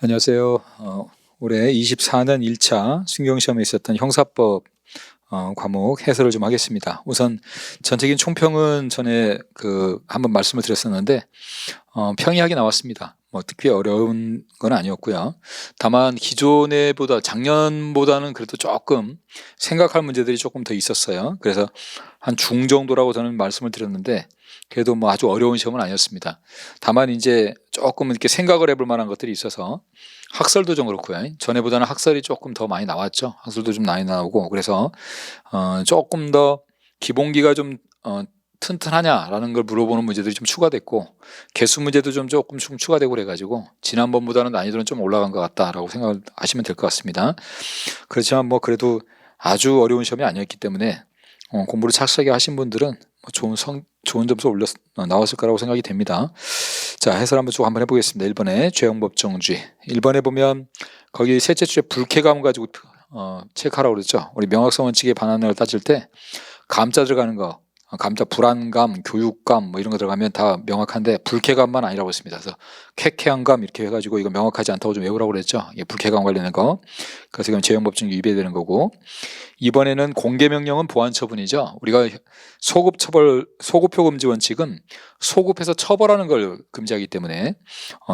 안녕하세요. 올해 24년 1차 순경시험에 있었던 형사법 과목 해설을 좀 하겠습니다. 우선 전체적인 총평은 전에 한번 말씀을 드렸었는데 평이하게 나왔습니다. 뭐 특히 어려운 건 아니었고요. 다만 기존에보다 작년보다는 그래도 조금 생각할 문제들이 조금 더 있었어요. 그래서 한 중 정도라고 저는 말씀을 드렸는데 그래도 뭐 아주 어려운 시험은 아니었습니다. 다만 이제 조금 이렇게 생각을 해볼 만한 것들이 있어서 학설도 좀 그렇고요. 전에보다는 학설이 조금 더 많이 나왔죠. 학설도 좀 많이 나오고 그래서 조금 더 기본기가 좀 튼튼하냐라는 걸 물어보는 문제들이 좀 추가됐고 개수 문제도 좀 조금 추가되고 그래가지고 지난번보다는 난이도는 좀 올라간 것 같다라고 생각을 하시면 될 것 같습니다. 그렇지만 뭐 그래도 아주 어려운 시험이 아니었기 때문에 공부를 착실하게 하신 분들은 뭐 좋은 점수 나왔을 거라고 생각이 됩니다. 자, 해설 한번 해보겠습니다. 1번에 죄형법정주의. 1번에 보면 거기 셋째 줄에 불쾌감 가지고 체크하라고 그랬죠. 우리 명확성 원칙의 반환을 따질 때 감자 들어가는 거, 감자 불안감, 교육감 뭐 이런 거 들어가면 다 명확한데 불쾌감만 아니라고 했습니다. 그래서 쾌쾌한감 이렇게 해가지고 이거 명확하지 않다고 좀 외우라고 그랬죠. 이게 불쾌감 관련된 거. 그래서 이건 죄형법정주의 위배되는 거고. 이번에는 공개명령은 보완처분이죠. 우리가 소급표 금지 원칙은 소급해서 처벌하는 걸 금지하기 때문에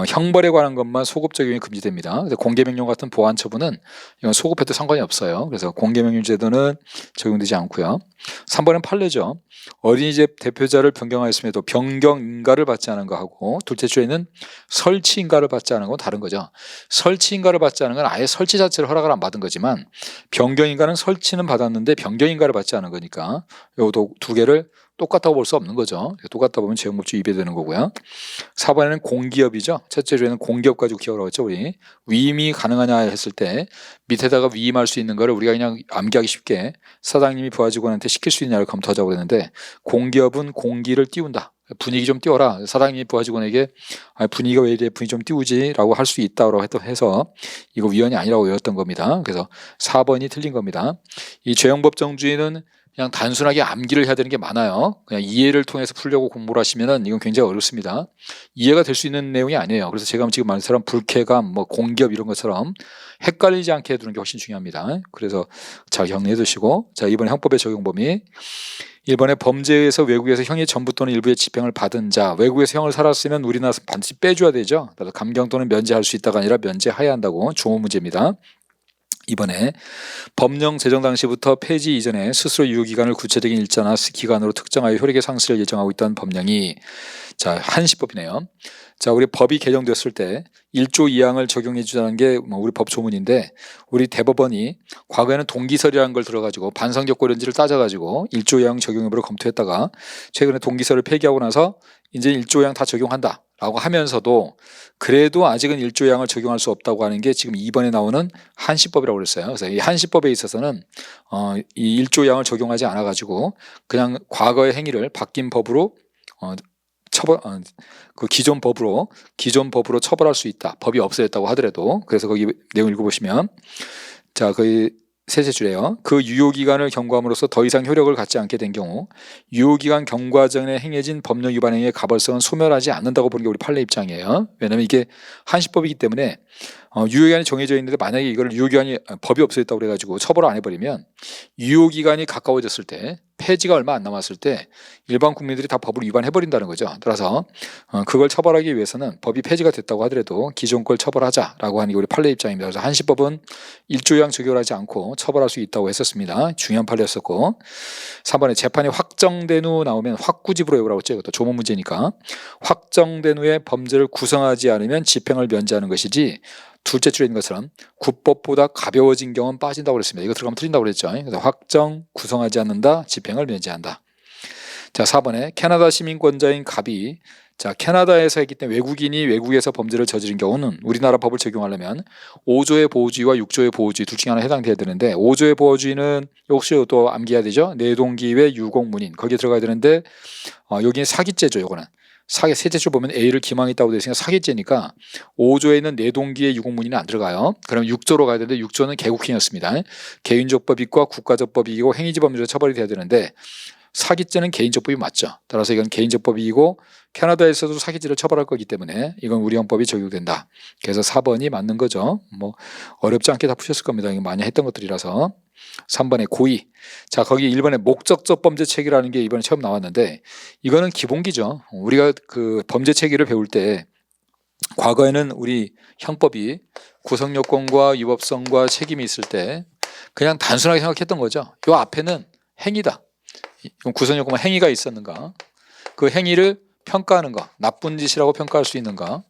형벌에 관한 것만 소급 적용이 금지됩니다. 그래서 공개명령 같은 보완처분은 이건 소급해도 상관이 없어요. 그래서 공개명령 제도는 적용되지 않고요. 3번은 판례죠. 어린이집 대표자를 변경하였음에도 변경인가를 받지 않은 거하고 둘째 줄에는 설치인가를 받지 않은 건 다른 거죠. 설치인가를 받지 않은 건 아예 설치 자체를 허락을 안 받은 거지만 변경인가는 설치는 받았는데 변경인가를 받지 않은 거니까 요도 두 개를 똑같다고 볼 수 없는 거죠. 똑같다 보면 죄형법주 위배되는 거고요. 4번에는 공기업이죠. 첫째 줄에는 공기업 가지고 기억을 하죠. 우리 위임이 가능하냐 했을 때 밑에다가 위임할 수 있는 거를 우리가 그냥 암기하기 쉽게 사장님이 부하 직원한테 시킬 수 있냐를 검토하자고 그랬는데 공기업은 공기를 띄운다. 분위기 좀 띄워라. 사장님이 부하 직원에게 분위기가 왜 이래 분위기 좀 띄우지 라고 할 수 있다고 해서 이거 위헌이 아니라고 외웠던 겁니다. 그래서 4번이 틀린 겁니다. 이 죄형법정주의는 그냥 단순하게 암기를 해야 되는 게 많아요. 그냥 이해를 통해서 풀려고 공부를 하시면은 이건 굉장히 어렵습니다. 이해가 될 수 있는 내용이 아니에요. 그래서 제가 지금 말한 것처럼 불쾌감, 뭐 공기업 이런 것처럼 헷갈리지 않게 해두는 게 훨씬 중요합니다. 그래서 잘 정리해 두시고, 자, 이번에 형법의 적용 범위. 1번에 범죄에서 외국에서 형의 전부 또는 일부의 집행을 받은 자, 외국에서 형을 살았으면 우리나라에서 반드시 빼줘야 되죠. 따라서 감경 또는 면제할 수 있다가 아니라 면제하여야 한다고. 조문 문제입니다. 이번에 법령 제정 당시부터 폐지 이전에 스스로 유효기간을 구체적인 일자나 기간으로 특정하여 효력의 상실을 예정하고 있던 법령이 자 한시법이네요. 자, 우리 법이 개정됐을 때 1조 2항을 적용해 주자는 게 우리 법 조문인데 우리 대법원이 과거에는 동기설이라는 걸 들어가지고 반성적 고려인지를 따져가지고 1조 2항 적용 여부를 검토했다가 최근에 동기설을 폐기하고 나서 이제 1조 2항 다 적용한다 라고 하면서도 그래도 아직은 1조 2항을 적용할 수 없다고 하는 게 지금 2번에 나오는 한시법이라고 그랬어요. 그래서 이 한시법에 있어서는 이 1조 2항을 적용하지 않아 가지고 그냥 과거의 행위를 바뀐 법으로 그 기존 법으로 처벌할 수 있다. 법이 없어졌다고 하더라도. 그래서 거기 내용 읽어보시면 자, 거기 셋째 줄에요. 그 유효기간을 경과함으로써 더 이상 효력을 갖지 않게 된 경우 유효기간 경과 전에 행해진 법령 위반 행위의 가벌성은 소멸하지 않는다고 보는 게 우리 판례 입장이에요. 왜냐하면 이게 한시법이기 때문에 유효기간이 정해져 있는데 만약에 이걸 유효기간이 법이 없어졌다고 그래가지고 처벌을 안 해버리면 유효기간이 가까워졌을 때 폐지가 얼마 안 남았을 때 일반 국민들이 다 법을 위반해버린다는 거죠. 따라서 그걸 처벌하기 위해서는 법이 폐지가 됐다고 하더라도 기존 걸 처벌하자라고 하는 게 우리 판례 입장입니다. 그래서 한시법은 1조 2항 적용을 하지 않고 처벌할 수 있다고 했었습니다. 중요한 판례였었고 3번에 재판이 확정된 후 나오면 확구집으로 외우라고 했죠. 이것도 조문 문제니까 확정된 후에 범죄를 구성하지 않으면 집행을 면제하는 것이지 둘째 줄에 있는 것처럼 구법보다 가벼워진 경우는 빠진다고 그랬습니다. 이거 들어가면 틀린다고 그랬죠. 그래서 확정, 구성하지 않는다, 집행을 면제한다. 자, 4번에 캐나다 시민권자인 갑이 자, 캐나다에서 했기 때문에 외국인이 외국에서 범죄를 저지른 경우는 우리나라 법을 적용하려면 5조의 보호주의와 6조의 보호주의 둘 중에 하나 해당돼야 되는데 5조의 보호주의는 역시 또 암기해야 되죠. 내동기외 유공문인 거기에 들어가야 되는데 여기는 사기죄죠. 요거는. 셋째 줄 보면 A를 기망했다고 되어 있으니까 사기죄니까 5조에 있는 내동기의 유공문인은 안 들어가요. 그럼 6조로 가야 되는데 6조는 개국행위였습니다. 개인적 법익과 국가적 법익이고 행위지 법률로 처벌이 돼야 되는데 사기죄는 개인적 법이 맞죠. 따라서 이건 개인적 법익이고 캐나다에서도 사기죄를 처벌할 거기 때문에 이건 우리 형법이 적용된다. 그래서 4번이 맞는 거죠. 뭐 어렵지 않게 다 푸셨을 겁니다. 이거 많이 했던 것들이라서. 3번에 고의. 자, 거기 1번에 목적적 범죄 체계라는 게 이번에 처음 나왔는데 이거는 기본기죠. 우리가 그 범죄 체계를 배울 때 과거에는 우리 형법이 구성요건과 위법성과 책임이 있을 때 그냥 단순하게 생각했던 거죠. 요 앞에는 행위다. 구성요건과 행위가 있었는가? 그 행위를 평가하는 거, 나쁜 짓이라고 평가할 수 있는가?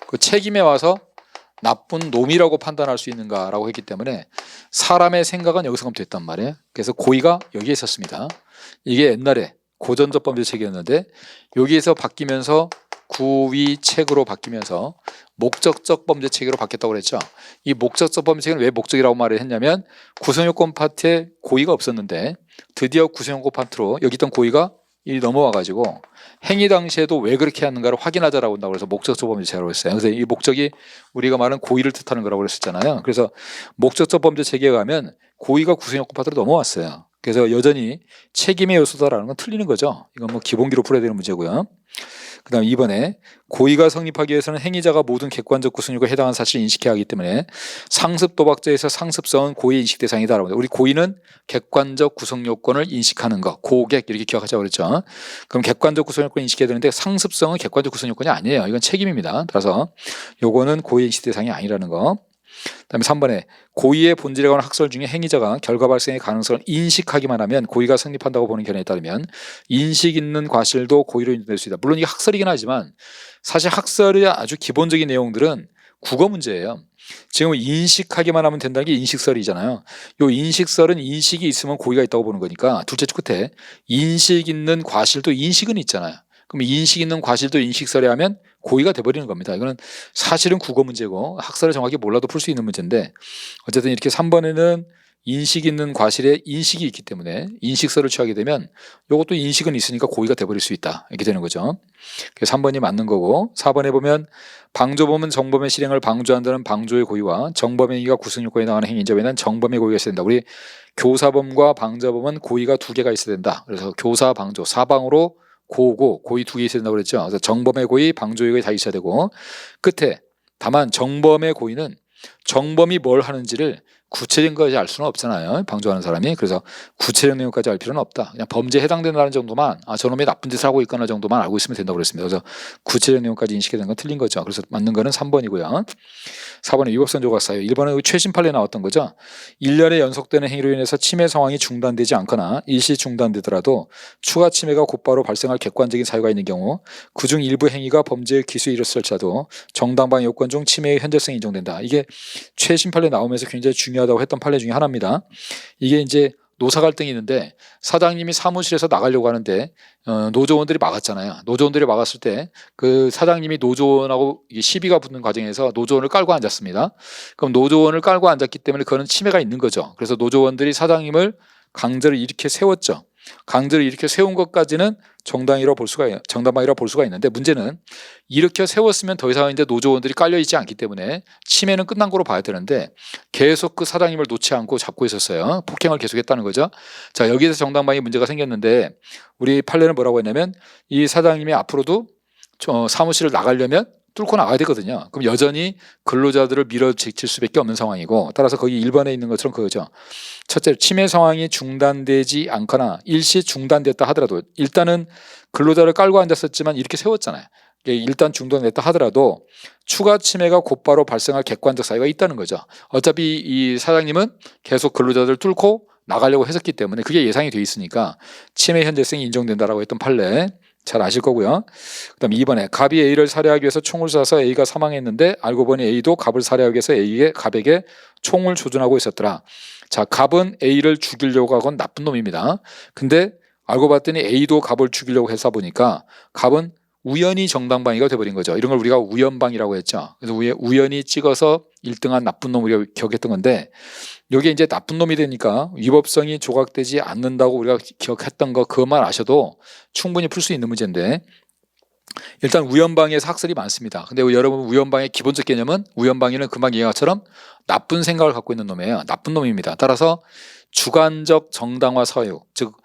그 책임에 와서 나쁜 놈이라고 판단할 수 있는가라고 했기 때문에 사람의 생각은 여기서 됐단 말이에요. 그래서 고의가 여기에 있었습니다. 이게 옛날에 고전적 범죄 체계였는데 여기에서 바뀌면서 구위책으로 바뀌면서 목적적 범죄 체계로 바뀌었다고 그랬죠. 이 목적적 범죄 체계는 왜 목적이라고 말을 했냐면 구성요건 파트에 고의가 없었는데 드디어 구성요건 파트로 여기 있던 고의가 이 넘어와가지고 행위 당시에도 왜 그렇게 하는가를 확인하자라고 한다고 해서 목적적 범죄 체계라고 했어요. 그래서 이 목적이 우리가 말하는 고의를 뜻하는 거라고 그랬었잖아요. 그래서 목적적 범죄 체계에 가면 고의가 구성요건 파트로 넘어왔어요. 그래서 여전히 책임의 요소다라는 건 틀리는 거죠. 이건 뭐 기본기로 풀어야 되는 문제고요. 그 다음 2번에 고의가 성립하기 위해서는 행위자가 모든 객관적 구성요건에 해당하는 사실을 인식해야 하기 때문에 상습 도박죄에서 상습성은 고의 인식 대상이다라고 합니다. 우리 고의는 객관적 구성요건을 인식하는 것, 고객 이렇게 기억하자고 그랬죠. 그럼 객관적 구성요건을 인식해야 되는데 상습성은 객관적 구성요건이 아니에요. 이건 책임입니다. 따라서 요거는 고의 인식 대상이 아니라는 거. 그다음에 3번에 고의의 본질이라고 학설 중에 행위자가 결과 발생의 가능성을 인식하기만 하면 고의가 성립한다고 보는 견해에 따르면 인식 있는 과실도 고의로 인정될 수 있다. 물론 이게 학설이긴 하지만 사실 학설의 아주 기본적인 내용들은 국어 문제예요. 지금 인식하기만 하면 된다는 게 인식설이잖아요. 이 인식설은 인식이 있으면 고의가 있다고 보는 거니까 둘째 끝에 인식 있는 과실도 인식은 있잖아요. 그럼 인식 있는 과실도 인식설에 하면 고의가 돼버리는 겁니다. 이거는 사실은 국어 문제고 학설을 정확히 몰라도 풀 수 있는 문제인데 어쨌든 이렇게 3번에는 인식 있는 과실에 인식이 있기 때문에 인식설을 취하게 되면 이것도 인식은 있으니까 고의가 돼버릴 수 있다. 이렇게 되는 거죠. 그래서 3번이 맞는 거고 4번에 보면 방조범은 정범의 실행을 방조한다는 방조의 고의와 정범의 행위가 구성요건에 해당하는 행위인자 외에는 정범의 고의가 있어야 된다. 우리 교사범과 방조범은 고의가 두 개가 있어야 된다. 그래서 교사, 방조, 사방으로 고고, 고의 두 개 있어야 된다고 그랬죠. 그래서 정범의 고의, 방조의 고의 다 있어야 되고 끝에 다만 정범의 고의는 정범이 뭘 하는지를 구체적인 것까지 알 수는 없잖아요. 방조하는 사람이. 그래서 구체적인 내용까지 알 필요는 없다. 그냥 범죄에 해당된다는 정도만 저놈이 나쁜 짓을 하고 있거나 정도만 알고 있으면 된다고 그랬습니다. 그래서 구체적인 내용까지 인식되는 건 틀린 거죠. 그래서 맞는 거는 3번이고요. 4번에 위법성 조각사유. 1번은 최신 판례에 나왔던 거죠. 1년에 연속되는 행위로 인해서 침해 상황이 중단되지 않거나 일시 중단되더라도 추가 침해가 곧바로 발생할 객관적인 사유가 있는 경우 그중 일부 행위가 범죄의 기수에 이르렀을지라도 정당방위 요건 중 침해의 현재성이 인정된다. 이게 최신 판례 나오면서 굉장히 중요하다고 했던 판례 중에 하나입니다. 이게 이제 노사 갈등이 있는데 사장님이 사무실에서 나가려고 하는데 노조원들이 막았잖아요. 노조원들이 막았을 때 그 사장님이 노조원하고 시비가 붙는 과정에서 노조원을 깔고 앉았습니다. 그럼 노조원을 깔고 앉았기 때문에 그거는 침해가 있는 거죠. 그래서 노조원들이 사장님을 강제로 이렇게 세웠죠. 강제로 이렇게 세운 것까지는 정당방위라 볼 수가 있는데 문제는 이렇게 세웠으면 더 이상 이제 노조원들이 깔려 있지 않기 때문에 침해는 끝난 거로 봐야 되는데 계속 그 사장님을 놓지 않고 잡고 있었어요. 폭행을 계속했다는 거죠. 자, 여기에서 정당방위 문제가 생겼는데 우리 판례는 뭐라고 했냐면 이 사장님이 앞으로도 사무실을 나가려면 뚫고 나가야 되거든요. 그럼 여전히 근로자들을 밀어제칠 수밖에 없는 상황이고 따라서 거기 1번에 있는 것처럼 그거죠. 첫째, 침해 상황이 중단되지 않거나 일시 중단됐다 하더라도 일단은 근로자를 깔고 앉았었지만 이렇게 세웠잖아요. 일단 중단됐다 하더라도 추가 침해가 곧바로 발생할 객관적 사유가 있다는 거죠. 어차피 이 사장님은 계속 근로자들을 뚫고 나가려고 했었기 때문에 그게 예상이 돼 있으니까 침해 현재성이 인정된다라고 했던 판례 잘 아실 거고요. 그 다음 2번에 갑이 A를 살해하기 위해서 총을 쏴서 A가 사망했는데 알고 보니 A도 갑을 살해하기 위해서 갑에게 총을 조준하고 있었더라. 자, 갑은 A를 죽이려고 하건 나쁜 놈입니다. 근데 알고 봤더니 A도 갑을 죽이려고 해서 보니까 갑은 우연히 정당방위가 돼버린 거죠. 이런 걸 우리가 우연방위라고 했죠. 그래서 우연히 찍어서 1등한 나쁜 놈 우리가 기억했던 건데 여기 이제 나쁜 놈이 되니까 위법성이 조각되지 않는다고 우리가 기억했던 거 그것만 아셔도 충분히 풀 수 있는 문제인데 일단 우연방위에서 학설이 많습니다. 근데 여러분 우연방위의 기본적 개념은 우연방위는 금방 얘기한 것처럼 나쁜 생각을 갖고 있는 놈이에요. 나쁜 놈입니다. 따라서 주관적 정당화 사유 즉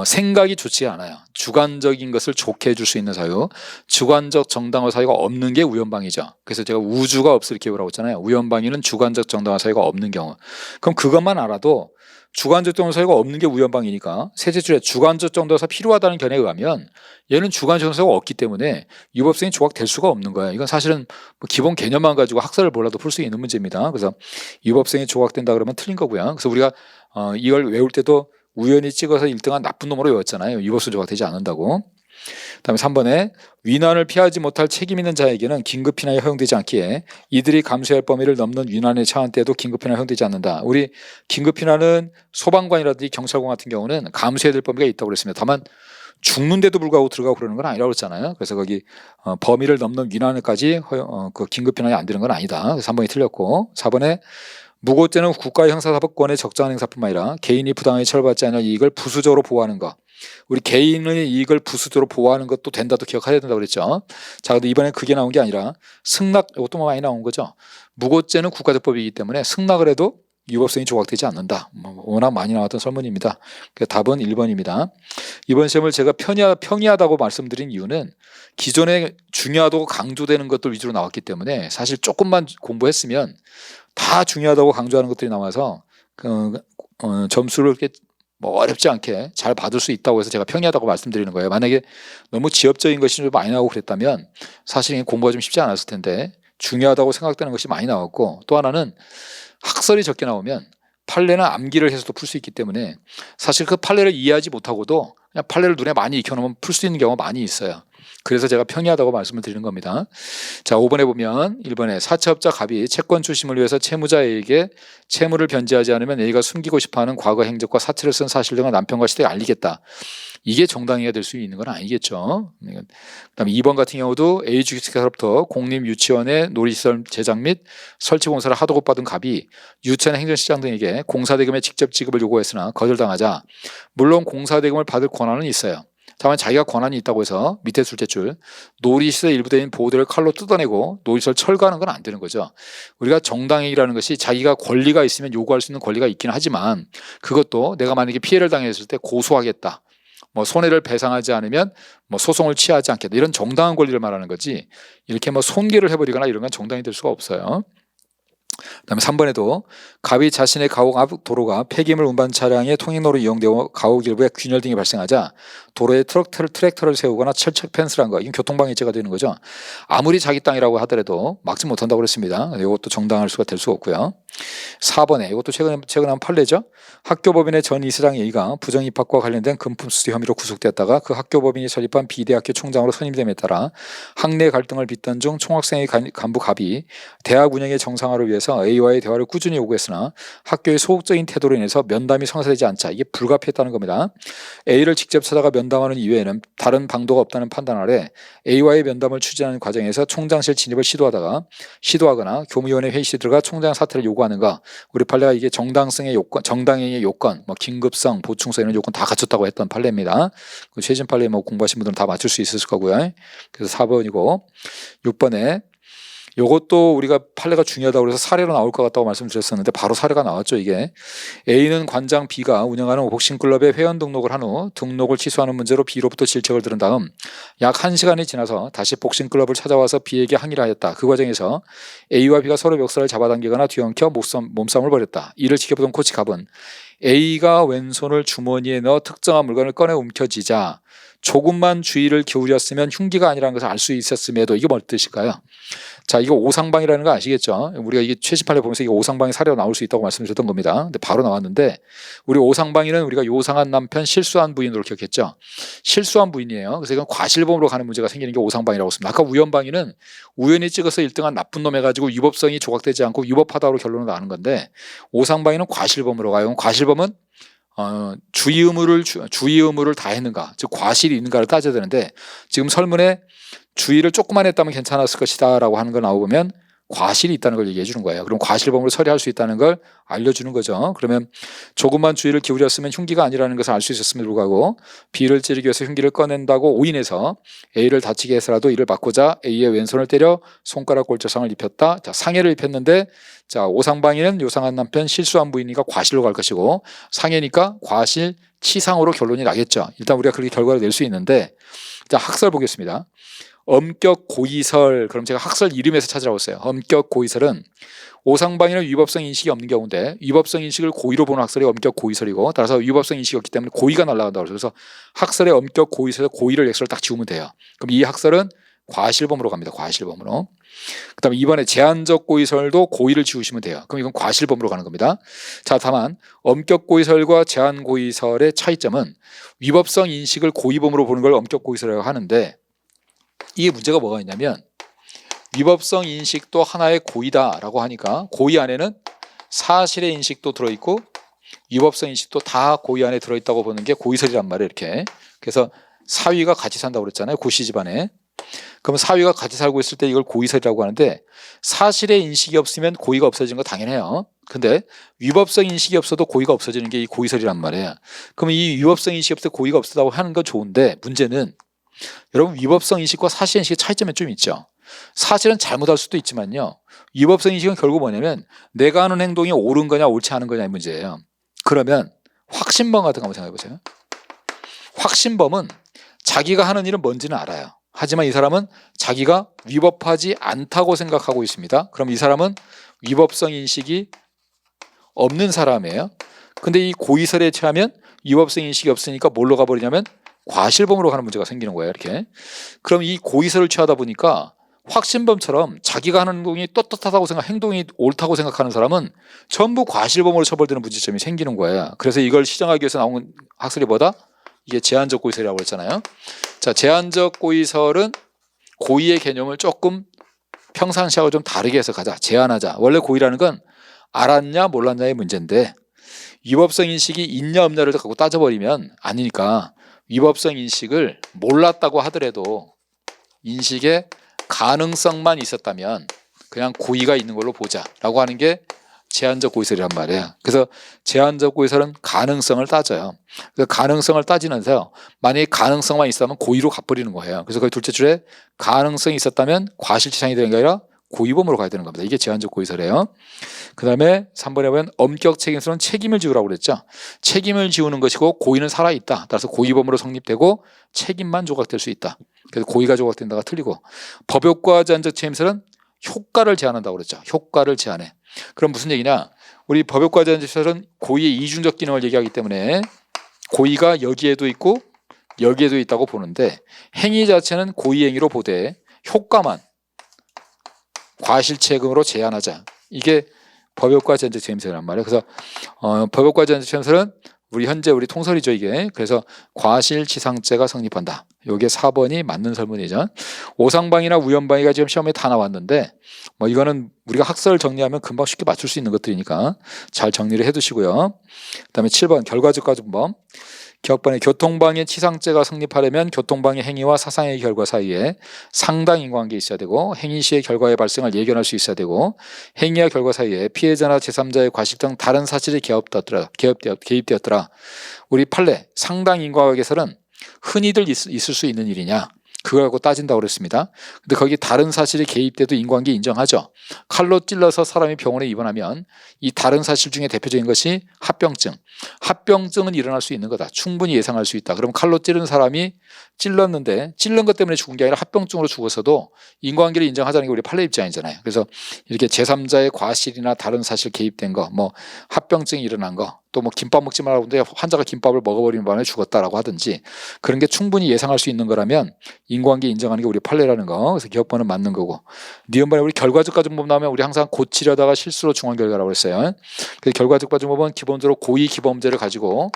생각이 좋지 않아요. 주관적인 것을 좋게 해줄 수 있는 사유, 주관적 정당화 사유가 없는 게 우연방위죠. 그래서 제가 우주가 없을 기호라고 했잖아요. 우연방위는 주관적 정당화 사유가 없는 경우. 그럼 그것만 알아도 주관적 정당화 사유가 없는 게 우연방위니까 셋째 줄에 주관적 정당화 사유가 필요하다는 견해에 의하면 얘는 주관적 정당화 사유가 없기 때문에 유법성이 조각될 수가 없는 거예요. 이건 사실은 뭐 기본 개념만 가지고 학설을 몰라도 풀 수 있는 문제입니다. 그래서 유법성이 조각된다 그러면 틀린 거고요. 그래서 우리가 이걸 외울 때도 우연히 찍어서 1등한 나쁜 놈으로 외웠잖아요. 유법성 조각되지 않는다고. 그다음에 3번에 위난을 피하지 못할 책임 있는 자에게는 긴급피난이 허용되지 않기에 이들이 감수할 범위를 넘는 위난에 처한 때도 긴급피난이 허용되지 않는다. 우리 긴급피난은 소방관이라든지 경찰관 같은 경우는 감수해야 될 범위가 있다고 그랬습니다. 다만 죽는데도 불구하고 들어가고 그러는 건 아니라고 그랬잖아요. 그래서 거기 범위를 넘는 위난까지 그 긴급피난이 안 되는 건 아니다. 그래서 3번이 틀렸고 4번에 무고죄는 국가의 형사사법권의 적정한 행사뿐만 아니라 개인이 부당하게 처벌받지 않을 이익을 부수적으로 보호하는 것. 우리 개인의 이익을 부수적으로 보호하는 것도 된다도 기억해야 된다고 그랬죠. 자, 근데 이번에 그게 나온 게 아니라 승낙, 이것도 많이 나온 거죠. 무고죄는 국가적법이기 때문에 승낙을 해도 유법성이 조각되지 않는다. 워낙 많이 나왔던 설문입니다. 답은 1번입니다. 이번 시험을 제가 평이하다고 말씀드린 이유는 기존에 중요하다고 강조되는 것들 위주로 나왔기 때문에 사실 조금만 공부했으면 다 중요하다고 강조하는 것들이 나와서 점수를 이렇게 뭐 어렵지 않게 잘 받을 수 있다고 해서 제가 평이하다고 말씀드리는 거예요. 만약에 너무 지엽적인 것이 좀 많이 나오고 그랬다면 사실 공부가 좀 쉽지 않았을 텐데 중요하다고 생각되는 것이 많이 나왔고 또 하나는 학설이 적게 나오면 판례나 암기를 해서도 풀 수 있기 때문에 사실 그 판례를 이해하지 못하고도 그냥 판례를 눈에 많이 익혀놓으면 풀 수 있는 경우가 많이 있어요. 그래서 제가 평이하다고 말씀을 드리는 겁니다. 자, 5번에 보면 1번에 사채업자 갑이 채권 출심을 위해서 채무자 A에게 채무를 변제하지 않으면 A가 숨기고 싶어하는 과거 행적과 사채를 쓴 사실 등을 남편과 시댁에 알리겠다. 이게 정당이가 될 수 있는 건 아니겠죠. 그다음에 2번 같은 경우도 A 주식회사로부터 공립 유치원의 놀이시설 제작 및 설치 공사를 하도록 받은 갑이 유치원 행정시장 등에게 공사대금의 직접 지급을 요구했으나 거절당하자 물론 공사대금을 받을 권한은 있어요. 다만 자기가 권한이 있다고 해서 밑에 둘째 줄 놀이시설 일부 대인 보호대를 칼로 뜯어내고 놀이시설 철거하는 건 안 되는 거죠. 우리가 정당행위라는 것이 자기가 권리가 있으면 요구할 수 있는 권리가 있긴 하지만 그것도 내가 만약에 피해를 당했을 때 고소하겠다. 뭐 손해를 배상하지 않으면 뭐 소송을 취하지 않겠다. 이런 정당한 권리를 말하는 거지 이렇게 뭐 손괴를 해버리거나 이런 건 정당이 될 수가 없어요. 그다음에 3번에도 갑이 자신의 가옥 앞 도로가 폐기물 운반 차량의 통행로로 이용되어 가옥 일부에 균열 등이 발생하자 도로에 트랙터를 세우거나 철책 펜스를 한 거 이건 교통방해죄가 되는 거죠. 아무리 자기 땅이라고 하더라도 막지 못한다고 그랬습니다. 이것도 정당할 수가 될 수가 없고요. 4번에 이것도 최근에 한 판례죠. 학교법인의 전 이사장 A가 부정 입학과 관련된 금품 수수 혐의로 구속되었다가 그 학교법인이 설립한 B대학교 총장으로 선임됨에 따라 학내 갈등을 빚던 중 총학생회 간부 갑이 대학 운영의 정상화를 위해서 A와의 대화를 꾸준히 요구했으나 학교의 소극적인 태도로 인해서 면담이 성사되지 않자 이게 불가피했다는 겁니다. A를 직접 찾아가 면담하는 이외에는 다른 방도가 없다는 판단 아래 A와의 면담을 추진하는 과정에서 총장실 진입을 시도하거나 교무위원회 회의실에 들어가 총장 사퇴를 요구하는가. 우리 판례가 이게 정당성의 요건, 정당행위의 요건, 뭐 긴급성, 보충성 이런 요건 다 갖췄다고 했던 판례입니다. 그 최신 판례 뭐 공부하신 분들은 다 맞출 수 있을 거고요. 그래서 4번이고 6번에 이것도 우리가 판례가 중요하다고 해서 사례로 나올 것 같다고 말씀드렸었는데 바로 사례가 나왔죠. 이게 A는 관장 B가 운영하는 복싱클럽에 회원 등록을 한 후 등록을 취소하는 문제로 B로부터 질책을 들은 다음 약 1시간이 지나서 다시 복싱클럽을 찾아와서 B에게 항의를 하였다. 그 과정에서 A와 B가 서로 멱살을 잡아당기거나 뒤엉켜 몸싸움을 벌였다. 이를 지켜보던 코치 갑은 A가 왼손을 주머니에 넣어 특정한 물건을 꺼내 움켜쥐자 조금만 주의를 기울였으면 흉기가 아니라는 것을 알 수 있었음에도 이게 뭘 뜻일까요? 자, 이거 오상방이라는 거 아시겠죠? 우리가 이게 최신 판례 보면서 이게 오상방이 사례로 나올 수 있다고 말씀드렸던 겁니다. 근데 바로 나왔는데 우리 오상방이는 우리가 요상한 남편 실수한 부인으로 기억했죠. 실수한 부인이에요. 그래서 이건 과실범으로 가는 문제가 생기는 게 오상방이라고 했습니다. 아까 우연방이는 우연히 찍어서 1등한 나쁜 놈 해가지고 유법성이 조각되지 않고 유법하다고 결론을 나는 건데 오상방이는 과실범으로 가요. 과실범은 주의 의무를 다 했는가, 즉 과실이 있는가를 따져야 되는데 지금 설문에 주의를 조금만 했다면 괜찮았을 것이다 라고 하는 거 나오면 과실이 있다는 걸 얘기해 주는 거예요. 그럼 과실범으로 처리할 수 있다는 걸 알려주는 거죠. 그러면 조금만 주의를 기울였으면 흉기가 아니라는 것을 알 수 있었음에도 불구하고 B를 찌르기 위해서 흉기를 꺼낸다고 오인해서 A를 다치게 해서라도 이를 막고자 A의 왼손을 때려 손가락 골절상을 입혔다. 자, 상해를 입혔는데 자, 오상방위는 요상한 남편 실수한 부인이니까 과실로 갈 것이고 상해니까 과실 치상으로 결론이 나겠죠. 일단 우리가 그렇게 결과를 낼 수 있는데 자, 학설 보겠습니다. 엄격 고의설, 그럼 제가 학설 이름에서 찾으라고 했어요. 엄격 고의설은 오상방위는 위법성 인식이 없는 경우인데 위법성 인식을 고의로 보는 학설이 엄격 고의설이고 따라서 위법성 인식이 없기 때문에 고의가 날아간다고 그래서 학설의 엄격 고의설에서 고의를 X를 딱 지우면 돼요. 그럼 이 학설은 과실범으로 갑니다. 과실범으로. 그 다음에 이번에 제한적 고의설도 고의를 지우시면 돼요. 그럼 이건 과실범으로 가는 겁니다. 자, 다만 엄격 고의설과 제한 고의설의 차이점은 위법성 인식을 고의범으로 보는 걸 엄격 고의설이라고 하는데 이게 문제가 뭐가 있냐면 위법성 인식도 하나의 고의다라고 하니까 고의 안에는 사실의 인식도 들어있고 위법성 인식도 다 고의 안에 들어있다고 보는 게 고의설이란 말이에요. 이렇게. 그래서 사위가 같이 산다고 그랬잖아요. 고씨 집안에. 그럼 사위가 같이 살고 있을 때 이걸 고의설이라고 하는데 사실의 인식이 없으면 고의가 없어지는 거 당연해요. 근데 위법성 인식이 없어도 고의가 없어지는 게 이 고의설이란 말이에요. 그럼 이 위법성 인식이 없을 때 고의가 없다고 하는 건 좋은데 문제는 여러분 위법성 인식과 사실 인식의 차이점이 좀 있죠. 사실은 잘못할 수도 있지만요. 위법성 인식은 결국 뭐냐면 내가 하는 행동이 옳은 거냐 옳지 않은 거냐의 문제예요. 그러면 확신범 같은 거 한번 생각해 보세요. 확신범은 자기가 하는 일은 뭔지는 알아요. 하지만 이 사람은 자기가 위법하지 않다고 생각하고 있습니다. 그럼 이 사람은 위법성 인식이 없는 사람이에요. 근데 이 고의설에 취하면 위법성 인식이 없으니까 뭘로 가버리냐면 과실범으로 가는 문제가 생기는 거예요. 이렇게. 그럼 이 고의설을 취하다 보니까 확신범처럼 자기가 하는 행동이 떳떳하다고 행동이 옳다고 생각하는 사람은 전부 과실범으로 처벌되는 문제점이 생기는 거예요. 그래서 이걸 시정하기 위해서 나온 학설이 뭐다? 이게 제한적 고의설이라고 했잖아요. 자, 제한적 고의설은 고의의 개념을 조금 평상시하고 좀 다르게 해서 가자. 제한하자. 원래 고의라는 건 알았냐 몰랐냐의 문제인데 위법성 인식이 있냐 없냐를 갖고 따져버리면 아니니까 위법성 인식을 몰랐다고 하더라도 인식에 가능성만 있었다면 그냥 고의가 있는 걸로 보자라고 하는 게 제한적 고의설이란 말이에요. 그래서 제한적 고의설은 가능성을 따져요. 그래서 가능성을 따지면서 만약에 가능성만 있었다면 고의로 가버리는 거예요. 그래서 거의 둘째 줄에 가능성이 있었다면 과실치상이 되는 게 아니라 고의범으로 가야 되는 겁니다. 이게 제한적 고의설이에요. 그 다음에 3번에 보면 엄격 책임서는 책임을 지우라고 그랬죠. 책임을 지우는 것이고 고의는 살아있다. 따라서 고의범으로 성립되고 책임만 조각될 수 있다. 그래서 고의가 조각된다가 틀리고 법효과 제한적 책임서는 효과를 제한한다고 그랬죠. 효과를 제한해. 그럼 무슨 얘기냐? 우리 법효과 제한적 책임서는 고의의 이중적 기능을 얘기하기 때문에 고의가 여기에도 있고 여기에도 있다고 보는데 행위 자체는 고의 행위로 보되 효과만 과실책임으로 제한하자. 이게 법효과 제한적 책임서란 말이에요. 그래서 법효과 제한적 책임서는 현재 우리 통설이죠 이게. 그래서 과실치상죄가 성립한다. 이게 4번이 맞는 설문이죠. 오상방위나 우연방위가 지금 시험에 다 나왔는데 이거는 우리가 학설 정리하면 금방 쉽게 맞출 수 있는 것들이니까 잘 정리를 해두시고요. 그 다음에 7번 결과적 가중범. 기억반에 교통방해 치상죄가 성립하려면 교통방해 행위와 사상의 결과 사이에 상당 인과관계 있어야 되고 행위 시의 결과의 발생을 예견할 수 있어야 되고 행위와 결과 사이에 피해자나 제3자의 과실 등 다른 사실이 개입되었더라. 우리 판례 상당 인과관계에서는 흔히들 있을 수 있는 일이냐 그걸 갖고 따진다고 그랬습니다. 근데 거기 다른 사실이 개입돼도 인과관계 인정하죠. 칼로 찔러서 사람이 병원에 입원하면 이 다른 사실 중에 대표적인 것이 합병증. 합병증은 일어날 수 있는 거다. 충분히 예상할 수 있다. 그럼 칼로 찌른 사람이 찔렀는데 찔른 것 때문에 죽은 게 아니라 합병증으로 죽었어도 인과관계를 인정하자는 게 우리 판례 입장이잖아요. 그래서 이렇게 제3자의 과실이나 다른 사실 개입된 거, 합병증이 일어난 거, 또 김밥 먹지 말라고 하는데 환자가 김밥을 먹어버리는 바람에 죽었다라고 하든지 그런 게 충분히 예상할 수 있는 거라면 인과관계 인정하는 게 우리 판례라는 거. 그래서 기억번은 맞는 거고. 니은번에 우리 결과적 가중법 나오면 우리 항상 고치려다가 실수로 중한 결과라고 했어요. 그래서 결과적 가중법은 기본적으로 고의 기본범죄를 가지고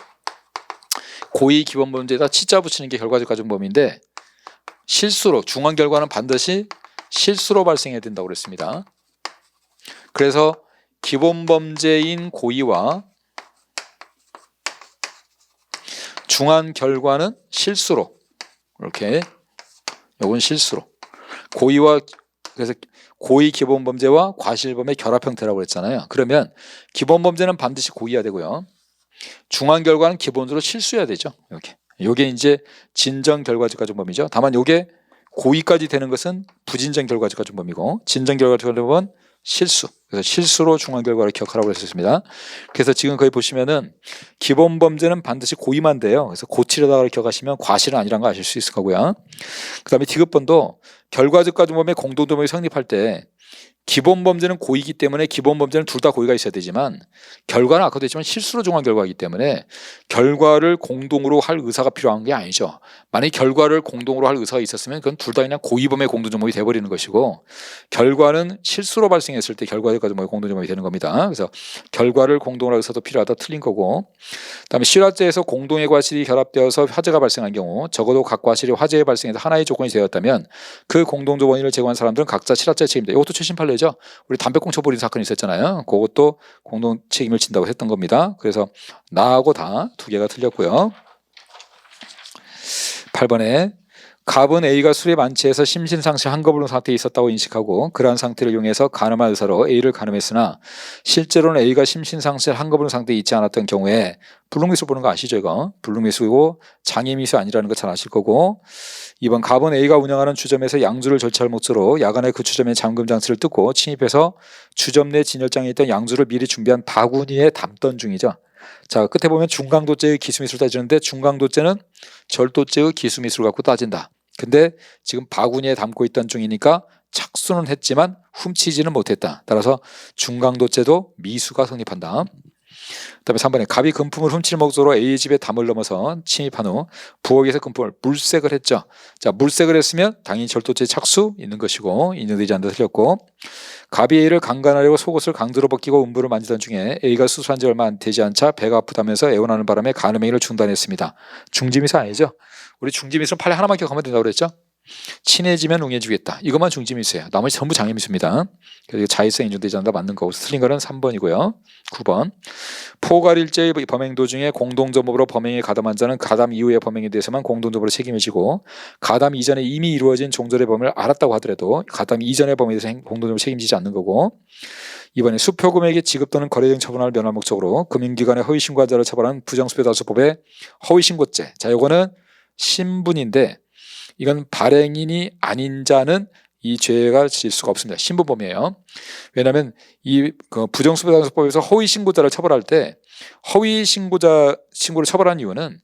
고의 기본범죄에다 치자 붙이는 게 결과적 가중법인데 실수로 중한 결과는 반드시 실수로 발생해야 된다고 그랬습니다. 그래서 기본범죄인 고의와 중한 결과는 실수로 이렇게 요건 실수로 고의와 그래서 고의 기본범죄와 과실범의 결합 형태라고 그랬잖아요. 그러면 기본범죄는 반드시 고의해야 되고요. 중한 결과는 기본적으로 실수해야 되죠. 요게 이제 진정 결과적가중범이죠. 다만 요게 고의까지 되는 것은 부진정 결과적가중범이고 진정 결과적가중범은 실수. 그래서 실수로 중한 결과를 기억하라고 했었습니다. 그래서 지금 거기 보시면은 기본 범죄는 반드시 고의만 돼요. 그래서 고치려다가 기억하시면 과실은 아니라는 거 아실 수 있을 거고요. 그 다음에 디귿번도 결과적 가중범의 공동도범이 성립할 때 기본 범죄는 고의이기 때문에 기본 범죄는 둘 다 고의가 있어야 되지만 결과는 아까도 했지만 실수로 정한 결과이기 때문에 결과를 공동으로 할 의사가 필요한 게 아니죠. 만약에 결과를 공동으로 할 의사가 있었으면 그건 둘 다 그냥 고의범의 공동정범이 돼버리는 것이고 결과는 실수로 발생했을 때 결과적 가중범의 공동정범이 되는 겁니다. 그래서 결과를 공동으로 할 의사도 필요하다 틀린 거고, 그다음에 실화죄에서 공동의 과실이 결합되어서 화재가 발생한 경우 적어도 각 과실이 화재에 발생해서 하나의 조건이 되었다면 그 공동조범인을 제공한 사람들은 각자 실화죄 책임다. 이것도 최신 판례죠. 우리 담배꽁초 버린 사건이 있었잖아요. 그것도 공동 책임을 진다고 했던 겁니다. 그래서 나하고 다 두 개가 틀렸고요. 8번에 갑은 A가 술에 만취해서 심신상실 한거불능 상태에 있었다고 인식하고 그러한 상태를 이용해서 간음할 의사로 A를 간음했으나 실제로는 A가 심신상실 한거불능 상태에 있지 않았던 경우에 불능미수 보는 거 아시죠? 이거 불능미수고 장애미수 아니라는 거 잘 아실 거고, 2번 갑은 A가 운영하는 주점에서 양주를 절취할 목적으로 야간에 그 주점의 잠금 장치를 뜯고 침입해서 주점 내 진열장에 있던 양주를 미리 준비한 바구니에 담던 중이죠. 자, 끝에 보면 중강도죄의 기수미수를 따지는데 중강도죄는 절도죄의 기수미수를 갖고 따진다. 근데 지금 바구니에 담고 있던 중이니까 착수는 했지만 훔치지는 못했다. 따라서 중강도죄도 미수가 성립한다. 그다음에 3번에 갑이 금품을 훔칠 목적으로 A의 집에 담을 넘어서 침입한 후 부엌에서 금품을 물색을 했죠. 자, 물색을 했으면 당연히 절도죄 착수 있는 것이고 인정되지 않는다 틀렸고, 갑이 A를 강간하려고 속옷을 강제로 벗기고 음부를 만지던 중에 A가 수술한 지 얼마 되지 않자 배가 아프다면서 애원하는 바람에 간음행위를 중단했습니다. 중지미수 아니죠? 우리 중지미수는 판례 하나만 기억하면 된다고 그랬죠? 친해지면 웅해지겠다. 이것만 중지미수예요. 나머지 전부 장애미수입니다. 그래서 자의성 인정되지 않는다 맞는 거고 틀린 거는 3번이고요. 9번 포괄일제의 범행 도중에 공동점업으로 범행에 가담한 자는 가담 이후의 범행에 대해서만 공동점으로 책임을 지고 가담 이전에 이미 이루어진 종절의 범행을 알았다고 하더라도 가담 이전의 범행에 대해서 공동점으로 책임지지 않는 거고, 이번에 수표금액의 지급 또는 거래 등 처분을 면할 목적으로 금융기관의 허위신고자를 처벌하는 부정수표다수법의 허위신고죄. 자, 요거는 신분인데 이건 발행인이 아닌 자는 이 죄가 질 수가 없습니다. 신분범이에요. 왜냐하면 이 부정수표단속법에서 허위신고자를 처벌할 때 허위신고자 신고를 처벌한 이유는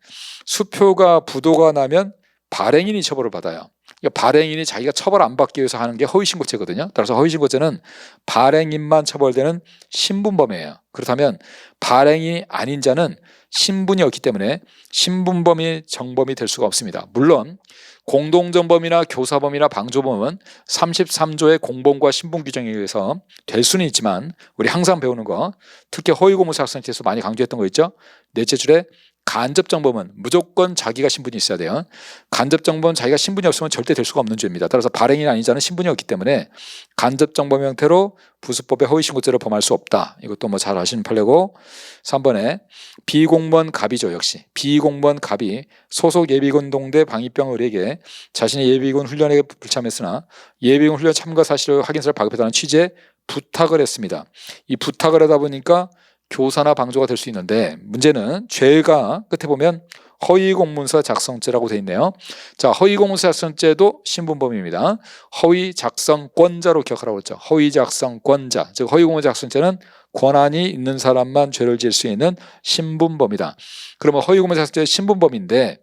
수표가 부도가 나면 발행인이 처벌을 받아요. 그러니까 발행인이 자기가 처벌 안 받기 위해서 하는 게 허위신고죄거든요. 따라서 허위신고죄는 발행인만 처벌되는 신분범이에요. 그렇다면 발행인이 아닌 자는 신분이 없기 때문에 신분범이 정범이 될 수가 없습니다. 물론 공동정범이나 교사범이나 방조범은 33조의 공범과 신분 규정에 의해서 될 수는 있지만 우리 항상 배우는 거, 특히 허위공무사학생에서 많이 강조했던 거 있죠. 넷째 줄에 간접정범은 무조건 자기가 신분이 있어야 돼요. 간접정범은 자기가 신분이 없으면 절대 될 수가 없는 죄입니다. 따라서 발행인이 아닌 자는 신분이 없기 때문에 간접정범 형태로 부수법의 허위신고죄를 범할 수 없다. 이것도 뭐 잘 아시는 판례고, 3번에 비공무원 갑이죠. 역시 비공무원 갑이 소속 예비군 동대 방위병 의뢰에게 자신의 예비군 훈련에 불참했으나 예비군 훈련 참가 사실을 확인서를 발급했다는 취지의 부탁을 했습니다. 이 부탁을 하다 보니까 교사나 방조가 될 수 있는데 문제는 죄가 끝에 보면 허위공문서 작성죄라고 되어 있네요. 자, 허위공문서 작성죄도 신분범입니다. 허위작성권자로 기억하라고 했죠. 허위작성권자, 즉 허위공문서 작성죄는 권한이 있는 사람만 죄를 지을 수 있는 신분범이다. 그러면 허위공문서 작성죄 신분범인데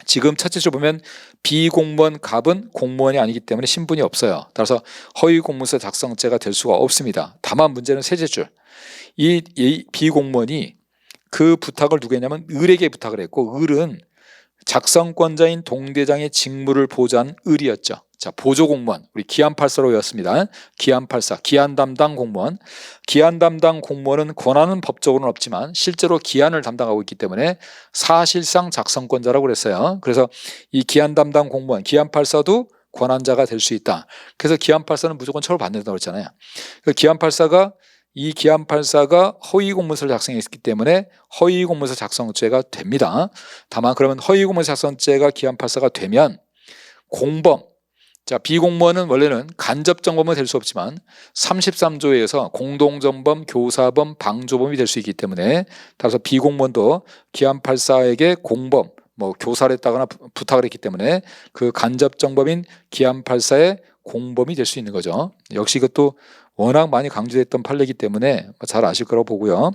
지금 첫째 줄 보면 비공무원 갑은 공무원이 아니기 때문에 신분이 없어요. 따라서 허위공문서 작성죄가 될 수가 없습니다. 다만 문제는 셋째 줄, 이 비공무원이 그 부탁을 누구 했냐면 을에게 부탁을 했고, 을은 작성권자인 동대장의 직무를 보좌한 을이었죠. 자, 보조공무원, 우리 기안84로 외웠습니다. 기안84, 기안 담당 공무원. 기안 담당 공무원은 권한은 법적으로는 없지만 실제로 기안을 담당하고 있기 때문에 사실상 작성권자라고 그랬어요. 그래서 이 기안 담당 공무원, 기안84도 권한자가 될 수 있다. 그래서 기안84는 무조건 처벌받는다고 했잖아요. 이 기안84가 허위공문서를 작성했기 때문에 허위공문서 작성죄가 됩니다. 다만 그러면 허위공문서 작성죄가 기안84가 되면 공범, 자, 비공무원은 원래는 간접정범은 될 수 없지만 33조에 의해서 공동정범, 교사범, 방조범이 될 수 있기 때문에 따라서 비공무원도 기안84에게 공범, 교사를 했다거나 부탁을 했기 때문에 그 간접정범인 기안84의 공범이 될 수 있는 거죠. 역시 이것도 워낙 많이 강조됐던 판례이기 때문에 잘 아실 거라고 보고요.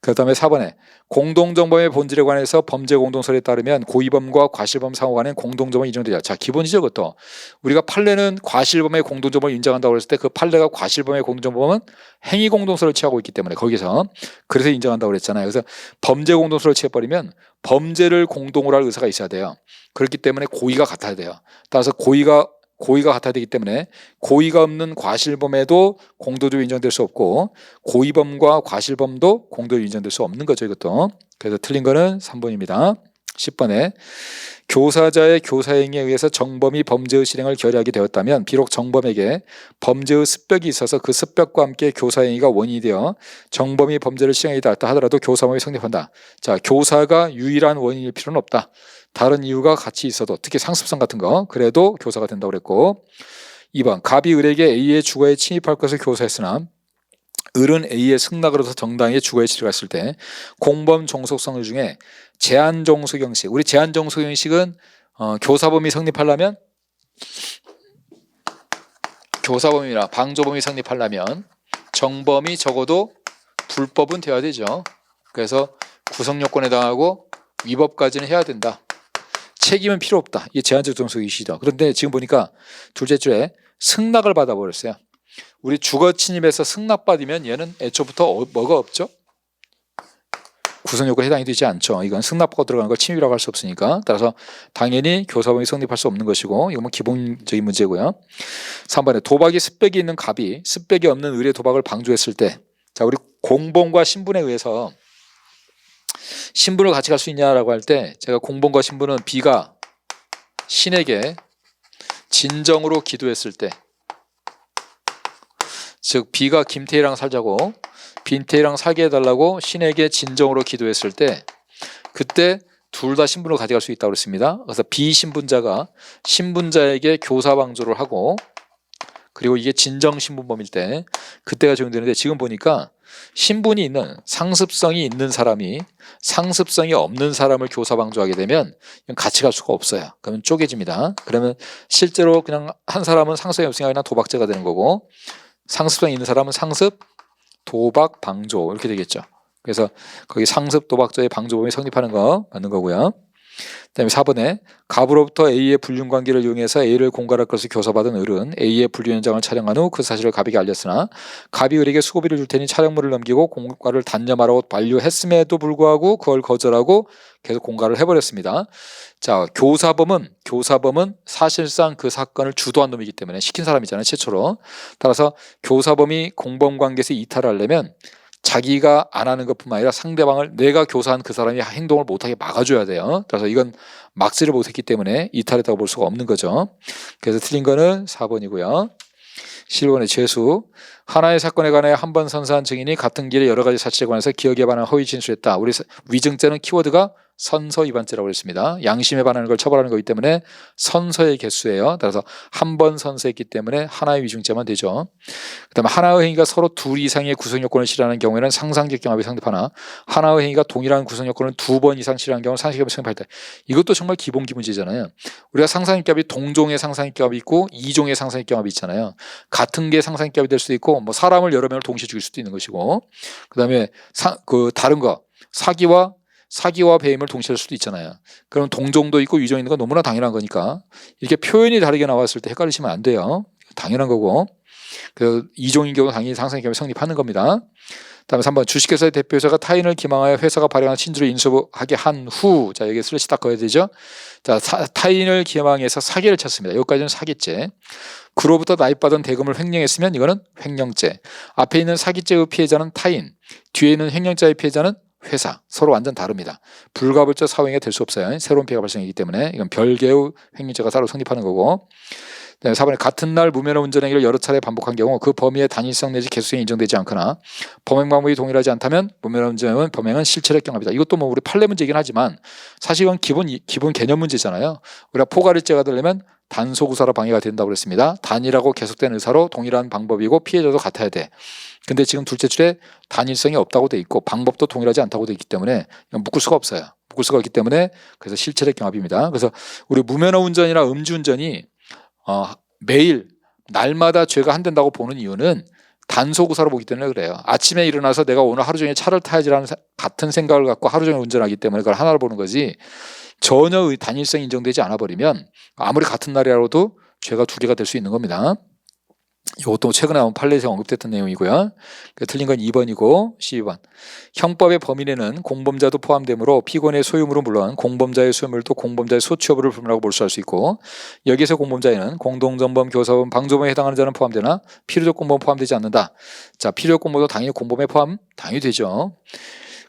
그 다음에 4번에 공동정범의 본질에 관해서 범죄 공동설에 따르면 고의범과 과실범 상호 간에 공동정범이 인정되자. 자, 기본이죠, 그것도. 우리가 판례는 과실범의 공동정범을 인정한다고 했을 때 그 판례가 과실범의 공동정범은 행위 공동설을 취하고 있기 때문에 거기서 그래서 인정한다고 그랬잖아요. 그래서 범죄 공동설을 취해버리면 범죄를 공동으로 할 의사가 있어야 돼요. 그렇기 때문에 고의가 같아야 돼요. 따라서 고의가 같아야 되기 때문에 고의가 없는 과실범에도 공도조 인정될 수 없고 고의범과 과실범도 공도조 인정될 수 없는 거죠, 이것도. 그래서 틀린 거는 3번입니다. 10번에 교사자의 교사행위에 의해서 정범이 범죄의 실행을 결의하게 되었다면 비록 정범에게 범죄의 습벽이 있어서 그 습벽과 함께 교사행위가 원인이 되어 정범이 범죄를 실행하게 되었다 하더라도 교사범이 성립한다. 자, 교사가 유일한 원인일 필요는 없다. 다른 이유가 같이 있어도 특히 상습성 같은 거 그래도 교사가 된다고 그랬고 2번 갑이 을에게 A의 주거에 침입할 것을 교사했으나 을은 A의 승낙으로서 정당하게 주거에 침입했을 때 공범 종속성 중에 제한 종속 형식, 우리 제한 종속 형식은 교사범이 성립하려면 교사범이나 방조범이 성립하려면 정범이 적어도 불법은 되어야 되죠. 그래서 구성요건에 해당하고 위법까지는 해야 된다. 책임은 필요 없다. 이게 제한적 종속이시죠. 그런데 지금 보니까 둘째 줄에 승낙을 받아버렸어요. 우리 주거 침입에서 승낙받으면 얘는 애초부터 뭐가 없죠? 구성요건에 해당이 되지 않죠. 이건 승낙받고 들어가는 걸 침입이라고 할 수 없으니까. 따라서 당연히 교사범이 성립할 수 없는 것이고 이건 기본적인 문제고요. 3번에 도박이 습벽이 있는 갑이 습벽이 없는 을의 도박을 방조했을 때, 자, 우리 공범과 신분에 의해서 신분을 같이 갈 수 있냐라고 할 때 제가 공범과 신분은 B가 신에게 진정으로 기도했을 때, 즉 B가 김태희랑 살자고 김태희랑 살게 해달라고 신에게 진정으로 기도했을 때 그때 둘 다 신분을 가져갈 수 있다고 그랬습니다. 그래서 B 신분자가 신분자에게 교사 방조를 하고 그리고 이게 진정 신분범일 때 그때가 적용되는데 지금 보니까 신분이 있는 상습성이 있는 사람이 상습성이 없는 사람을 교사 방조하게 되면 같이 갈 수가 없어요. 그러면 쪼개집니다. 그러면 실제로 그냥 한 사람은 상습성이 없으니까 그냥 도박죄가 되는 거고 상습성이 있는 사람은 상습, 도박, 방조 이렇게 되겠죠. 그래서 거기 상습, 도박죄의 방조범이 성립하는 거 맞는 거고요. 그다음에 4번에 갑으로부터 A의 불륜관계를 이용해서 A를 공갈할 것을 교사받은 을은 A의 불륜 현장을 촬영한 후 그 사실을 갑에게 알렸으나 갑이 을에게 수고비를 줄 테니 촬영물을 넘기고 공갈을 단념하라고 만류했음에도 불구하고 그걸 거절하고 계속 공갈을 해버렸습니다. 자, 교사범은 사실상 그 사건을 주도한 놈이기 때문에 시킨 사람이잖아요, 최초로. 따라서 교사범이 공범관계에서 이탈을 하려면 자기가 안 하는 것뿐만 아니라 상대방을 내가 교사한 그 사람이 행동을 못하게 막아줘야 돼요. 그래서 이건 막지를 못했기 때문에 이탈했다고 볼 수가 없는 거죠. 그래서 틀린 거는 4번이고요. 7번의 죄수. 하나의 사건에 관해 한 번 선서한 증인이 같은 길에 여러 가지 사실에 관해서 기억에 반한 허위 진술했다. 우리 위증죄는 키워드가 선서 위반죄라고 했습니다. 양심에 반하는 걸 처벌하는 거기 때문에 선서의 개수예요. 따라서 한 번 선서했기 때문에 하나의 위증죄만 되죠. 그 다음에 하나의 행위가 서로 둘 이상의 구성요건을 실현하는 경우에는 상상적 경합이 성립하나 하나의 행위가 동일한 구성요건을 두 번 이상 실현하는 경우는 상상적 경합이 성립할 때, 이것도 정말 기본 문제잖아요. 우리가 상상적 경합이 동종의 상상적 경합이 있고 이종의 상상적 경합이 있잖아요. 같은 게 상상적 경합이 될 수도 있고 사람을 여러 명을 동시에 죽일 수도 있는 것이고 그 다음에 다른 거 사기와 배임을 동시에 할 수도 있잖아요. 그럼 동종도 있고 위종이 있는 건 너무나 당연한 거니까 이렇게 표현이 다르게 나왔을 때 헷갈리시면 안 돼요. 당연한 거고 그 이종인 경우 당연히 상상의 경험이 성립하는 겁니다. 다음에 3번 주식회사의 대표이사가 타인을 기망하여 회사가 발행한 신주를 인수하게 한 후, 자 여기 슬래시 딱 그어야 되죠. 자 타인을 기망해서 사기를 쳤습니다. 여기까지는 사기죄. 그로부터 납입받은 대금을 횡령했으면 이거는 횡령죄. 앞에 있는 사기죄의 피해자는 타인, 뒤에 있는 횡령죄의 피해자는 회사. 서로 완전 다릅니다. 불가불적 사후행위가 될 수 없어요. 새로운 피해가 발생하기 때문에 이건 별개의 횡령죄가 따로 성립하는 거고. 4번에 같은 날 무면허 운전행위를 여러 차례 반복한 경우 그 범위의 단일성 내지 개수성이 인정되지 않거나 범행 방법이 동일하지 않다면 무면허 운전은 범행은 실체를 경합이다. 이것도 우리 판례 문제이긴 하지만 사실 이건 기본 개념 문제잖아요. 우리가 포괄일죄가 되려면 단속 의사로 방해가 된다고 그랬습니다. 단일하고 계속된 의사로 동일한 방법이고 피해자도 같아야 돼. 근데 지금 둘째 줄에 단일성이 없다고 돼 있고 방법도 동일하지 않다고 돼 있기 때문에 묶을 수가 없어요. 묶을 수가 없기 때문에 그래서 실체적 경합입니다. 그래서 우리 무면허 운전이나 음주운전이 매일 날마다 죄가 한된다고 보는 이유는 단속 의사로 보기 때문에 그래요. 아침에 일어나서 내가 오늘 하루 종일 차를 타야지라는 같은 생각을 갖고 하루 종일 운전하기 때문에 그걸 하나로 보는 거지, 전혀 단일성이 인정되지 않아 버리면 아무리 같은 날이라도 죄가 두 개가 될 수 있는 겁니다. 이것도 최근에 나온 판례에서 언급됐던 내용이고요. 틀린 건 2번이고 12번. 형법의 범위 내는 공범자도 포함되므로 피고인의 소유물은 물론 공범자의 소유물도 공범자의 소취 여부를 불문하고 몰수할 수 있고, 여기서 공범자에는 공동전범, 교사범, 방조범에 해당하는 자는 포함되나 필요적 공범은 포함되지 않는다. 자, 필요적 공범도 당연히 공범에 포함 당연히 되죠.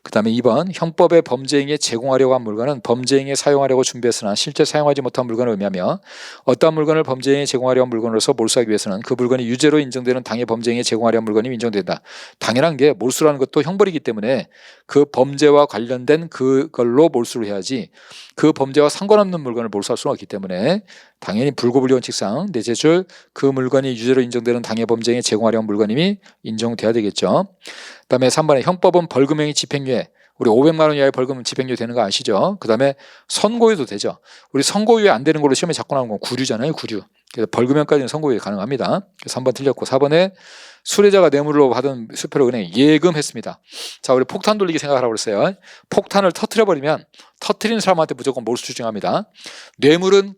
그 다음에 2번. 형법의 범죄행위에 제공하려고 한 물건은 범죄행위에 사용하려고 준비했으나 실제 사용하지 못한 물건을 의미하며, 어떠한 물건을 범죄행위에 제공하려 한 물건으로서 몰수하기 위해서는 그 물건이 유죄로 인정되는 당해 범죄행위에 제공하려 한 물건이 인정된다. 당연한 게 몰수라는 것도 형벌이기 때문에 그 범죄와 관련된 그걸로 몰수를 해야지 그 범죄와 상관없는 물건을 몰수할 수는 없기 때문에 당연히 불고불리 원칙상 넷째 줄 그 물건이 유죄로 인정되는 당해 범죄행위에 제공하려 한 물건임이 인정돼야 되겠죠. 그 다음에 3번에 형법은 벌금형이 집행유예, 우리 500만 원 이하의 벌금은 집행유예 되는 거 아시죠? 그 다음에 선고유도 되죠. 우리 선고유예 안 되는 걸로 시험에 자꾸 나오는 건 구류잖아요, 구류. 그래서 벌금형까지는 선고유예 가능합니다. 그래서 3번 틀렸고, 4번에 수뢰자가 뇌물로 받은 수표를 은행에 예금했습니다. 자, 우리 폭탄 돌리기 생각하라고 그랬어요. 폭탄을 터트려버리면 터트리는 사람한테 무조건 몰수 추징합니다. 뇌물은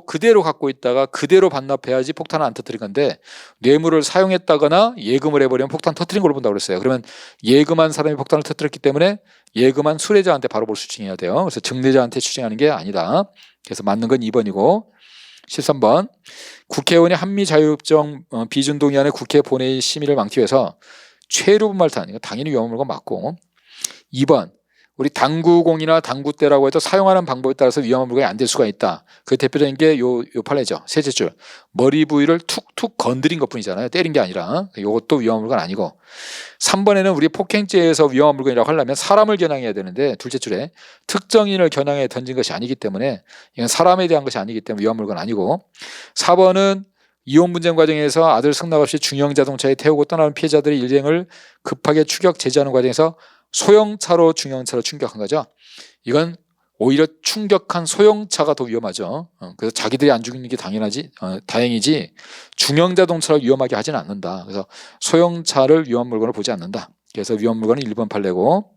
그대로 갖고 있다가 그대로 반납해야지 폭탄을 안 터트린 건데, 뇌물을 사용했다거나 예금을 해버리면 폭탄 터트린 걸로 본다고 그랬어요. 그러면 예금한 사람이 폭탄을 터트렸기 때문에 예금한 수뢰자한테 바로 몰수 추징해야 돼요. 그래서 증례자한테 추징하는 게 아니다. 그래서 맞는 건 2번이고 13번. 국회의원이 한미자유협정 비준동의안의 국회 본회의 심의를 막기 위해서 최루분 말탄, 이거 당연히 위험한 물건 맞고, 2번. 우리 당구공이나 당구대라고 해도 사용하는 방법에 따라서 위험한 물건이 안 될 수가 있다. 그 대표적인 게 요 판례죠. 셋째 줄. 머리 부위를 툭툭 건드린 것 뿐이잖아요. 때린 게 아니라. 이것도 위험한 물건 아니고. 3번에는 우리 폭행죄에서 위험한 물건이라고 하려면 사람을 겨냥해야 되는데, 둘째 줄에 특정인을 겨냥해 던진 것이 아니기 때문에 이건 사람에 대한 것이 아니기 때문에 위험한 물건 아니고, 4번은 이혼 분쟁 과정에서 아들 승낙 없이 중형 자동차에 태우고 떠나는 피해자들의 일행을 급하게 추격 제지하는 과정에서 소형차로 중형차로 충격한 거죠. 이건 오히려 충격한 소형차가 더 위험하죠. 그래서 자기들이 안 죽는 게 다행이지 중형 자동차를 위험하게 하지는 않는다. 그래서 소형차를 위험한 물건을 보지 않는다. 그래서 위험한 물건은 1번 판례고,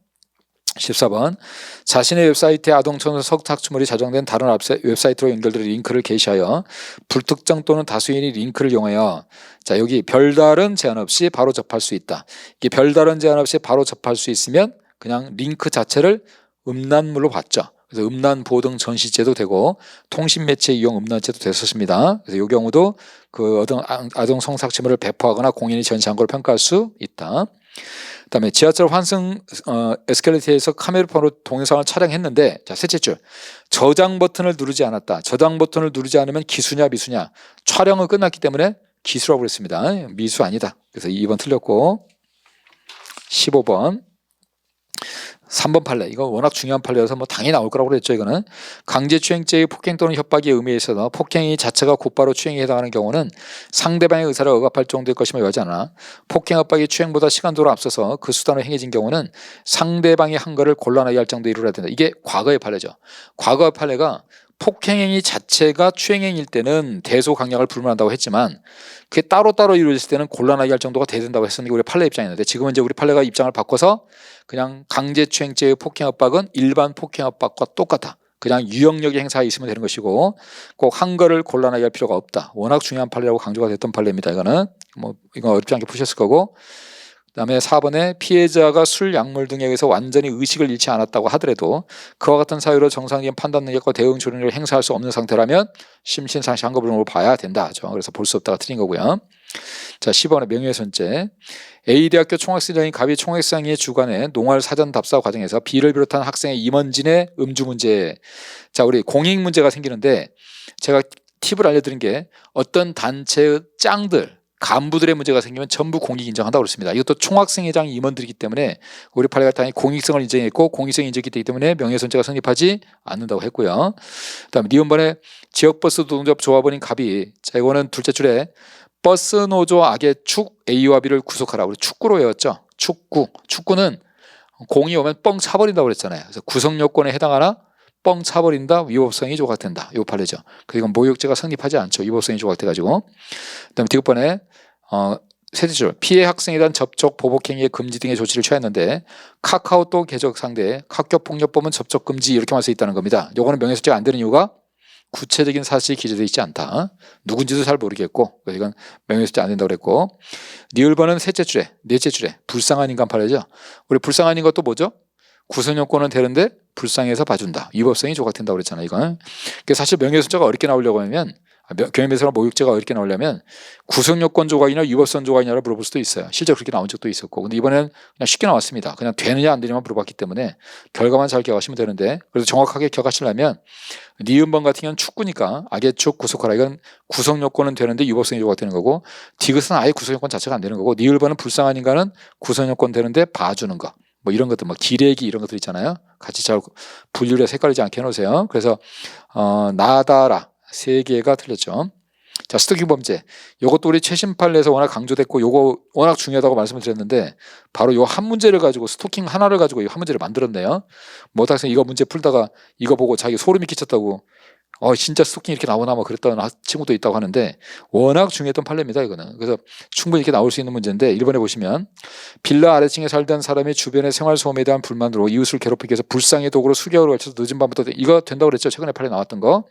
14번. 자신의 웹사이트에 아동청소 석탁추물이 저장된 다른 웹사이트로 연결될 링크를 게시하여 불특정 또는 다수인이 링크를 이용하여, 자, 여기 별다른 제한 없이 바로 접할 수 있다. 이게 별다른 제한 없이 바로 접할 수 있으면 그냥 링크 자체를 음란물로 봤죠. 그래서 음란 보등 전시죄도 되고 통신매체 이용 음란죄도 됐었습니다. 그래서 이 경우도 그 아동 성착취물을 배포하거나 공인이 전시한 걸 평가할 수 있다. 그다음에 지하철 환승 에스컬레이터에서 카메라폰으로 동영상을 촬영했는데, 자, 셋째 줄. 저장 버튼을 누르지 않았다. 저장 버튼을 누르지 않으면 기수냐 미수냐. 촬영은 끝났기 때문에 기수라고 그랬습니다. 미수 아니다. 그래서 2번 틀렸고, 15번. 3번 판례. 이거 워낙 중요한 판례라서 뭐 당연히 나올 거라고 그랬죠. 이거는 강제추행죄의 폭행 또는 협박의 의미에 있어서 폭행이 자체가 곧바로 추행에 해당하는 경우는 상대방의 의사를 억압할 정도의 것임을 요하지 않아 폭행 협박이 추행보다 시간도로 앞서서 그 수단으로 행해진 경우는 상대방이 한 거를 곤란하게 할 정도에 이르러야 된다. 이게 과거의 판례죠. 과거의 판례가 폭행행위 자체가 추행행위일 때는 대소강약을 불문한다고 했지만 그게 따로따로 이루어졌을 때는 곤란하게 할 정도가 돼야 된다고 했었는데 우리 판례 입장이었는데, 지금은 이제 우리 판례가 입장을 바꿔서 그냥 강제추행죄의 폭행협박은 일반 폭행협박과 똑같아. 그냥 유형력의 행사에 있으면 되는 것이고 꼭 한 거를 곤란하게 할 필요가 없다. 워낙 중요한 판례라고 강조가 됐던 판례입니다. 이거는 이건 어렵지 않게 푸셨을 거고, 그다음에 4번에 피해자가 술, 약물 등에 의해서 완전히 의식을 잃지 않았다고 하더라도 그와 같은 사유로 정상적인 판단 능력과 대응 조력을 행사할 수 없는 상태라면 심신상시 한거불능으로 봐야 된다. 그래서 볼 수 없다가 틀린 거고요. 자, 10번의 명예훼손죄. A대학교 총학생회장인 가비 총학생회 주관의 농활 사전 답사 과정에서 B를 비롯한 학생의 임원진의 음주 문제. 자, 우리 공익 문제가 생기는데 제가 팁을 알려드린 게 어떤 단체의 짱들, 간부들의 문제가 생기면 전부 공익 인정한다고 그랬습니다. 이것도 총학생회장 임원들이기 때문에 우리 판례가 당연히 공익성을 인정했고 공익성이 인정했기 때문에 명예훼손죄가 성립하지 않는다고 했고요. 그다음에 니은번에 지역버스 노동조합 조합원인 갑이, 자 이거는 둘째 줄에 버스 노조 악의 축 A와 B를 구속하라. 우리 축구로 외웠죠. 축구는 공이 오면 뻥 차버린다고 그랬잖아요. 그래서 구성요건에 해당하나 뻥 차버린다, 위법성이 조각된다. 요 판례죠. 그리고 이건 모욕죄가 성립하지 않죠. 위법성이 조각돼가지고. 그다음에 디귿번에 셋째 줄 피해 학생에 대한 접촉 보복 행위의 금지 등의 조치를 취했는데 카카오톡 계정 상대 학교폭력법은 접촉 금지 이렇게 말써 있다는 겁니다. 요거는 명예훼손죄가 안 되는 이유가 구체적인 사실이 기재되어 있지 않다. 누군지도 잘 모르겠고, 그래서 이건 명예훼손죄 안 된다고 그랬고, 니을번은 넷째 줄에 불쌍한 인간 판례죠. 우리 불쌍한 인간 또 뭐죠? 구성요건은 되는데 불쌍해서 봐준다. 위법성이 조각된다고 그랬잖아요. 이건. 사실 명예훼손죄가 어렵게 나오려고 하면, 경험훼손이나 모욕죄가 어렵게 나오려면 구성요건 조각이냐 위법성 조각이냐를 물어볼 수도 있어요. 실제 그렇게 나온 적도 있었고, 근데 이번에는 그냥 쉽게 나왔습니다. 그냥 되느냐 안 되느냐만 물어봤기 때문에 결과만 잘 기억하시면 되는데, 그래서 정확하게 기억하시려면 니은번 같은 경우는 축구니까 악의 축 구속하라. 이건 구성요건은 되는데 위법성이 조각되는 거고, 디귿은 아예 구성요건 자체가 안 되는 거고, 니을번은 불쌍한 인간은 구성요건 되는데 봐주는 거. 뭐 이런 것들, 뭐 기레기 이런 것들 있잖아요. 같이 잘 분류를 해서 헷갈리지 않게 해놓으세요. 그래서 나다라 세 개가 틀렸죠. 자, 스토킹 범죄. 요것도 우리 최신 판례에서 워낙 강조됐고 요거 워낙 중요하다고 말씀을 드렸는데 바로 요 한 문제를 가지고 스토킹 하나를 가지고 이 한 문제를 만들었네요. 뭐 학생 이거 문제 풀다가 이거 보고 자기 소름이 끼쳤다고 진짜 스토킹 이렇게 나오나 뭐 그랬던 친구도 있다고 하는데 워낙 중요했던 판례입니다. 이거는. 그래서 충분히 이렇게 나올 수 있는 문제인데 1번에 보시면 빌라 아래층에 살던 사람이 주변의 생활소음에 대한 불만으로 이웃을 괴롭히기 위해서 불상의 도구로 수개월을 걸쳐서 늦은 밤부터 이거 된다고 그랬죠. 최근에 판례 나왔던 거.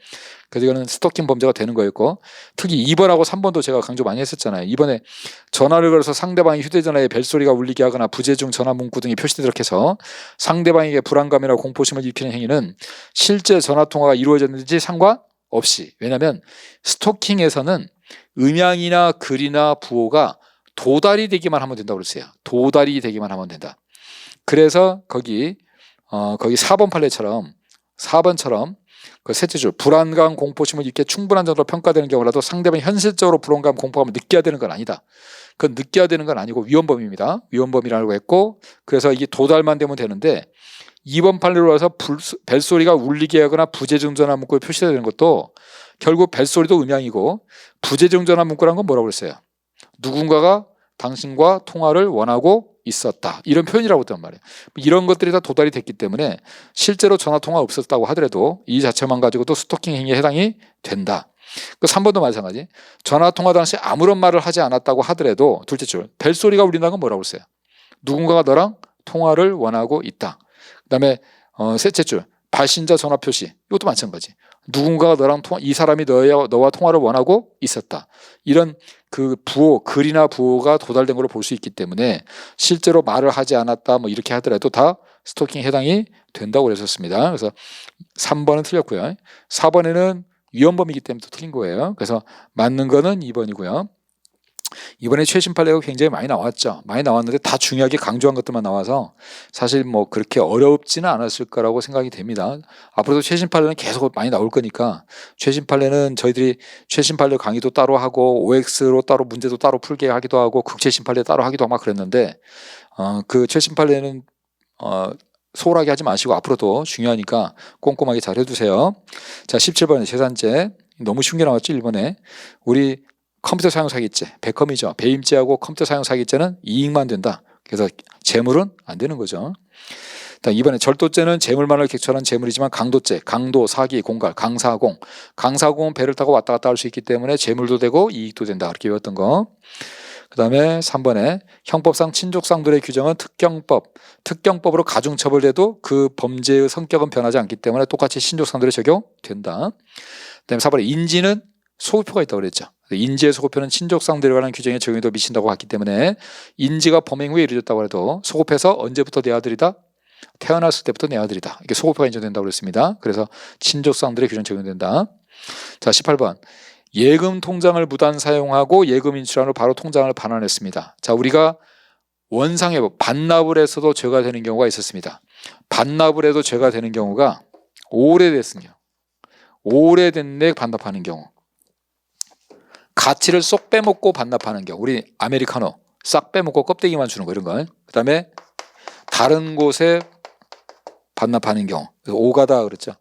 그래서 이거는 스토킹 범죄가 되는 거였고, 특히 2번하고 3번도 제가 강조 많이 했었잖아요. 2번에 전화를 걸어서 상대방이 휴대전화에 벨소리가 울리게 하거나 부재중 전화 문구 등이 표시되도록 해서 상대방에게 불안감이나 공포심을 일으키는 행위는 실제 전화통화가 이루어졌는지 상관없이, 왜냐하면 스토킹에서는 음향이나 글이나 부호가 도달이 되기만 하면 된다고 그랬어요. 도달이 되기만 하면 된다. 그래서 거기 4번 판례처럼 4번처럼 그 셋째 줄 불안감 공포심을 일으켜 충분한 정도로 평가되는 경우라도 상대방이 현실적으로 불안감 공포감을 느껴야 되는 건 아니다. 그건 느껴야 되는 건 아니고 위헌범입니다. 위헌범이라고 했고, 그래서 이게 도달만 되면 되는데 2번 판례로 와서 벨소리가 울리게 하거나 부재중 전화 문구에 표시되야 되는 것도 결국 벨소리도 음향이고, 부재중 전화 문구란 건 뭐라고 그랬어요? 누군가가 당신과 통화를 원하고 있었다. 이런 표현이라고 했단 말이에요. 이런 것들이 다 도달이 됐기 때문에 실제로 전화통화 없었다고 하더라도 이 자체만 가지고도 스토킹 행위에 해당이 된다. 그 3번도 마찬가지. 전화통화 당시 아무런 말을 하지 않았다고 하더라도 둘째 줄 벨소리가 울린다는 건 뭐라고 했어요? 누군가가 너랑 통화를 원하고 있다. 그 다음에 셋째 줄 발신자 전화 표시. 이것도 마찬가지. 누군가가 이 사람이 너와 통화를 원하고 있었다. 이런 그 부호, 글이나 부호가 도달된 걸로 볼 수 있기 때문에 실제로 말을 하지 않았다 뭐 이렇게 하더라도 다 스토킹 해당이 된다고 그랬었습니다. 그래서 3번은 틀렸고요. 4번에는 위헌범이기 때문에 또 틀린 거예요. 그래서 맞는 거는 2번이고요. 이번에 최신 판례가 굉장히 많이 나왔죠. 많이 나왔는데 다 중요하게 강조한 것들만 나와서 사실 뭐 그렇게 어렵지는 않았을 거라고 생각이 됩니다. 앞으로도 최신 판례는 계속 많이 나올 거니까 최신 판례는 저희들이 최신 판례 강의도 따로 하고 OX로 따로 문제도 따로 풀게 하기도 하고 극최신 판례 따로 하기도 하고 막 그랬는데 그 최신 판례는 소홀하게 하지 마시고 앞으로도 중요하니까 꼼꼼하게 잘 해두세요. 자, 17번에 재산죄. 너무 쉬운 게 나왔죠. 1번에 우리 컴퓨터 사용 사기죄, 배컴이죠. 배임죄하고 컴퓨터 사용 사기죄는 이익만 된다. 그래서 재물은 안 되는 거죠. 이번에 절도죄는 재물만을 객천한 재물이지만 강도죄, 강도, 사기, 공갈, 강사공. 강사공은 배를 타고 왔다 갔다 할 수 있기 때문에 재물도 되고 이익도 된다. 그렇게 배웠던 거. 그 다음에 3번에 형법상 친족상들의 규정은 특경법으로 가중처벌돼도 그 범죄의 성격은 변하지 않기 때문에 똑같이 친족상들에 적용된다. 그 다음에 4번에 인지는 소급표가 있다고 그랬죠. 인지의 소급표는 친족상들에 관한 규정에 적용이 더 미친다고 봤기 때문에 인지가 범행 후에 이루어졌다고 해도 소급해서 언제부터 내 아들이다? 태어났을 때부터 내 아들이다. 이게 소급표가 인정된다고 그랬습니다. 그래서 친족상들의 규정 적용된다. 자, 18번. 예금 통장을 무단 사용하고 예금 인출한 후 바로 통장을 반환했습니다. 자, 우리가 원상회복, 반납을 해서도 죄가 되는 경우가 있었습니다. 반납을 해도 죄가 되는 경우가 오래됐으며 오래된 내 반납하는 경우. 가치를 쏙 빼먹고 반납하는 경우, 우리 아메리카노 싹 빼먹고 껍데기만 주는 거 이런 거. 그다음에 다른 곳에 반납하는 경우, 오가다 그랬죠.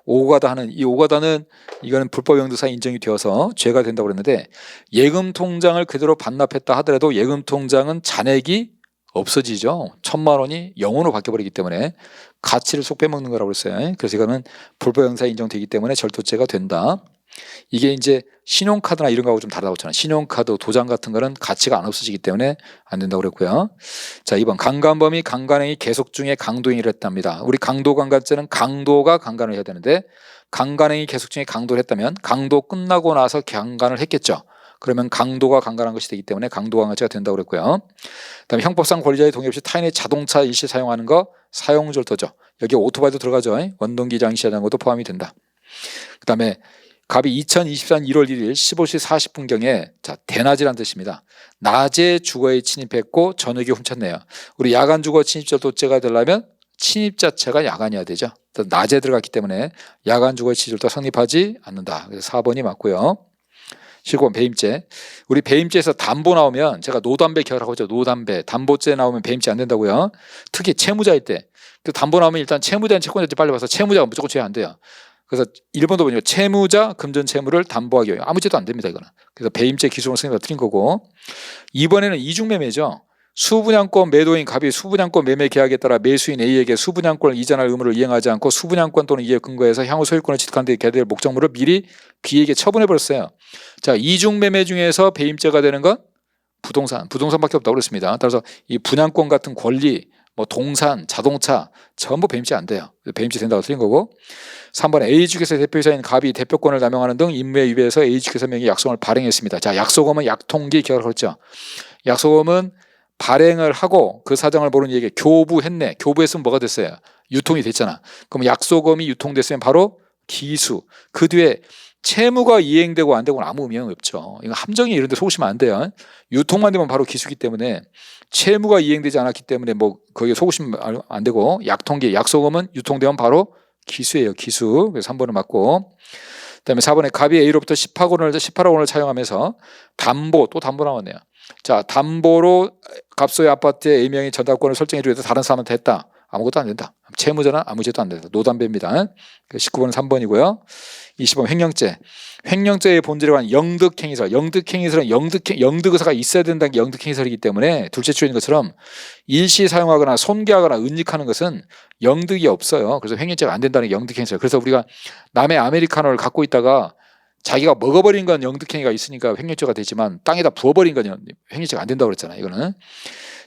오가다 하는 이 오가다는 이거는 불법 영도사 인정이 되어서 죄가 된다고 그랬는데, 예금 통장을 그대로 반납했다 하더라도 예금 통장은 잔액이 없어지죠. 1,000만 원이 0원으로 바뀌어버리기 때문에 가치를 쏙 빼먹는 거라고 그랬어요. 그래서 이거는 불법 영도사 인정되기 때문에 절도죄가 된다. 이게 이제 신용카드나 이런 거하고 좀 다르다고 했잖아요. 신용카드, 도장 같은 거는 가치가 안 없어지기 때문에 안 된다고 그랬고요. 자, 2번 강간범이 강간행위 계속 중에 강도행위를 했답니다. 우리 강도강간죄는 강도가 강간을 해야 되는데, 강간행위 계속 중에 강도를 했다면 강도 끝나고 나서 강간을 했겠죠. 그러면 강도가 강간한 것이 되기 때문에 강도강간죄가 된다고 그랬고요. 그다음에 형법상 권리자의 동의 없이 타인의 자동차 일시 사용하는 거 사용절도죠. 여기 오토바이도 들어가죠. 원동기 장치하는 것도 포함이 된다. 그다음에 갑이 2024년 1월 1일 15시 40분경에 자, 대낮이란 뜻입니다. 낮에 주거에 침입했고 저녁에 훔쳤네요. 우리 야간 주거 침입절도죄가 되려면 침입 자체가 야간이어야 되죠. 낮에 들어갔기 때문에 야간 주거 침입절도 성립하지 않는다. 그래서 4번이 맞고요. 19번 배임죄. 우리 배임죄에서 담보 나오면, 제가 노담배 결하고 있죠. 노담배. 담보죄 나오면 배임죄 안 된다고요. 특히 채무자일 때. 그 담보 나오면 일단 채무자는 채권자한테 빨리 봐서 채무자가 무조건 죄 안 돼요. 그래서 1번도 보니까 채무자 금전 채무를 담보하기 위해 아무 죄도 안 됩니다. 이거는. 그래서 배임죄 기준으로 성립가 틀린 거고. 2번에는 이중매매죠. 수분양권 매도인 갑이 수분양권 매매 계약에 따라 매수인 A에게 수분양권을 이전할 의무를 이행하지 않고 수분양권 또는 이에 근거해서 향후 소유권을 취득하는 데 개될 목적물을 미리 B에게 처분해 버렸어요. 자, 이중매매 중에서 배임죄가 되는 건 부동산밖에 없다고 그랬습니다. 따라서 이 분양권 같은 권리, 뭐 동산, 자동차 전부 배임죄 안 돼요. 배임죄 된다고 틀린 거고. 3번에 A주택사 대표이사인 갑이 대표권을 남용하는 등 임무에 위배해서 A주택사 명의 약속을 발행했습니다. 자, 약속음은 약통기 기각을 했죠. 약속음은 발행을 하고 그 사정을 모르는 이에게 교부했네. 교부했으면 뭐가 됐어요? 유통이 됐잖아. 그럼 약속음이 유통됐으면 바로 기수. 그 뒤에 채무가 이행되고 안 되고는 아무 의미가 없죠. 이거 함정이 이런 데 속으시면 안 돼요. 유통만 되면 바로 기수기 때문에, 채무가 이행되지 않았기 때문에 뭐 거기에 속으시면 안 되고, 약통기, 약속음은 유통되면 바로 기수예요. 기수. 그래서 3번을 맞고. 그다음에 4번에 갑이 A로부터 18억 원을 차용하면서 담보, 또 담보 나왔네요. 자, 담보로 갑소의 아파트에 A명의 전담권을 설정해 주기 위해서 다른 사람한테 했다. 아무것도 안 된다. 채무자는 아무 죄도 안 된다. 노담배입니다. 19번은 3번이고요. 20번 횡령죄. 횡령죄의 본질에 관한 영득행위설. 영득행위설은 영득의사가 있어야 된다는 게 영득행위설이기 때문에 둘째 주인 것처럼 일시 사용하거나 손괴하거나 은닉하는 것은 영득이 없어요. 그래서 횡령죄가 안 된다는 게 영득행위설. 그래서 우리가 남의 아메리카노를 갖고 있다가 자기가 먹어버린 건 영득행위가 있으니까 횡령죄가 되지만 땅에다 부어버린 건 횡령죄가 안 된다고 그랬잖아요. 이거는.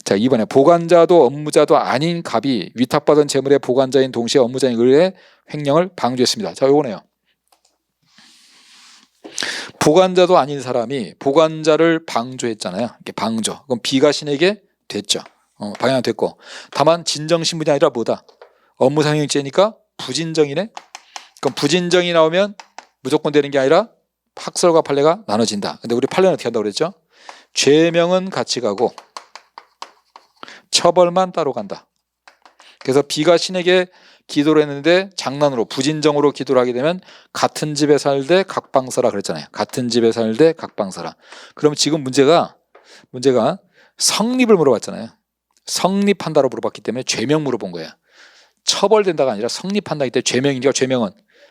자, 이번에 보관자도 업무자도 아닌 갑이 위탁받은 재물의 보관자인 동시에 업무자인 을의 횡령을 방조했습니다. 자, 요거네요. 보관자도 아닌 사람이 보관자를 방조했잖아요. 이렇게 방조. 그럼 B가 신에게 됐죠. 방향됐고. 다만 진정신분이 아니라 뭐다? 업무상행죄니까 부진정이네. 그럼 부진정이 나오면 무조건 되는 게 아니라 학설과 판례가 나눠진다. 근데 우리 판례는 어떻게 한다고 그랬죠? 죄명은 같이 가고 처벌만 따로 간다. 그래서 B가 신에게 기도를 했는데 장난으로 부진정으로 기도를 하게 되면 같은 집에 살되 각방서라 그랬잖아요. 같은 집에 살되 각방서라. 그럼 지금 문제가 성립을 물어봤잖아요. 성립한다로 물어봤기 때문에 죄명 물어본 거예요. 처벌된다가 아니라 성립한다기 때문에 죄명이니까 죄명은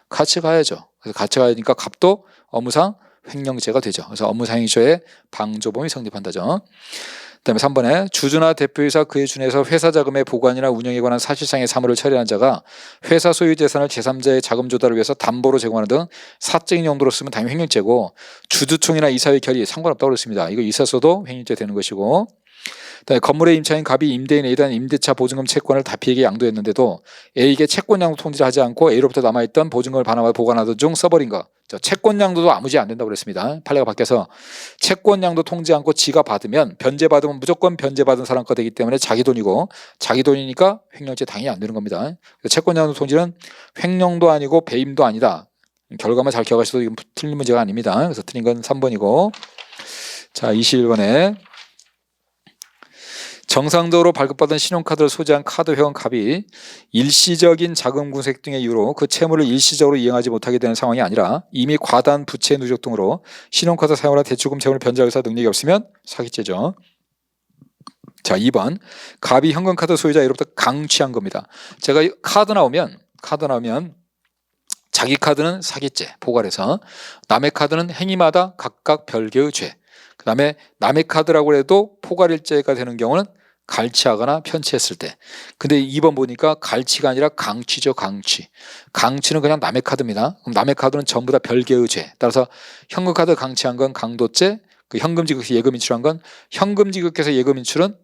같이 가야죠. 그래서 같이 가야니까 갑도 업무상 횡령죄가 되죠. 그래서 업무상행죄의 방조범이 성립한다죠. 그다음에 3번에 주주나 대표이사 그에 준해서 회사 자금의 보관이나 운영에 관한 사실상의 사무를 처리한 자가 회사 소유 재산을 제3자의 자금 조달을 위해서 담보로 제공하는 등 사적인 용도로 쓰면 당연히 횡령죄고, 주주총회나 이사회 결의 상관없다고 그랬습니다. 이거 있었어도 횡령죄 되는 것이고. 그다음에 건물의 임차인 갑이 임대인 A에 대한 임대차 보증금 채권을 다 B에게 양도했는데도 A에게 채권 양도 통지를 하지 않고 A로부터 남아있던 보증금을 반환하여 보관하던 중 써버린 거. 채권 양도도 아무 죄 안 된다고 그랬습니다. 판례가 바뀌어서 채권 양도 통지 않고 지가 받으면, 변제받으면 무조건 변제받은 사람 거 되기 때문에 자기 돈이고, 자기 돈이니까 횡령죄 당연히 안 되는 겁니다. 채권 양도 통지는 횡령도 아니고 배임도 아니다. 결과만 잘 기억하셔도 이건 틀린 문제가 아닙니다. 그래서 틀린 건 3번이고. 자, 21번에 정상적으로 발급받은 신용카드를 소지한 카드 회원 갑이 일시적인 자금 군색 등의 이유로 그 채무를 일시적으로 이행하지 못하게 되는 상황이 아니라 이미 과다한 부채 누적 등으로 신용카드 사용이나 대출금 채무를 변제할 의사 능력이 없으면 사기죄죠. 자, 2번 갑이 현금카드 소유자 예로부터 강취한 겁니다. 제가 카드 나오면 자기 카드는 사기죄 포괄해서, 남의 카드는 행위마다 각각 별개의 죄, 그 다음에 남의 카드라고 해도 포괄일죄가 되는 경우는 갈취하거나 편취했을 때. 근데 2번 보니까 갈취가 아니라 강취죠. 강취는 그냥 남의 카드입니다. 그럼 남의 카드는 전부 다 별개의 죄. 따라서 현금카드 강취한 건 강도죄, 그 현금 지급해서 예금 인출한 건 현금 지급해서 예금 인출은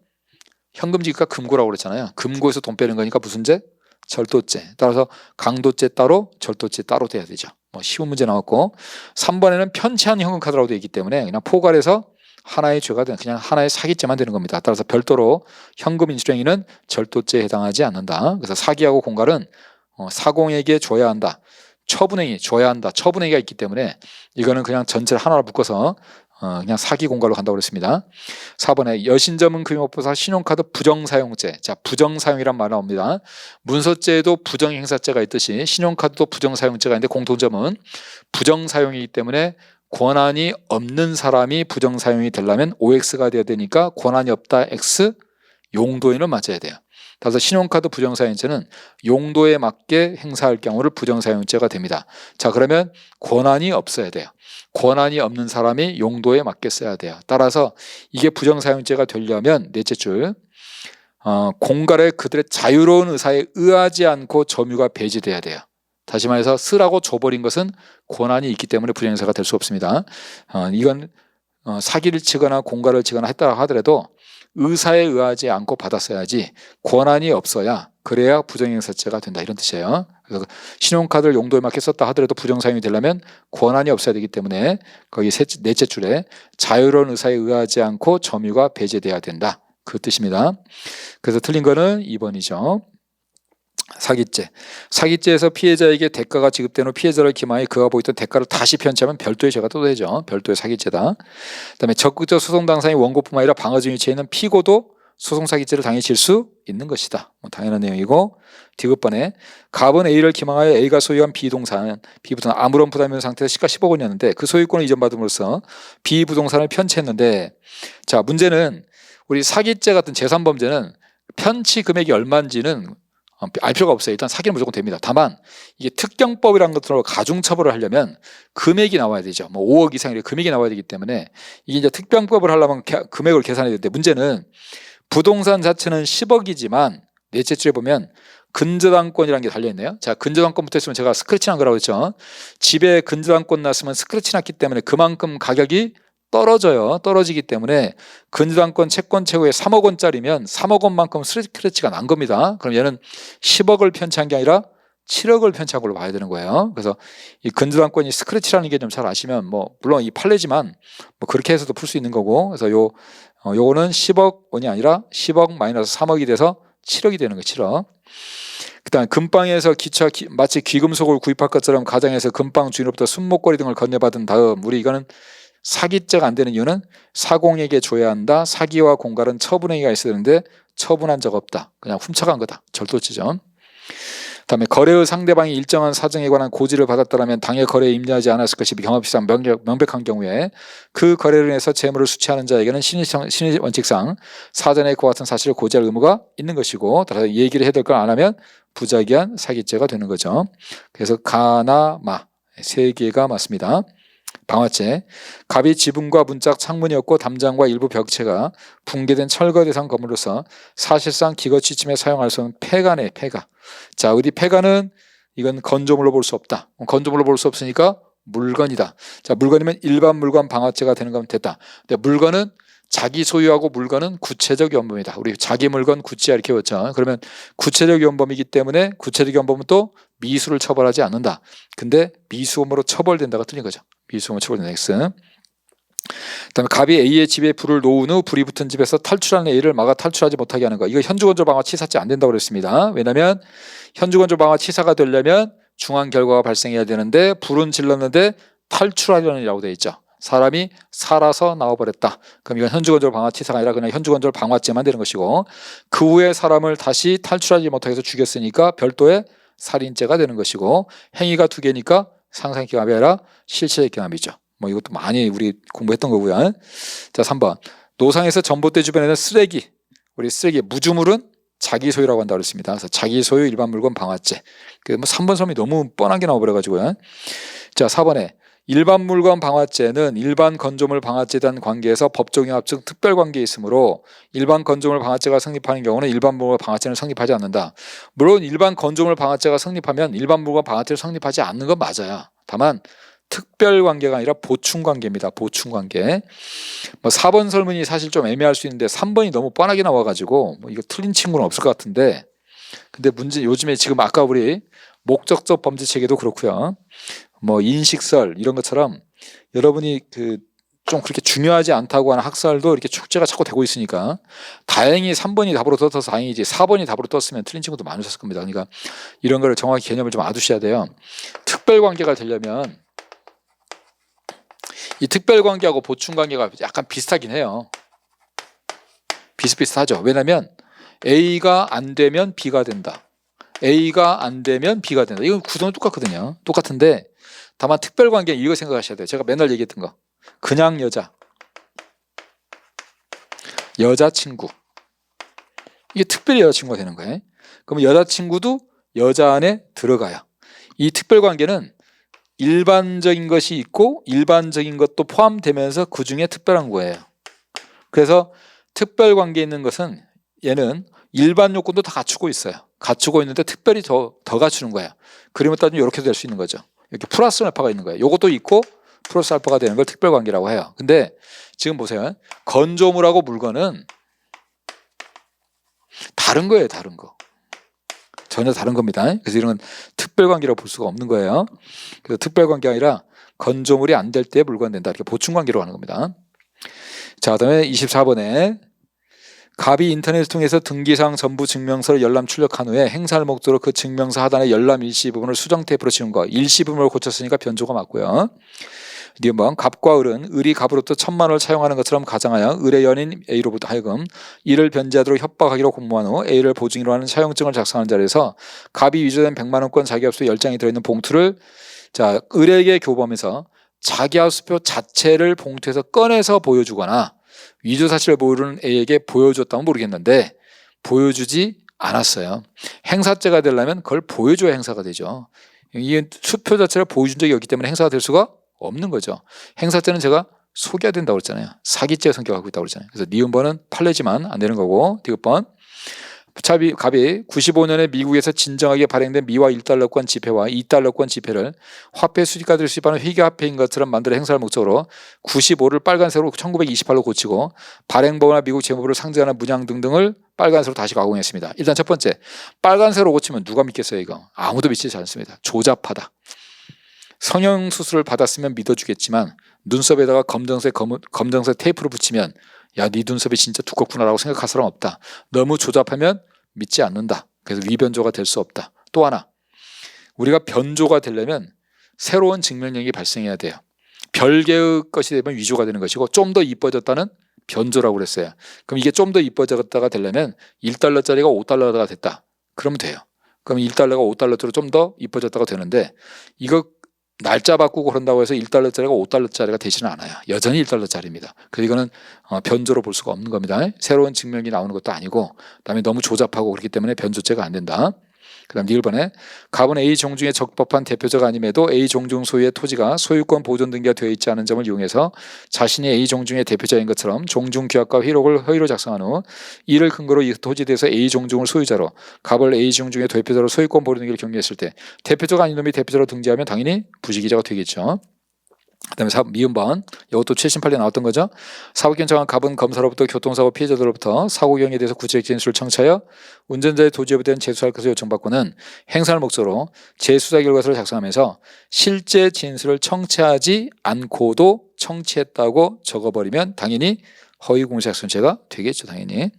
현금 지급과 금고라고 그랬잖아요. 금고에서 돈 빼는 거니까 무슨 죄? 절도죄. 따라서 강도죄 따로 절도죄 따로 돼야 되죠. 뭐 쉬운 문제 나왔고, 3번에는 편취한 현금카드라고 되어 있기 때문에 그냥 포괄해서 하나의 죄가 되는, 그냥 하나의 사기죄만 되는 겁니다. 따라서 별도로 현금 인출행위는 절도죄에 해당하지 않는다. 그래서 사기하고 공갈은 사공에게 줘야 한다. 처분행위 줘야 한다. 처분행위가 있기 때문에 이거는 그냥 전체를 하나로 묶어서 그냥 사기 공갈로 간다고 그랬습니다. 4번에 여신점은 금융업보사 신용카드 부정사용죄. 자, 부정사용이란 말 나옵니다. 문서죄에도 부정행사죄가 있듯이 신용카드도 부정사용죄가 있는데 공통점은 부정사용이기 때문에 권한이 없는 사람이 부정사용이 되려면 OX가 돼야 되니까 권한이 없다 X, 용도에는 맞아야 돼요. 따라서 신용카드 부정사용죄는 용도에 맞게 행사할 경우를 부정사용죄가 됩니다. 자, 그러면 권한이 없어야 돼요. 권한이 없는 사람이 용도에 맞게 써야 돼요. 따라서 이게 부정사용죄가 되려면 넷째 줄, 공갈에 그들의 자유로운 의사에 의하지 않고 점유가 배제돼야 돼요. 다시 말해서 쓰라고 줘버린 것은 권한이 있기 때문에 부정행사가 될 수 없습니다. 이건 사기를 치거나 공갈을 치거나 했다 하더라도 의사에 의하지 않고 받았어야지, 권한이 없어야, 그래야 부정행사죄가 된다, 이런 뜻이에요. 그래서 신용카드를 용도에 맞게 썼다 하더라도 부정사용이 되려면 권한이 없어야 되기 때문에 거기 넷째 줄에 자유로운 의사에 의하지 않고 점유가 배제돼야 된다, 그 뜻입니다. 그래서 틀린 거는 2번이죠. 사기죄. 사기죄에서 피해자에게 대가가 지급된 후 피해자를 기망해 그가 보였던 대가를 다시 편취하면 별도의 죄가 또 되죠. 별도의 사기죄다. 그다음에 적극적 소송 당사자의 원고뿐만 아니라 방어 중에 있는 피고도 소송 사기죄를 당해 질 수 있는 것이다. 뭐 당연한 내용이고, 디귿번에 갑은 A를 기망하여 A가 소유한 B부동산 아무런 부담이 없는 상태에서 시가 10억 원이었는데 그 소유권을 이전받음으로써 B부동산을 편취했는데, 자, 문제는 우리 사기죄 같은 제3범죄는 편취 금액이 얼마인지는 알 필요가 없어요. 일단 사기는 무조건 됩니다. 다만 이게 특경법이라는 것들로 가중처벌을 하려면 금액이 나와야 되죠. 뭐 5억 이상의 금액이 나와야 되기 때문에 이게 이제 특경법을 하려면 금액을 계산해야 되는데, 문제는 부동산 자체는 10억이지만 넷째 줄에 보면 근저당권이라는 게 달려있네요. 자, 근저당권부터 있으면 제가 스크래치 난 거라고 했죠. 집에 근저당권 났으면 스크래치 났기 때문에 그만큼 가격이 떨어지기 때문에 근저당권 채권 최고의 3억 원짜리면 3억 원만큼 스크래치가 난 겁니다. 그럼 얘는 10억을 편취한 게 아니라 7억을 편취한 걸로 봐야 되는 거예요. 그래서 이 근저당권이 스크래치라는 게 좀 잘 아시면, 뭐 물론 이 판례지만 뭐 그렇게 해서도 풀 수 있는 거고, 그래서 요거는 10억 원이 아니라 10억 마이너스 3억이 돼서 7억이 되는 거예요. 7억. 그다음에 금방에서 마치 귀금속을 구입할 것처럼 가정에서 금방 주인으로부터 순목걸이 등을 건네받은 다음, 우리 이거는 사기죄가 안 되는 이유는 사공에게 줘야 한다. 사기와 공갈은 처분행위가 있어야 되는데 처분한 적 없다. 그냥 훔쳐간 거다. 절도죄죠. 그다음에 거래의 상대방이 일정한 사정에 관한 고지를 받았다면 당해 거래에 임대하지 않았을 것이 경합시장 명백한 경우에 그 거래를 인해서 재물을 수취하는 자에게는 신의 원칙상 사전에 그와 같은 사실을 고지할 의무가 있는 것이고, 따라서 얘기를 해야 될 걸 안 하면 부작위한 사기죄가 되는 거죠. 그래서 가나 마 세 개가 맞습니다. 방화죄. 갑이 지붕과 문짝 창문이었고 담장과 일부 벽체가 붕괴된 철거 대상 건물로서 사실상 기거 취침에 사용할 수 없는 폐가네, 폐가. 자, 어디 폐가는 이건 건조물로 볼 수 없다. 건조물로 볼 수 없으니까 물건이다. 자, 물건이면 일반 물건 방화죄가 되는 거면 됐다. 근데 물건은 자기 소유하고 물건은 구체적 연범이다. 우리 자기 물건 구치야 이렇게 외웠죠. 그러면 구체적 연범이기 때문에 구체적 연범은 또 미수를 처벌하지 않는다. 근데 미수범으로 처벌된다가 틀린 거죠. 미수범으로 처벌된다. X. 그다음에 갑이 A의 집에 불을 놓은 후 불이 붙은 집에서 탈출하는 A를 막아 탈출하지 못하게 하는 거. 이거 현주건조 방화 치사죄 안 된다고 그랬습니다. 왜냐하면 현주건조 방화 치사가 되려면 중한 결과가 발생해야 되는데 불은 질렀는데 탈출하려는 이라고 되어 있죠. 사람이 살아서 나와버렸다. 그럼 이건 현주건조물 방화치사가 아니라 그냥 현주건조물 방화죄만 되는 것이고, 그 후에 사람을 다시 탈출하지 못하게 해서 죽였으니까 별도의 살인죄가 되는 것이고, 행위가 두 개니까 상상의 경합이 아니라 실체의 경합이죠. 뭐 이것도 많이 우리 공부했던 거고요. 자, 3번. 노상에서 전봇대 주변에는 쓰레기, 우리 쓰레기 무주물은 자기 소유라고 한다고 했습니다. 그래서 자기 소유 일반 물건 방화죄. 그 뭐 3번 섬이 너무 뻔한 게 나와버려가지고요. 자, 4번에 일반 물건 방화죄는 일반 건조물 방화죄에 대한 관계에서 법적 용합적 특별 관계에 있으므로 일반 건조물 방화죄가 성립하는 경우는 일반 물건 방화죄는 성립하지 않는다. 물론 일반 건조물 방화죄가 성립하면 일반 물건 방화죄를 성립하지 않는 건 맞아요. 다만 특별 관계가 아니라 보충 관계입니다. 보충 관계. 뭐 4번 설문이 사실 좀 애매할 수 있는데 3번이 너무 뻔하게 나와가지고 뭐 이거 틀린 친구는 없을 것 같은데, 근데 문제 요즘에 지금 아까 우리 목적적 범죄 체계도 그렇고요. 뭐 인식설 이런 것처럼 여러분이 그 좀 그렇게 중요하지 않다고 하는 학설도 이렇게 축제가 자꾸 되고 있으니까 다행히 3번이 답으로 떴어서 다행이지 4번이 답으로 떴으면 틀린 친구도 많으셨을 겁니다. 그러니까 이런 거를 정확히 개념을 좀 알아두셔야 돼요. 특별 관계가 되려면 이 특별 관계하고 보충 관계가 약간 비슷하긴 해요. 비슷비슷하죠. 왜냐하면 A가 안 되면 B가 된다. A가 안 되면 B가 된다. 이건 구조는 똑같거든요. 똑같은데 다만 특별 관계 이거 생각하셔야 돼요. 제가 맨날 얘기했던 거. 그냥 여자친구. 이게 특별히 여자친구가 되는 거예요. 그러면 여자친구도 여자 안에 들어가요. 이 특별 관계는 일반적인 것이 있고 일반적인 것도 포함되면서 그 중에 특별한 거예요. 그래서 특별 관계에 있는 것은 얘는 일반 요건도 다 갖추고 있어요. 갖추고 있는데 특별히 더 갖추는 거예요. 그림을 따지면 이렇게 될 수 있는 거죠. 이렇게 플러스 알파가 있는 거예요. 요것도 있고 플러스 알파가 되는 걸 특별 관계라고 해요. 근데 지금 보세요. 건조물하고 물건은 다른 거예요. 다른 거. 전혀 다른 겁니다. 그래서 이런 건 특별관계라고 볼 수가 없는 거예요. 그래서 특별관계가 아니라 건조물이 안 될 때 물건 된다. 이렇게 보충관계로 하는 겁니다. 자, 그다음에 24번에 갑이 인터넷을 통해서 등기사항 전부 증명서를 열람 출력한 후에 행사할 목적으로 그 증명서 하단의 열람 일시 부분을 수정 테이프로 지운 거. 일시 부분을 고쳤으니까 변조가 맞고요. 니은번 갑과 을은 을이 갑으로부터 1,000만 원을 차용하는 것처럼 가정하여 을의 연인 A로부터 하여금 이를 변제하도록 협박하기로 공모한 후 A를 보증인으로 하는 차용증을 작성하는 자리에서 갑이 위조된 100만 원권 자기합수표 10장이 들어있는 봉투를 자 을에게 교범해서 자기합수표 자체를 봉투에서 꺼내서 보여주거나 위조 사실을 모르는 A에게 보여줬다면 모르겠는데 보여주지 않았어요. 행사죄가 되려면 그걸 보여줘야 행사가 되죠. 이 수표 자체를 보여준 적이 없기 때문에 행사가 될 수가 없는 거죠. 행사죄는 제가 속여야 된다고 그랬잖아요. 사기죄 성격을 갖고 있다고 그랬잖아요. 그래서 니은번은 판례지만 안 되는 거고, 디귿번 갑이 95년에 미국에서 진정하게 발행된 미화 1달러권 지폐와 2달러권 지폐를 화폐 수집가들이 수입하는 회계화폐인 것처럼 만들어 행사할 목적으로 95를 빨간색으로 1928로 고치고 발행법이나 미국 재무부를 상징하는 문양 등등을 빨간색으로 다시 가공했습니다. 일단 첫 번째, 빨간색으로 고치면 누가 믿겠어요? 이거 아무도 믿지 않습니다. 조잡하다. 성형수술을 받았으면 믿어주겠지만 눈썹에다가 검정색 테이프를 붙이면 야, 네 눈썹이 진짜 두껍구나라고 생각할 사람 없다. 너무 조잡하면 믿지 않는다. 그래서 위변조가 될 수 없다. 또 하나, 우리가 변조가 되려면 새로운 증명력이 발생해야 돼요. 별개의 것이 되면 위조가 되는 것이고 좀 더 이뻐졌다는 변조라고 그랬어요. 그럼 이게 좀 더 이뻐졌다가 되려면 1달러짜리가 5달러가 됐다. 그러면 돼요. 그럼 1달러가 5달러짜리로 좀 더 이뻐졌다가 되는데 이거 날짜 바꾸고 그런다고 해서 1달러짜리가 5달러짜리가 되지는 않아요. 여전히 1달러짜리입니다. 그래서 이거는 변조로 볼 수가 없는 겁니다. 새로운 증명이 나오는 것도 아니고 그다음에 너무 조잡하고 그렇기 때문에 변조죄가 안 된다. 그 다음 니을번에 갑은 A 종중의 적법한 대표자가 아님에도 A 종중 소유의 토지가 소유권 보존 등기가 되어 있지 않은 점을 이용해서 자신이 A 종중의 대표자인 것처럼 종중 규약과 회록을 허위로 작성한 후 이를 근거로 이 토지에 대해서 A 종중을 소유자로 갑을 A 종중의 대표자로 소유권 보존 등기를 경유했을 때 대표자가 아닌 놈이 대표자로 등재하면 당연히 부지기자가 되겠죠. 그다음에 미음번 이것도 7심 판례 나왔던 거죠. 사고기한 정한 갑은 검사로부터 교통사고 피해자들로부터 사고 경위에 대해서 구체적 진술을 청취하여 운전자의 도주 여부에 대한 재수할 것을 요청받고는 행사할 목적으로 재수사 결과서를 작성하면서 실제 진술을 청취하지 않고도 청취했다고 적어버리면 당연히 허위공시작성죄가 되겠죠. 당연히.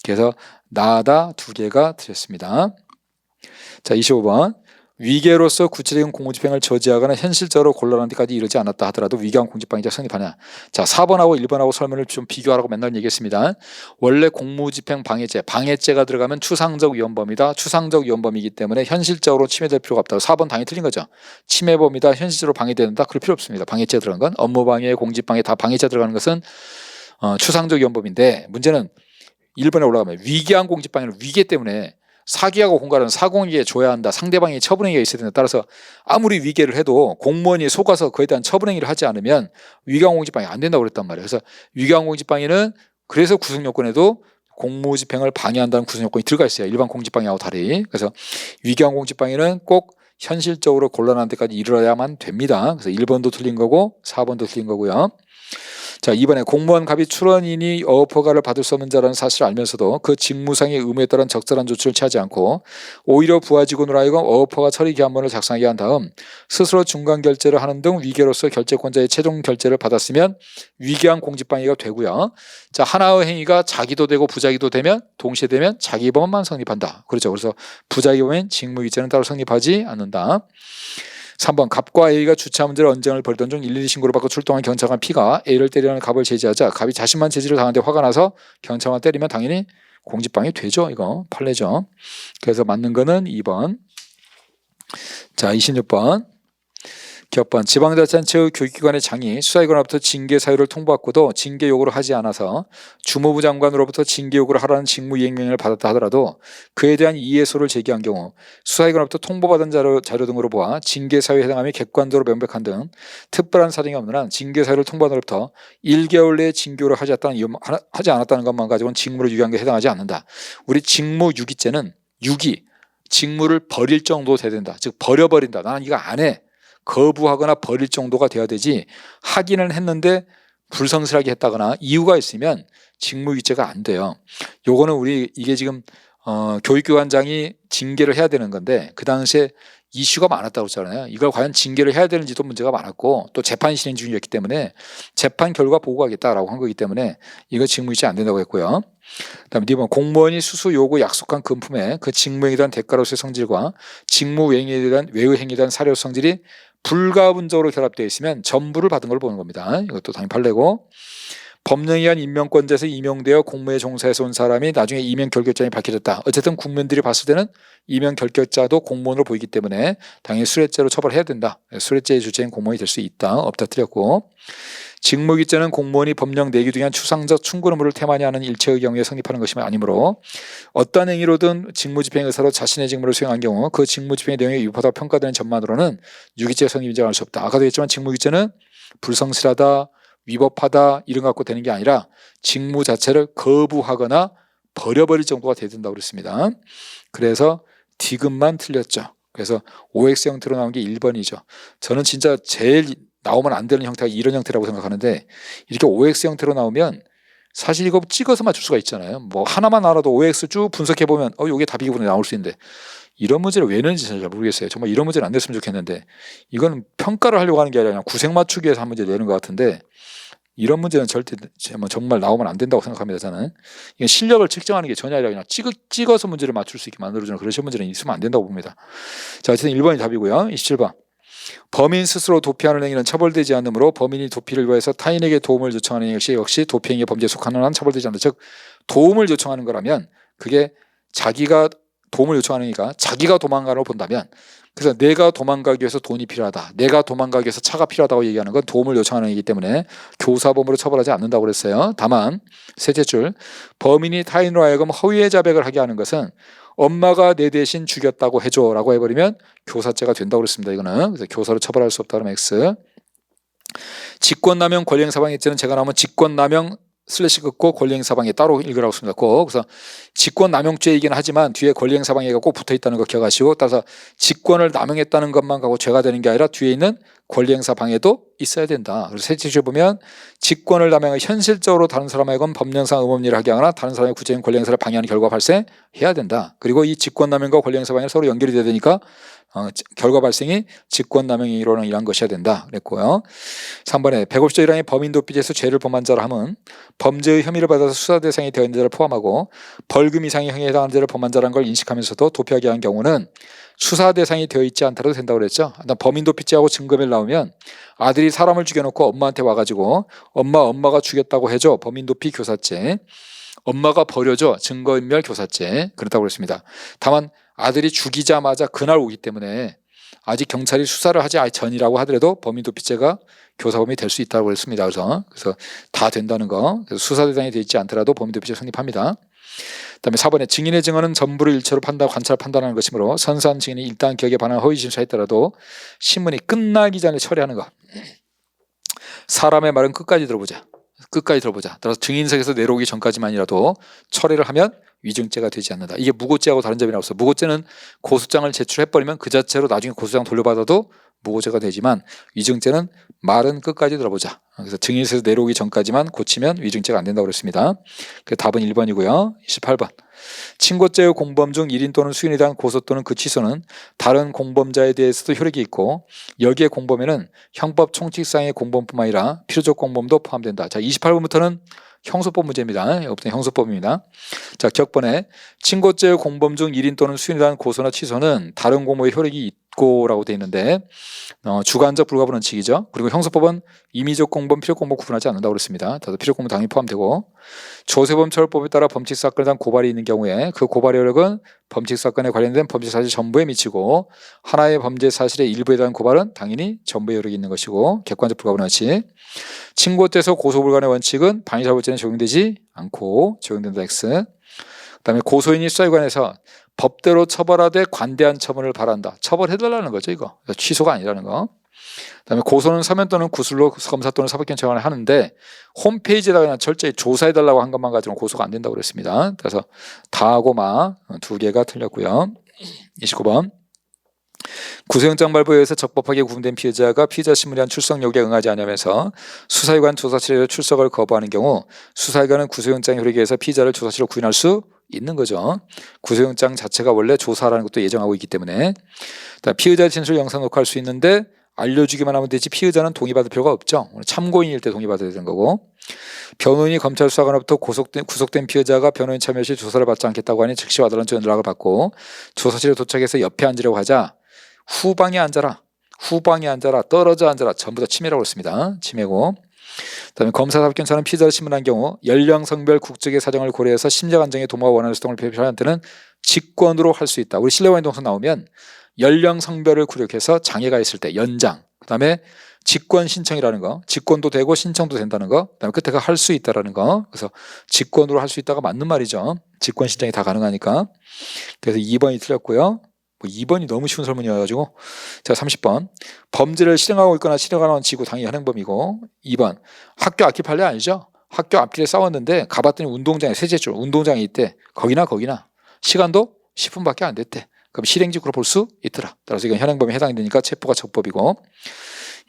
그래서 나다 두 개가 드렸습니다. 자, 25번 위계로서 구체적인 공무집행을 저지하거나 현실적으로 곤란한 데까지 이르지 않았다 하더라도 위계한 공직방해자 성립하냐. 자, 4번하고 1번하고 설문을 좀 비교하라고 맨날 얘기했습니다. 원래 공무집행 방해죄, 방해죄가 들어가면 추상적 위헌범이다. 추상적 위헌범이기 때문에 현실적으로 침해될 필요가 없다고. 4번 당연히 틀린 거죠. 침해범이다. 현실적으로 방해된다. 그럴 필요 없습니다. 방해죄 들어간 건 업무방해, 공직방해 다 방해죄 들어가는 것은 추상적 위헌범인데, 문제는 1번에 올라가면 위계한 공직방해는 위계 때문에 사기하고 공갈은 사공에게 줘야 한다. 상대방이 처분행위가 있어야 된다. 따라서 아무리 위계를 해도 공무원이 속아서 그에 대한 처분행위를 하지 않으면 위계한 공직방해 안 된다고 그랬단 말이에요. 그래서 위계한 공직방해는 그래서 구성요건에도 공무집행을 방해한다는 구성요건이 들어가 있어요. 일반 공직방해하고 달리. 그래서 위계한 공직방해는 꼭 현실적으로 곤란한 데까지 이르러야만 됩니다. 그래서 1번도 틀린 거고 4번도 틀린 거고요. 자, 2번에 공무원 갑이 출원인이 어업허가를 받을 수 없는 자라는 사실을 알면서도 그 직무상의 의무에 따른 적절한 조치를 취하지 않고 오히려 부하 직원으로 하여금 어업허가 처리 기한문을 작성하게 한 다음 스스로 중간 결제를 하는 등 위계로서 결제권자의 최종 결제를 받았으면 위계한 공직방해가 되고요. 자, 하나의 행위가 자기도 되고 부자기도 되면 동시에 되면 자기범만 성립한다. 그렇죠. 그래서 부자기범인 직무유기죄는 따로 성립하지 않는다. 3번 갑과 A가 주차 문제를 언쟁을 벌이던 중 112 신고를 받고 출동한 경찰관 P가 A를 때리려는 갑을 제지하자 갑이 자신만 제지를 당하는데 화가 나서 경찰관 때리면 당연히 공직방해 되죠. 이거 판례죠. 그래서 맞는 거는 2번. 자, 26번. 기업번 지방자치단체의 교육기관의 장이 수사기관으로부터 징계 사유를 통보받고도 징계 요구를 하지 않아서 주무부 장관으로부터 징계 요구를 하라는 직무이행명령을 받았다 하더라도 그에 대한 이해소를 제기한 경우 수사기관으로부터 통보받은 자료 등으로 보아 징계 사유에 해당함이 객관적으로 명백한 등 특별한 사정이 없는 한 징계 사유를 통보한 으로부터 1개월 내에 징계를 하지 않았다는 것만 가지고는 직무를 유기한 것에 해당하지 않는다. 우리 직무유기죄는 유기, 직무를 버릴 정도 돼야 된다. 즉 버려버린다. 나는 이거 안 해. 거부하거나 버릴 정도가 돼야 되지, 하기는 했는데 불성실하게 했다거나 이유가 있으면 직무유기죄가 안 돼요. 요거는 이게 지금 교육기관장이 징계를 해야 되는 건데 그 당시에 이슈가 많았다고 했잖아요. 이걸 과연 징계를 해야 되는지도 문제가 많았고 또 재판 진행 중이었기 때문에 재판 결과 보고하겠다라고 한 거기 때문에 이거 직무유기 안 된다고 했고요. 그다음에 2번 공무원이 수수 요구 약속한 금품에 그 직무행위에 대한 대가로서의 성질과 직무행위에 대한 외의 행위에 대한 사료 성질이 불가분적으로 결합되어 있으면 전부를 받은 걸 보는 겁니다. 이것도 당연히 판례고, 법령에 의한 임명권자에서 임용되어 공무에 종사해서 온 사람이 나중에 임용 결격자이 밝혀졌다. 어쨌든 국민들이 봤을 때는 임용 결격자도 공무원으로 보이기 때문에 당연히 수뢰죄로 처벌해야 된다. 수뢰죄의 주체인 공무원이 될 수 있다. 없다 틀렸고, 직무유기죄는 공무원이 법령 내규 등에 한 추상적 충분 의무를 태만히 하는 일체의 경우에 성립하는 것이 아니므로 어떤 행위로든 직무집행 의사로 자신의 직무를 수행한 경우 그 직무집행의 내용이 위법하다고 평가되는 점만으로는 유기죄 성립 인정할 수 없다. 아까도 했지만 직무유기죄는 불성실하다, 위법하다 이런 거 갖고 되는 게 아니라 직무 자체를 거부하거나 버려버릴 정도가 돼야 된다고 그랬습니다. 그래서 디귿만 틀렸죠. 그래서 OX 형태로 나온 게 1번이죠. 저는 진짜 제일 나오면 안 되는 형태가 이런 형태라고 생각하는데 이렇게 OX 형태로 나오면 사실 이거 찍어서 맞출 수가 있잖아요. 뭐 하나만 알아도 OX 쭉 분석해보면 이게 답이구나 나올 수 있는데 이런 문제를 왜 내는지 잘 모르겠어요. 정말 이런 문제는 안 냈으면 좋겠는데 이건 평가를 하려고 하는 게 아니라 그냥 구색 맞추기 위해서 한 문제 내는 것 같은데 이런 문제는 절대 정말 나오면 안 된다고 생각합니다. 저는 이건 실력을 측정하는 게 전혀 아니라 그냥 찍어서 문제를 맞출 수 있게 만들어주는 그런 문제는 있으면 안 된다고 봅니다. 자, 어쨌든 1번이 답이고요. 27번 범인 스스로 도피하는 행위는 처벌되지 않으므로 범인이 도피를 위해서 타인에게 도움을 요청하는 행위 역시 도피행위의 범죄에 속하는 한 처벌되지 않는다. 즉 도움을 요청하는 거라면 그게 자기가 도움을 요청하는 행위가 자기가 도망가라고 본다면, 그래서 내가 도망가기 위해서 돈이 필요하다, 내가 도망가기 위해서 차가 필요하다고 얘기하는 건 도움을 요청하는 행위이기 때문에 교사범으로 처벌하지 않는다고 그랬어요. 다만 셋째 줄 범인이 타인으로 하여금 허위의 자백을 하게 하는 것은 엄마가 내 대신 죽였다고 해줘 라고 해버리면 교사죄가 된다고 그랬습니다. 이거는 그래서 교사로 처벌할 수 없다 그러면 X. 직권남용 권리행사방해죄는 제가 나오면 직권남용 슬래시 긋고 권리행사방해 따로 읽으라고 했습니다. 꼭. 그래서 직권남용죄이긴 하지만 뒤에 권리행사방해가 꼭 붙어있다는 거 기억하시고, 따라서 직권을 남용했다는 것만 가고 죄가 되는 게 아니라 뒤에 있는 권리행사방해도 있어야 된다. 그래서 셋째 줄에 보면 직권을 남용해 현실적으로 다른 사람에게는 법령상 의무일을 하게 하거나 다른 사람의 구체적인 권리행사를 방해하는 결과가 발생해야 된다. 그리고 이 직권남용과 권리행사방해는 서로 연결이 돼야 되니까 결과 발생이 직권남용이 일어난 것이어야 된다 그랬고요. 3번에 150조 1항의 범인도피죄에서 죄를 범한 자라 함은 범죄의 혐의를 받아서 수사 대상이 되어 있는 자를 포함하고 벌금 이상의 형에 해당하는 자를 범한 자라는 걸 인식하면서도 도피하게 한 경우는 수사 대상이 되어 있지 않더라도 된다고 그랬죠. 범인도피죄하고 증거별 나오면 아들이 사람을 죽여놓고 엄마한테 와가지고 엄마가 죽였다고 해줘. 범인도피 교사죄. 엄마가 버려줘. 증거인멸 교사죄. 그렇다고 그랬습니다. 다만 아들이 죽이자마자 그날 오기 때문에 아직 경찰이 수사를 하지 전이라고 하더라도 범인도피죄가 교사범이 될 수 있다고 그랬습니다. 그래서 다 된다는 거. 그래서 수사 대상이 되어 있지 않더라도 범인도피죄 성립합니다. 그다음에 4번에 증인의 증언은 전부를 일체로 관찰 판단하는 것이므로 선사한 증인이 일단 기억에 반한 허위 진술했더라도 신문이 끝나기 전에 처리하는 것. 사람의 말은 끝까지 들어보자. 따라서 증인석에서 내려오기 전까지만이라도 처리를 하면 위증죄가 되지 않는다. 이게 무고죄하고 다른 점이 없어. 무고죄는 고소장을 제출해버리면 그 자체로 나중에 고소장 돌려받아도 무고죄가 되지만 위증죄는 말은 끝까지 들어보자. 그래서 증인석에서 내려오기 전까지만 고치면 위증죄가 안 된다고 그랬습니다. 그 답은 1번이고요. 28번. 친고죄의 공범 중 1인 또는 수인에 대한 고소 또는 그 취소는 다른 공범자에 대해서도 효력이 있고 여기에 공범에는 형법 총칙상의 공범뿐만 아니라 필요적 공범도 포함된다. 자, 28번부터는 형소법 문제입니다. 여기부터 형소법입니다. 자, 격번에 친고죄의 공범 중 1인 또는 수인에 대한 고소나 취소는 다른 공범의 효력이 있고라고 되어 있는데 주관적 불가분 원칙이죠. 그리고 형소법은 임의적 공범, 필요 공범 구분하지 않는다고 그랬습니다. 다들 필요 공범 당연히 포함되고 조세범처벌법에 따라 범칙 사건에 대한 고발이 있는 경우에 그 고발의 효력은 범칙 사건에 관련된 범죄 사실 전부에 미치고 하나의 범죄 사실의 일부에 대한 고발은 당연히 전부의 효력이 있는 것이고 객관적 불가분 원칙. 친고죄에서 고소불가의 원칙은 방위사법죄는 적용되지 않고 적용된다 X. 그다음에 고소인이 수사에 관해서 법대로 처벌하되 관대한 처분을 바란다. 처벌해달라는 거죠, 이거. 취소가 아니라는 거. 그다음에 고소는 서면 또는 구술로 검사 또는 사법경찰관을 하는데 홈페이지에다가 그냥 철저히 조사해달라고 한 것만 가지고는 고소가 안 된다고 그랬습니다. 그래서 다하고 마 두 개가 틀렸고요. 29번. 구속영장 발부에 의해서 적법하게 구금된 피해자가 피의자 신문에 대한 출석 요구에 응하지 않으면서 수사기관 조사실에 출석을 거부하는 경우 수사기관은 구속영장 효력에 의해서 피의자를 조사실로 구인할 수 있는 거죠. 구속영장 자체가 원래 조사라는 것도 예정하고 있기 때문에 피의자 진술 영상 녹화할 수 있는데 알려주기만 하면 되지 피의자는 동의받을 필요가 없죠. 참고인일 때 동의받아야 되는 거고 변호인이 검찰 수사관으로부터 구속된 피의자가 변호인 참여 시 조사를 받지 않겠다고 하니 즉시 와달라는 연락을 받고 조사실에 도착해서 옆에 앉으려고 하자 후방에 앉아라, 떨어져 앉아라 전부 다 침해라고 했습니다. 침해고 그다음에 검사 사법경찰은 피의자를 신문한 경우 연령, 성별, 국적의 사정을 고려해서 심적 안정에 도모하고 원하는 수동을 표현할 때는 직권으로 할 수 있다. 우리 신뢰관계 동사 나오면 연령, 성별을 구력해서 장애가 있을 때 연장, 그다음에 직권 신청이라는 거, 직권도 되고 신청도 된다는 거, 그다음에 끝에가 할 수 있다라는 거. 그래서 직권으로 할 수 있다가 맞는 말이죠. 직권 신청이 다 가능하니까. 그래서 2번이 틀렸고요. 2번이 너무 쉬운 설문이어가지고. 자, 30번. 범죄를 실행하고 있거나 실행하는 지구 당연히 현행범이고. 2번. 학교 앞길 판례 아니죠? 학교 앞길에 싸웠는데 가봤더니 운동장에 세제줄 운동장에 있대. 거기나 시간도 10분밖에 안 됐대. 그럼 실행직으로 볼 수 있더라. 따라서 이건 현행범에 해당이 되니까 체포가 적법이고.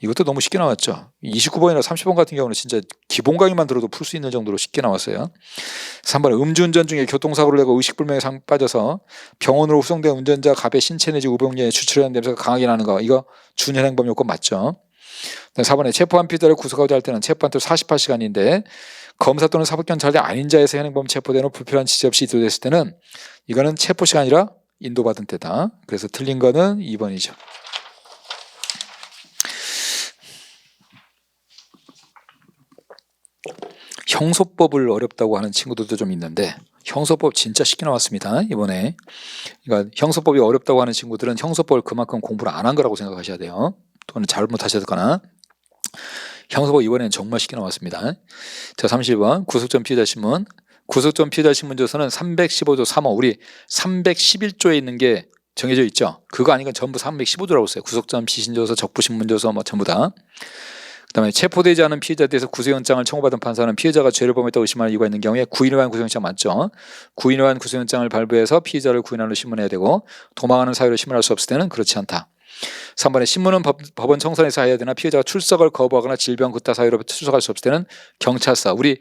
이것도 너무 쉽게 나왔죠. 29번이나 30번 같은 경우는 진짜 기본 강의만 들어도 풀 수 있는 정도로 쉽게 나왔어요. 3번에 음주운전 중에 교통사고를 내고 의식불명에 빠져서 병원으로 후송된 운전자 갑의 신체 내지 우병리에 추출하는 냄새가 강하게 나는 거, 이거 준현행범 요건 맞죠. 4번에 체포한 피의자를 구속하고자 할 때는 체포한 또 48시간인데 검사 또는 사법경찰대 아닌 자에서 현행범 체포된 후 불필요한 지체 없이 이도됐을 때는 이거는 체포시간이라 인도받은 때다. 그래서 틀린 거는 2번이죠. 형소법을 어렵다고 하는 친구들도 좀 있는데 형소법 진짜 쉽게 나왔습니다. 이번에. 그러니까 형소법이 어렵다고 하는 친구들은 형소법을 그만큼 공부를 안 한 거라고 생각하셔야 돼요. 또는 잘못하셨거나. 형소법 이번에는 정말 쉽게 나왔습니다. 자, 30번 구속전 피의자 신문. 구속전 피의자 신문조서는 315조 3호, 우리 311조에 있는 게 정해져 있죠. 그거 아니건 전부 315조라고 써요. 구속전 피신조서, 적부신문조서 뭐 전부 다. 그다음에 체포되지 않은 피의자에 대해서 구속영장을 청구받은 판사는 피의자가 죄를 범했다고 의심할 이유가 있는 경우에 구인을 위한 구속영장 맞죠. 구인을 위한 구속영장을 발부해서 피의자를 구인하는 신문해야 되고 도망하는 사유로 신문할 수 없을 때는 그렇지 않다. 3번에 신문은 법원 청산에서 해야 되나 피의자가 출석을 거부하거나 질병 그따 사유로 출석할 수 없을 때는 경찰서, 우리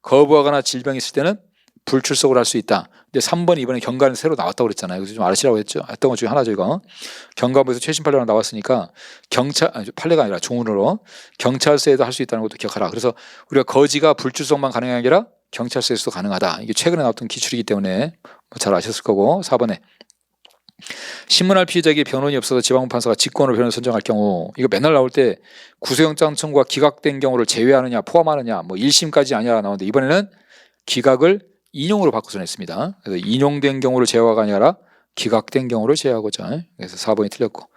거부하거나 질병이 있을 때는 불출석을 할 수 있다. 근데 3번 이번에 경과는 새로 나왔다고 그랬잖아요. 그래서 좀 아시라고 했죠. 했던 것 중에 하나죠 이거. 경과부에서 최신 판례가 나왔으니까 판례가 아니라 종으로 경찰서에도 할 수 있다는 것도 기억하라. 그래서 우리가 거지가 불출석만 가능한 게 아니라 경찰서에서도 가능하다. 이게 최근에 나왔던 기출이기 때문에 잘 아셨을 거고. 4번에 신문할 피의자에게 변호인이 없어서 지방판사가 직권으로 변호인을 선정할 경우, 이거 맨날 나올 때 구속영장 청구가 기각된 경우를 제외하느냐 포함하느냐 뭐 1심까지 아니라 나오는데 이번에는 기각을 인용으로 바꿔서 냈습니다. 그래서 인용된 경우를 제외가 아니라 기각된 경우를 제외하고자. 그래서 4번이 틀렸고.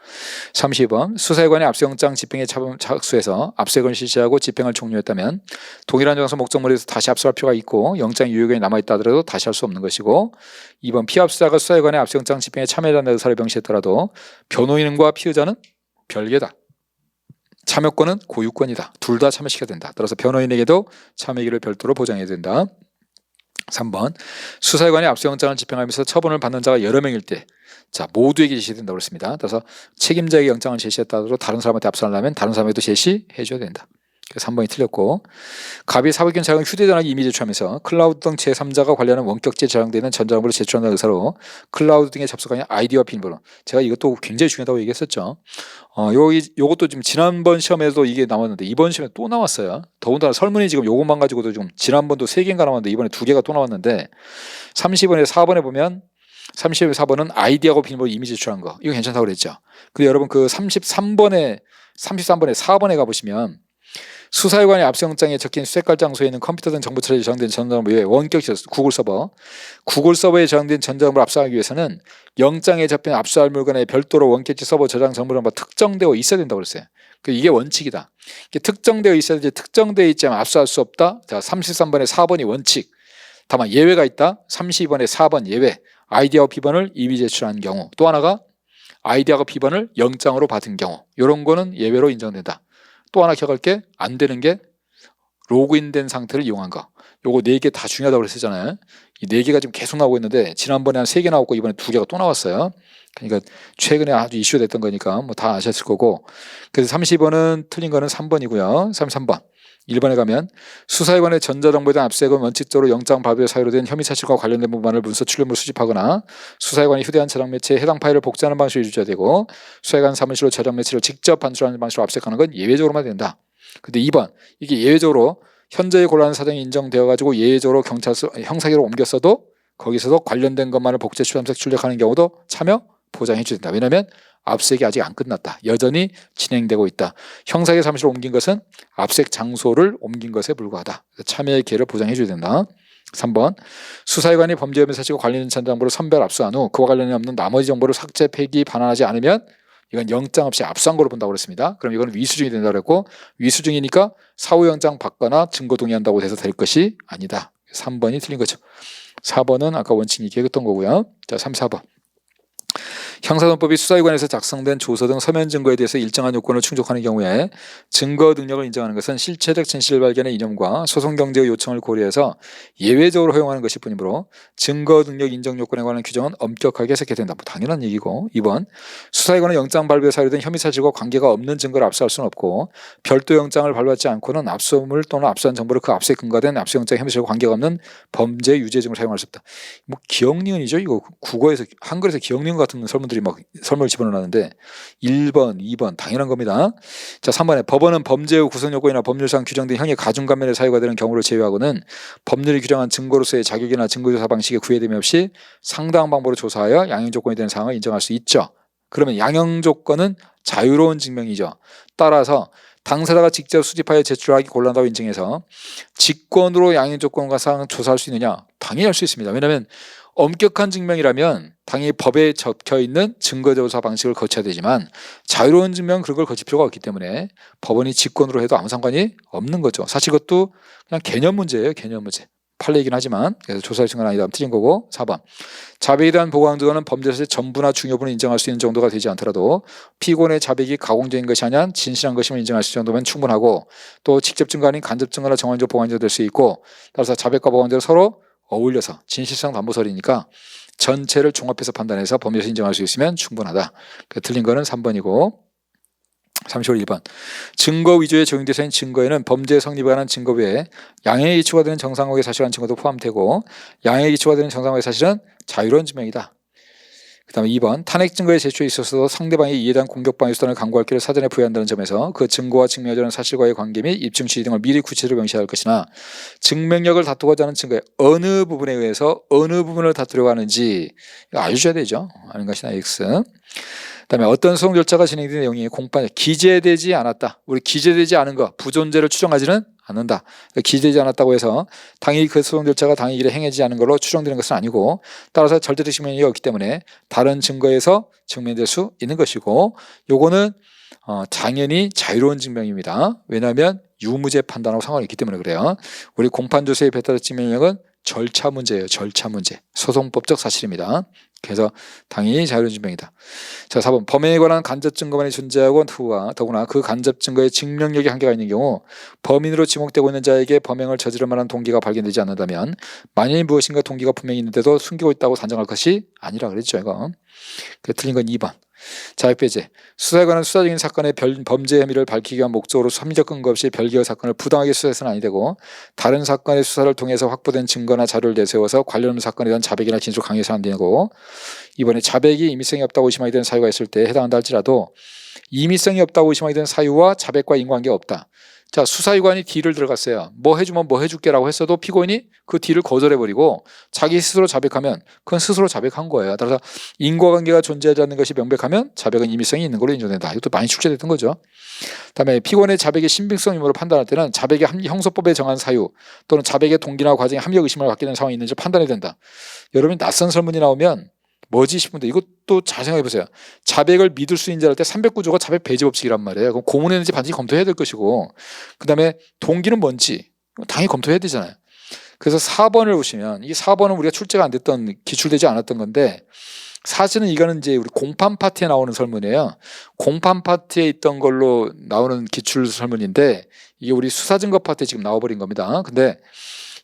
30번 수사기관의 압수영장 집행에 착수해서 압수액을 실시하고 집행을 종료했다면 동일한 장소 목적물에서 다시 압수할 필요가 있고 영장 유효기간이 남아있다 하더라도 다시 할 수 없는 것이고. 2번 피압수자가 수사기관의 압수영장 집행에 참여한다는 의사를 명시했더라도 변호인과 피의자는 별개다. 참여권은 고유권이다. 둘 다 참여시켜야 된다. 따라서 변호인에게도 참여기를 별도로 보장해야 된다. 3번 수사기관이 압수영장을 집행하면서 처분을 받는 자가 여러 명일 때 모두에게 제시된다고 그랬습니다. 따라서 책임자에게 영장을 제시했다 하더라도 다른 사람한테 압수하려면 다른 사람에게도 제시해줘야 된다. 그래서 3번이 틀렸고. 갑이 사법기관 자료를 휴대전화기 이미 제출하면서 클라우드 등 제3자가 관련한 원격제 저장되는 전자정보를 제출한다는 의사로 클라우드 등에 접속하는 아이디와 비밀번호, 제가 이것도 굉장히 중요하다고 얘기했었죠. 요것도 지금 지난번 시험에도 이게 나왔는데 이번 시험에 또 나왔어요. 더군다나 설문이 지금 요것만 가지고도 좀 지난번도 3개인가 나왔는데 이번에 2개가 또 나왔는데 30번에 4번에 보면 34번은 아이디하고 비밀번호 이미 제출한 거, 이거 괜찮다고 그랬죠. 근데 여러분 그 33번에 4번에 가보시면 수사기관의 압수영장에 적힌 수색할 장소에 있는 컴퓨터 등 정보처리에 저장된 전자정보 외에 원격 구글 서버에 저장된 전자정보를 압수하기 위해서는 영장에 접힌 압수할 물건에 별도로 원격지 서버 저장 정보가 특정되어 있어야 된다고 그랬어요. 이게 원칙이다. 이게 특정되어 있어야 되지 특정되어 있지 않으면 압수할 수 없다. 자, 33번에 4번이 원칙. 다만 예외가 있다. 32번에 4번 예외. 아이디하고 비번을 이미 제출한 경우. 또 하나가 아이디하고 비번을 영장으로 받은 경우. 이런 거는 예외로 인정된다. 또 하나 기억할게. 안 되는 게 로그인된 상태를 이용한 거. 요거 4개 다 중요하다고 그랬었잖아요. 이 4개가 지금 계속 나오고 있는데 지난번에 한 3개 나왔고 이번에 2개가 또 나왔어요. 그러니까 최근에 아주 이슈가 됐던 거니까 뭐 다 아셨을 거고. 그래서 30번은 틀린 거는 3번이고요. 33번. 1번에 가면 수사기관의 전자정보에 대한 압수액은 원칙적으로 영장 발부에 사유로 된 혐의 사실과 관련된 부분을 문서 출력물로 수집하거나 수사기관이 휴대한 저장 매체에 해당 파일을 복제하는 방식을 유지해야 되고 수사기관 사무실로 저장 매체를 직접 반출하는 방식으로 압수하는 건 예외적으로만 된다. 근데 2번 이게 예외적으로 현재의 곤란한 사정이 인정되어 가지고 예외적으로 경찰서 형사기로 옮겼어도 거기서도 관련된 것만을 복제 출함색 출력하는 경우도 참여 보장해 줘야 된다. 왜냐하면 압수액이 아직 안 끝났다. 여전히 진행되고 있다. 형사기 사무실로 옮긴 것은 압수액 장소를 옮긴 것에 불과하다. 참여의 기회를 보장해 줘야 된다. 3번 수사기관이 범죄 혐의 사실과 관련된 전자정보를 선별 압수한 후 그와 관련이 없는 나머지 정보를 삭제, 폐기, 반환하지 않으면 이건 영장 없이 압수한 거로 본다고 그랬습니다. 그럼 이건 위수증이 된다고 그랬고 위수증이니까 사후영장 받거나 증거 동의한다고 해서 될 것이 아니다. 3번이 틀린 거죠. 4번은 아까 원칙 얘기했던 거고요. 자, 3, 4번. 형사소송법이 수사기관에서 작성된 조서 등 서면 증거에 대해서 일정한 요건을 충족하는 경우에 증거 능력을 인정하는 것은 실체적 진실 발견의 이념과 소송 경제의 요청을 고려해서 예외적으로 허용하는 것일 뿐이므로 증거 능력 인정 요건에 관한 규정은 엄격하게 해석해야 된다. 뭐 당연한 얘기고. 2번 수사기관은 영장 발부에 사유된 혐의 사실과 관계가 없는 증거를 압수할 수는 없고 별도 영장을 발부하지 않고는 압수물 또는 압수한 정보를 그 압수에 근거된 압수영장 혐의 사실과 관계가 없는 범죄 유죄증을 사용할 수 없다. 뭐 기억니은이죠. 이거 국어에서 한글에서 기억니은 같은 설문들이 막 설문을 집어넣었는데 1번, 2번 당연한 겁니다. 자, 3번에 법원은 범죄 후 구성 요건이나 법률상 규정된 형의 가중감면에 사유가 되는 경우를 제외하고는 법률이 규정한 증거로서의 자격이나 증거조사 방식에 구애됨이 없이 상당한 방법으로 조사하여 양형 조건이 되는 사항을 인정할 수 있죠. 그러면 양형 조건은 자유로운 증명이죠. 따라서 당사자가 직접 수집하여 제출하기 곤란하다고 인정해서 직권으로 양형 조건과 사항을 조사할 수 있느냐? 당연히 할 수 있습니다. 왜냐하면 엄격한 증명이라면 당연히 법에 적혀있는 증거조사 방식을 거쳐야 되지만 자유로운 증명 그런 걸 거칠 필요가 없기 때문에 법원이 직권으로 해도 아무 상관이 없는 거죠. 사실 그것도 그냥 개념 문제예요. 개념 문제. 판례이긴 하지만 그래서 조사할 증거는 아니다. 틀린 거고. 4번 자백에 대한 보강 증거는 범죄 사실 전부나 중요분을 인정할 수 있는 정도가 되지 않더라도 피고인의 자백이 가공적인 것이 아니라 진실한 것임을 인정할 수 있는 정도면 충분하고 또 직접 증거 아닌 간접 증거나 정황적 보강 증거 될 수 있고 따라서 자백과 보강 증거 서로 어울려서 진실성 담보설이니까 전체를 종합해서 판단해서 범죄를 인정할 수 있으면 충분하다. 틀린 거는 3번이고 35 1번. 증거 위주의 적용 대상인 증거에는 범죄 성립에 관한 증거 외에 양형의 기초가 되는 정상적의 사실한 증거도 포함되고 양형의 기초가 되는 정상적의 사실은 자유로운 증명이다. 그 다음에 2번. 탄핵 증거의 제출에 있어서 상대방이 이에 대한 공격 방해 수단을 강구할 기를 사전에 부여한다는 점에서 그 증거와 증명하자는 사실과의 관계 및 입증 취지 등을 미리 구체적으로 명시할 것이나 증명력을 다투고자 하는 증거의 어느 부분에 의해서 어느 부분을 다투려고 하는지 이거 알려줘야 되죠. 아는 것이나 X. 그다음에 어떤 소송 절차가 진행된 내용이 공판 기재되지 않았다. 우리 기재되지 않은 거 부존재를 추정하지는 않는다. 기재되지 않았다고 해서 당연히 그 소송 절차가 당일에 행하지 않은 걸로 추정되는 것은 아니고 따라서 절대적 증명이 없기 때문에 다른 증거에서 증명될 수 있는 것이고 요거는 당연히 자유로운 증명입니다. 왜냐하면 유무죄 판단하고 상관이 있기 때문에 그래요. 우리 공판조서의 배타적 증명력은 절차 문제예요. 절차 문제. 소송법적 사실입니다. 그래서 당연히 자유로운 증명이다. 자, 4번. 범행에 관한 간접 증거만이 존재하고 더구나 그 간접 증거의 증명력이 한계가 있는 경우 범인으로 지목되고 있는 자에게 범행을 저지를 만한 동기가 발견되지 않는다면 만일 무엇인가 동기가 분명히 있는데도 숨기고 있다고 단정할 것이 아니라 그랬죠. 이거. 틀린 건 2번. 자익배제. 수사에 관한 수사적인 사건의 범죄 혐의를 밝히기 위한 목적으로 합리적 근거 없이 별개의 사건을 부당하게 수사해서는 아니 되고 다른 사건의 수사를 통해서 확보된 증거나 자료를 내세워서 관련 사건에 대한 자백이나 진술을 강요해서는 안 되고 이번에 자백이 임의성이 없다고 의심하게 되는 사유가 있을 때 해당한다 할지라도 임의성이 없다고 의심하게 되는 사유와 자백과 인과관계가 없다. 자, 수사기관이 딜을 들어갔어요. 뭐 해주면 뭐 해줄게라고 했어도 피고인이 그 딜을 거절해버리고 자기 스스로 자백하면 그건 스스로 자백한 거예요. 따라서 인과관계가 존재하지 않는 것이 명백하면 자백은 임의성이 있는 걸로 인정된다. 이것도 많이 출제됐던 거죠. 다음에 피고인의 자백의 신빙성 유무를 판단할 때는 자백의 형소법에 정한 사유 또는 자백의 동기나 과정에 합리적 의심을 갖게 되는 상황이 있는지 판단해야 된다. 여러분이 낯선 설문이 나오면 뭐지 싶은데 이것도 잘 생각해보세요. 자백을 믿을 수 있는 자를 때 309조가 자백 배제 법칙이란 말이에요. 그럼 고문했는지 반드시 검토해야 될 것이고 그 다음에 동기는 뭔지 당연히 검토해야 되잖아요. 그래서 4번을 보시면 이 4번은 우리가 출제가 안 됐던 기출되지 않았던 건데 사실은 이거는 이제 우리 공판 파트에 나오는 설문이에요. 공판 파트에 있던 걸로 나오는 기출 설문인데 이게 우리 수사증거 파트에 지금 나와버린 겁니다. 근데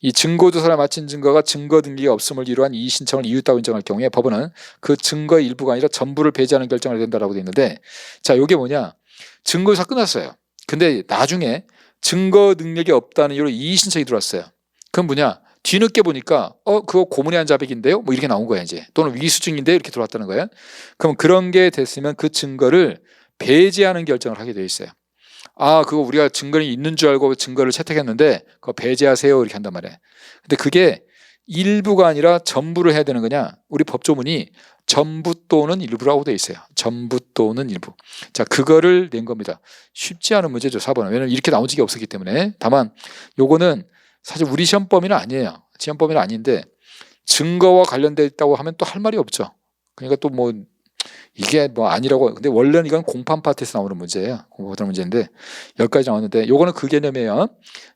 이 증거조사를 마친 증거가 증거 등기가 없음을 이유한 이의 신청을 이유있다고 인정할 경우에 법원은 그 증거의 일부가 아니라 전부를 배제하는 결정을 해야 된다라고 되어 있는데 자, 이게 뭐냐? 증거조사 끝났어요. 근데 나중에 증거 능력이 없다는 이유로 이의 신청이 들어왔어요. 그건 뭐냐? 뒤늦게 보니까 그거 고문의 한 자백인데요? 뭐 이렇게 나온 거야 이제. 또는 위수증인데 이렇게 들어왔다는 거예요. 그럼 그런 게 됐으면 그 증거를 배제하는 결정을 하게 되어 있어요. 그거 우리가 증거는 있는 줄 알고 증거를 채택했는데 그거 배제하세요 이렇게 한단 말이에요. 근데 그게 일부가 아니라 전부를 해야 되는 거냐? 우리 법조문이 전부 또는 일부라고 되어 있어요. 전부 또는 일부. 자, 그거를 낸 겁니다. 쉽지 않은 문제죠, 4번은. 왜냐면 이렇게 나온 적이 없었기 때문에. 다만 요거는 사실 우리 시험 범위는 아니에요. 시험 범위는 아닌데 증거와 관련돼 있다고 하면 또 할 말이 없죠. 그러니까 또 뭐 이게 뭐 아니라고. 근데 원래는 이건 공판 파트에서 나오는 문제예요. 공판 문제인데 여기까지 나왔는데 요거는 그 개념이에요.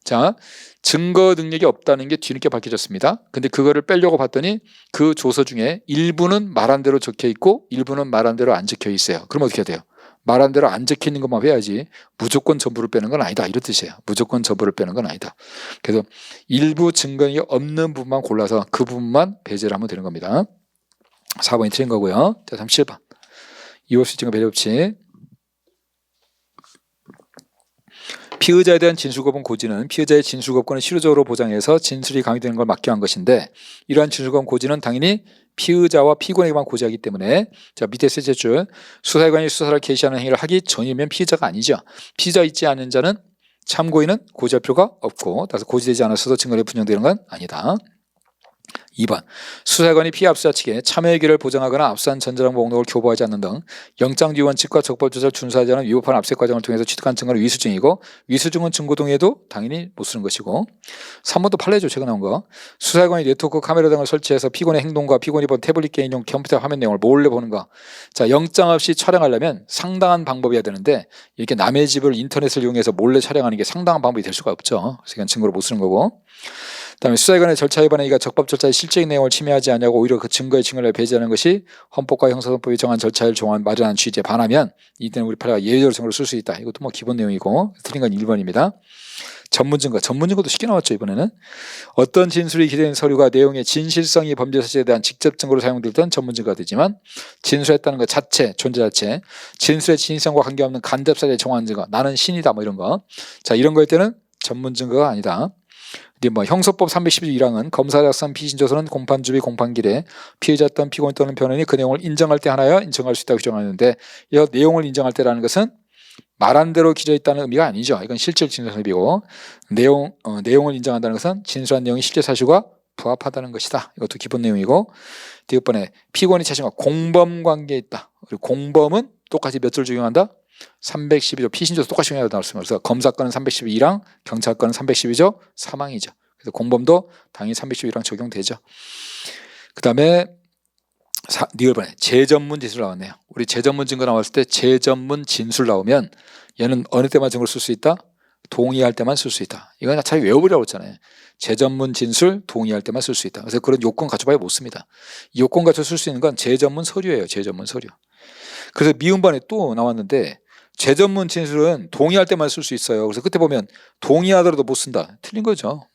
자, 증거 능력이 없다는 게 뒤늦게 밝혀졌습니다. 근데 그거를 빼려고 봤더니 그 조서 중에 일부는 말한 대로 적혀 있고 일부는 말한 대로 안 적혀 있어요. 그럼 어떻게 해야 돼요? 말한 대로 안 적혀 있는 것만 해야지 무조건 전부를 빼는 건 아니다 이런 뜻이에요. 무조건 전부를 빼는 건 아니다. 그래서 일부 증거가 없는 부분만 골라서 그 부분만 배제를 하면 되는 겁니다. 4번이 틀린 거고요. 자, 37번. 이월수 증거 배제 법칙. 피의자에 대한 진술거부 고지는 피의자의 진술거부권을 실효적으로 보장해서 진술이 강요되는 걸 막기 위한 것인데 이러한 진술거부 고지는 당연히 피의자와 피고인에게만 고지하기 때문에 자, 밑에 세 줄 수사기관이 수사를 개시하는 행위를 하기 전이면 피의자가 아니죠. 피의자 있지 않은 자는 참고인은 고지할 필요가 없고 따라서 고지되지 않았어도 증거력이 분명되는 건 아니다. 2번. 수사관이 피의 압수자 측에 참여의 기회를 보장하거나 압수한 전자정보 목록을 교부하지 않는 등 영장주의 원칙과 적법조사를 준수하지 않은 위법한 압수색 과정을 통해서 취득한 증거는 위수증이고 위수증은 증거동의에도 당연히 못 쓰는 것이고 3번도 판례죠. 최근 나온 거. 수사관이 네트워크 카메라 등을 설치해서 피고인의 행동과 피고인이 본 태블릿 게임용 컴퓨터 화면 내용을 몰래 보는 거. 자, 영장 없이 촬영하려면 상당한 방법이어야 되는데 이렇게 남의 집을 인터넷을 이용해서 몰래 촬영하는 게 상당한 방법이 될 수가 없죠. 그래서 이건 증거로 못 쓰는 거고 그다음에 수사기관의 절차 위반에 이가 적법 절차의 실질적인 내용을 침해하지 않냐고 오히려 그 증거의 증거를 배제하는 것이 헌법과 형사소송법이 정한 절차를 마련한 취지에 반하면 이때는 우리 판례가 예외적으로 증거를 쓸 수 있다. 이것도 뭐 기본 내용이고 틀린 건 1번입니다. 전문 증거도 쉽게 나왔죠. 이번에는 어떤 진술이 기재된 서류가 내용의 진실성이 범죄 사실에 대한 직접 증거로 사용될 때는 전문 증거가 되지만 진술했다는 것 자체, 존재 자체, 진술의 진실성과 관계없는 간접 사실의 정황 증거, 나는 신이다 뭐 이런 거, 자 이런 거일 때는 전문 증거가 아니다. 뭐 형소법 311항은 검사 작성 피신조서는 공판주비 공판길에 피해자 또는 피고인 또는 변호인이 그 내용을 인정할 때 하나야 인정할 수 있다고 규정하는데 이 내용을 인정할 때라는 것은 말한 대로 기재되어 있다는 의미가 아니죠. 이건 실질 진술이고 내용을 인정한다는 것은 진술한 내용이 실제 사실과 부합하다는 것이다. 이것도 기본 내용이고 뒤번에 피고인이 자신과 공범 관계에 있다. 그리고 공범은 똑같이 몇 줄 적용한다? 312조 피신조서 똑같이 적용한다 나왔습니다. 그래서 검사건은 312랑 경찰건은 312조 사망이죠. 그래서 공범도 당연히 312랑 적용되죠. 그 다음에 리얼번에 재전문 진술 나왔네요. 우리 재전문 증거 나왔을 때 재전문 진술 나오면 얘는 어느 때만 증거를 쓸 수 있다? 동의할 때만 쓸 수 있다. 이건 차라리 외워보려고 했잖아요. 재전문 진술 동의할 때만 쓸 수 있다. 그래서 그런 요건 갖춰봐야 못 씁니다. 이 요건 갖춰 쓸 수 있는 건 재전문 서류예요. 재전문 서류. 그래서 미음반에 또 나왔는데 재전문 진술은 동의할 때만 쓸 수 있어요. 그래서 끝에 보면 동의하더라도 못 쓴다. 틀린 거죠.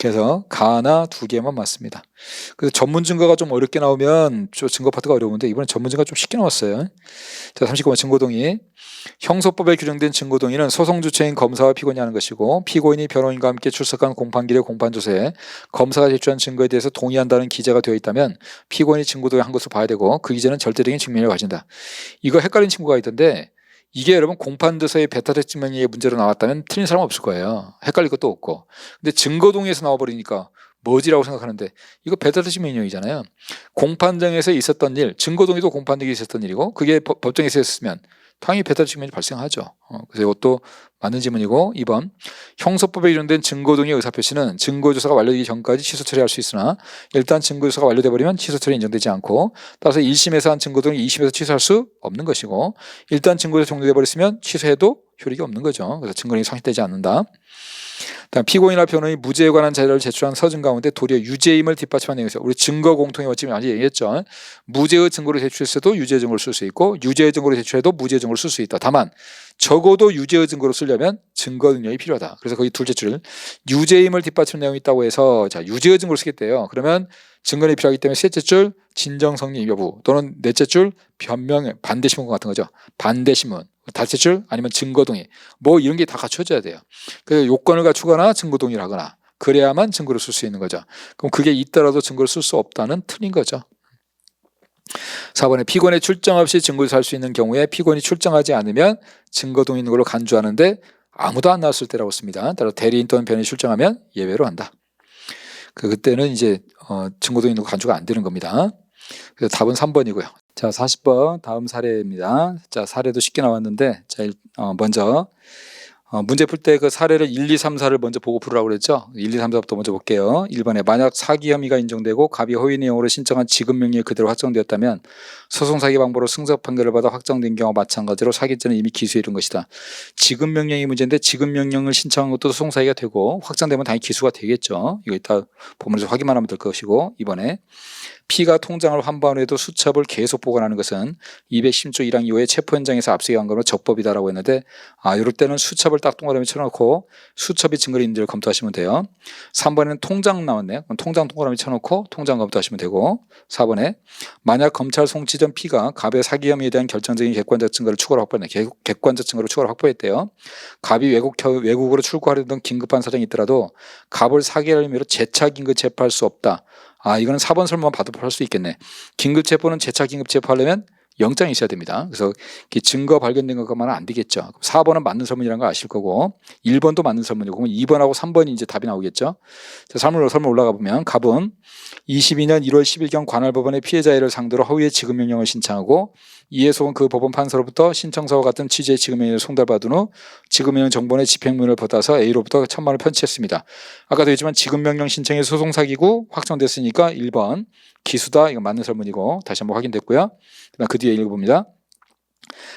그래서 가나 두 개만 맞습니다. 그래서 전문 증거가 좀 어렵게 나오면 증거 파트가 어려운데 이번엔 전문 증거가 좀 쉽게 나왔어요. 자, 39번 증거동의. 형소법에 규정된 증거동의는 소송 주체인 검사와 피고인이 하는 것이고 피고인이 변호인과 함께 출석한 공판기록 공판조서에 검사가 제출한 증거에 대해서 동의한다는 기재가 되어 있다면 피고인이 증거동의 한 것으로 봐야 되고 그 기재는 절대적인 증명력을 가진다. 이거 헷갈린 친구가 있던데 이게 여러분 공판조서의 베타적 증명의 문제로 나왔다면 틀린 사람 없을 거예요. 헷갈릴 것도 없고. 근데 증거동의에서 나와버리니까 뭐지라고 생각하는데 이거 베타적 증명이잖아요. 공판정에서 있었던 일, 증거동의도 공판정에 있었던 일이고 그게 법정에서 있었으면 당연히 베타적 증명이 발생하죠. 그래서 이것도 맞는 질문이고 2번 형소법에 규정된 증거동의 의사표시는 증거조사가 완료되기 전까지 취소 처리할 수 있으나 일단 증거조사가 완료돼 버리면 취소 처리 인정되지 않고 따라서 1심에서 한 증거동의 2심에서 취소할 수 없는 것이고 일단 증거조사 종료돼 버렸으면 취소해도 효력이 없는 거죠. 그래서 증거동의 성립되지 않는다. 다음 피고인이나 변호인이 무죄에 관한 자료를 제출한 서증 가운데 도리어 유죄임을 뒷받침한 내용이 있어요. 우리 증거 공통의 원칙을 많이 얘기했죠. 무죄의 증거를 제출했어도 유죄의 증거를 쓸 수 있고 유죄의 증거를 제출해도 무죄의 증거를 쓸 수 있다. 다만 적어도 유죄의 증거로 쓰려면 증거 능력이 필요하다. 그래서 거기 둘째 줄 유죄임을 뒷받치는 내용이 있다고 해서 자 유죄의 증거를 쓰겠대요. 그러면 증거는 필요하기 때문에 셋째 줄 진정 성립 여부 또는 넷째 줄 변명 반대 신문 같은 거죠. 반대 신문. 다섯째 줄 아니면 증거동의 뭐 이런 게 다 갖춰져야 돼요. 그래서 요건을 갖추거나 증거동의를 하거나 그래야만 증거를 쓸 수 있는 거죠. 그럼 그게 있더라도 증거를 쓸 수 없다는 틀린 거죠. 4번에 피고인의 출정 없이 증거를 살 수 있는 경우에 피고인이 출정하지 않으면 증거동의 있는 걸로 간주하는데 아무도 안 나왔을 때라고 씁니다. 따라 대리인 또는 변호인이 출정하면 예외로 한다. 그때는 이제 증거동의 있는 거 간주가 안 되는 겁니다. 그래서 답은 3번이고요. 자, 40번 다음 사례입니다. 자, 사례도 쉽게 나왔는데 자, 먼저 문제 풀 때 그 사례를 1, 2, 3, 4를 먼저 보고 풀으라고 그랬죠. 1, 2, 3, 4부터 먼저 볼게요. 1번에 만약 사기 혐의가 인정되고 갑이 허위 내용으로 신청한 지급 명령이 그대로 확정되었다면 소송 사기 방법으로 승소 판결을 받아 확정된 경우와 마찬가지로 사기죄는 이미 기수에 이른 것이다. 지급 명령이 문제인데 지급 명령을 신청한 것도 소송 사기가 되고 확정되면 당연히 기수가 되겠죠. 이거 이따 보면서 확인만 하면 될 것이고 이번에 피가 통장을 환보한 후에도 수첩을 계속 보관하는 것은 210조 1항 이후에 체포 현장에서 압수하게 한 거로 적법이다라고 했는데 이럴 때는 수첩을 딱 동그라미 쳐놓고 수첩이 증거를 있는지를 검토하시면 돼요. 3번에는 통장 나왔네요. 그럼 통장 동그라미 쳐놓고 통장 검토하시면 되고 4번에 만약 검찰 송치 전 피가 갑의 사기 혐의에 대한 결정적인 객관적 증거를 추가로 확보했네. 객관적 증거를 추가로 확보했대요. 갑이 외국으로 출국하려던 긴급한 사정이 있더라도 갑을 사기할 혐의로 재차 긴급 체포할 수 없다. 이거는 4번 설문만 봐도 할 수 있겠네. 긴급 체포는 재차 긴급 체포하려면 영장이 있어야 됩니다. 그래서 증거 발견된 것만은 안 되겠죠. 4번은 맞는 설문이라는 걸 아실 거고 1번도 맞는 설문이고 그러면 2번하고 3번이 이제 답이 나오겠죠. 설문 올라가 보면 갑은 22년 1월 10일경 관할법원의 피해자를 상대로 허위의 지급명령을 신청하고 이에 속은 그 법원 판사로부터 신청서와 같은 취지의 지급명령을 송달받은 후 지급명령 정본의 집행문을 받아서 A로부터 1,000만 원을 편취했습니다. 아까도 했지만 지급명령 신청이 소송사기고 확정됐으니까 1번 기수다. 이거 맞는 설문이고 다시 한번 확인됐고요. 그 뒤에 읽어봅니다.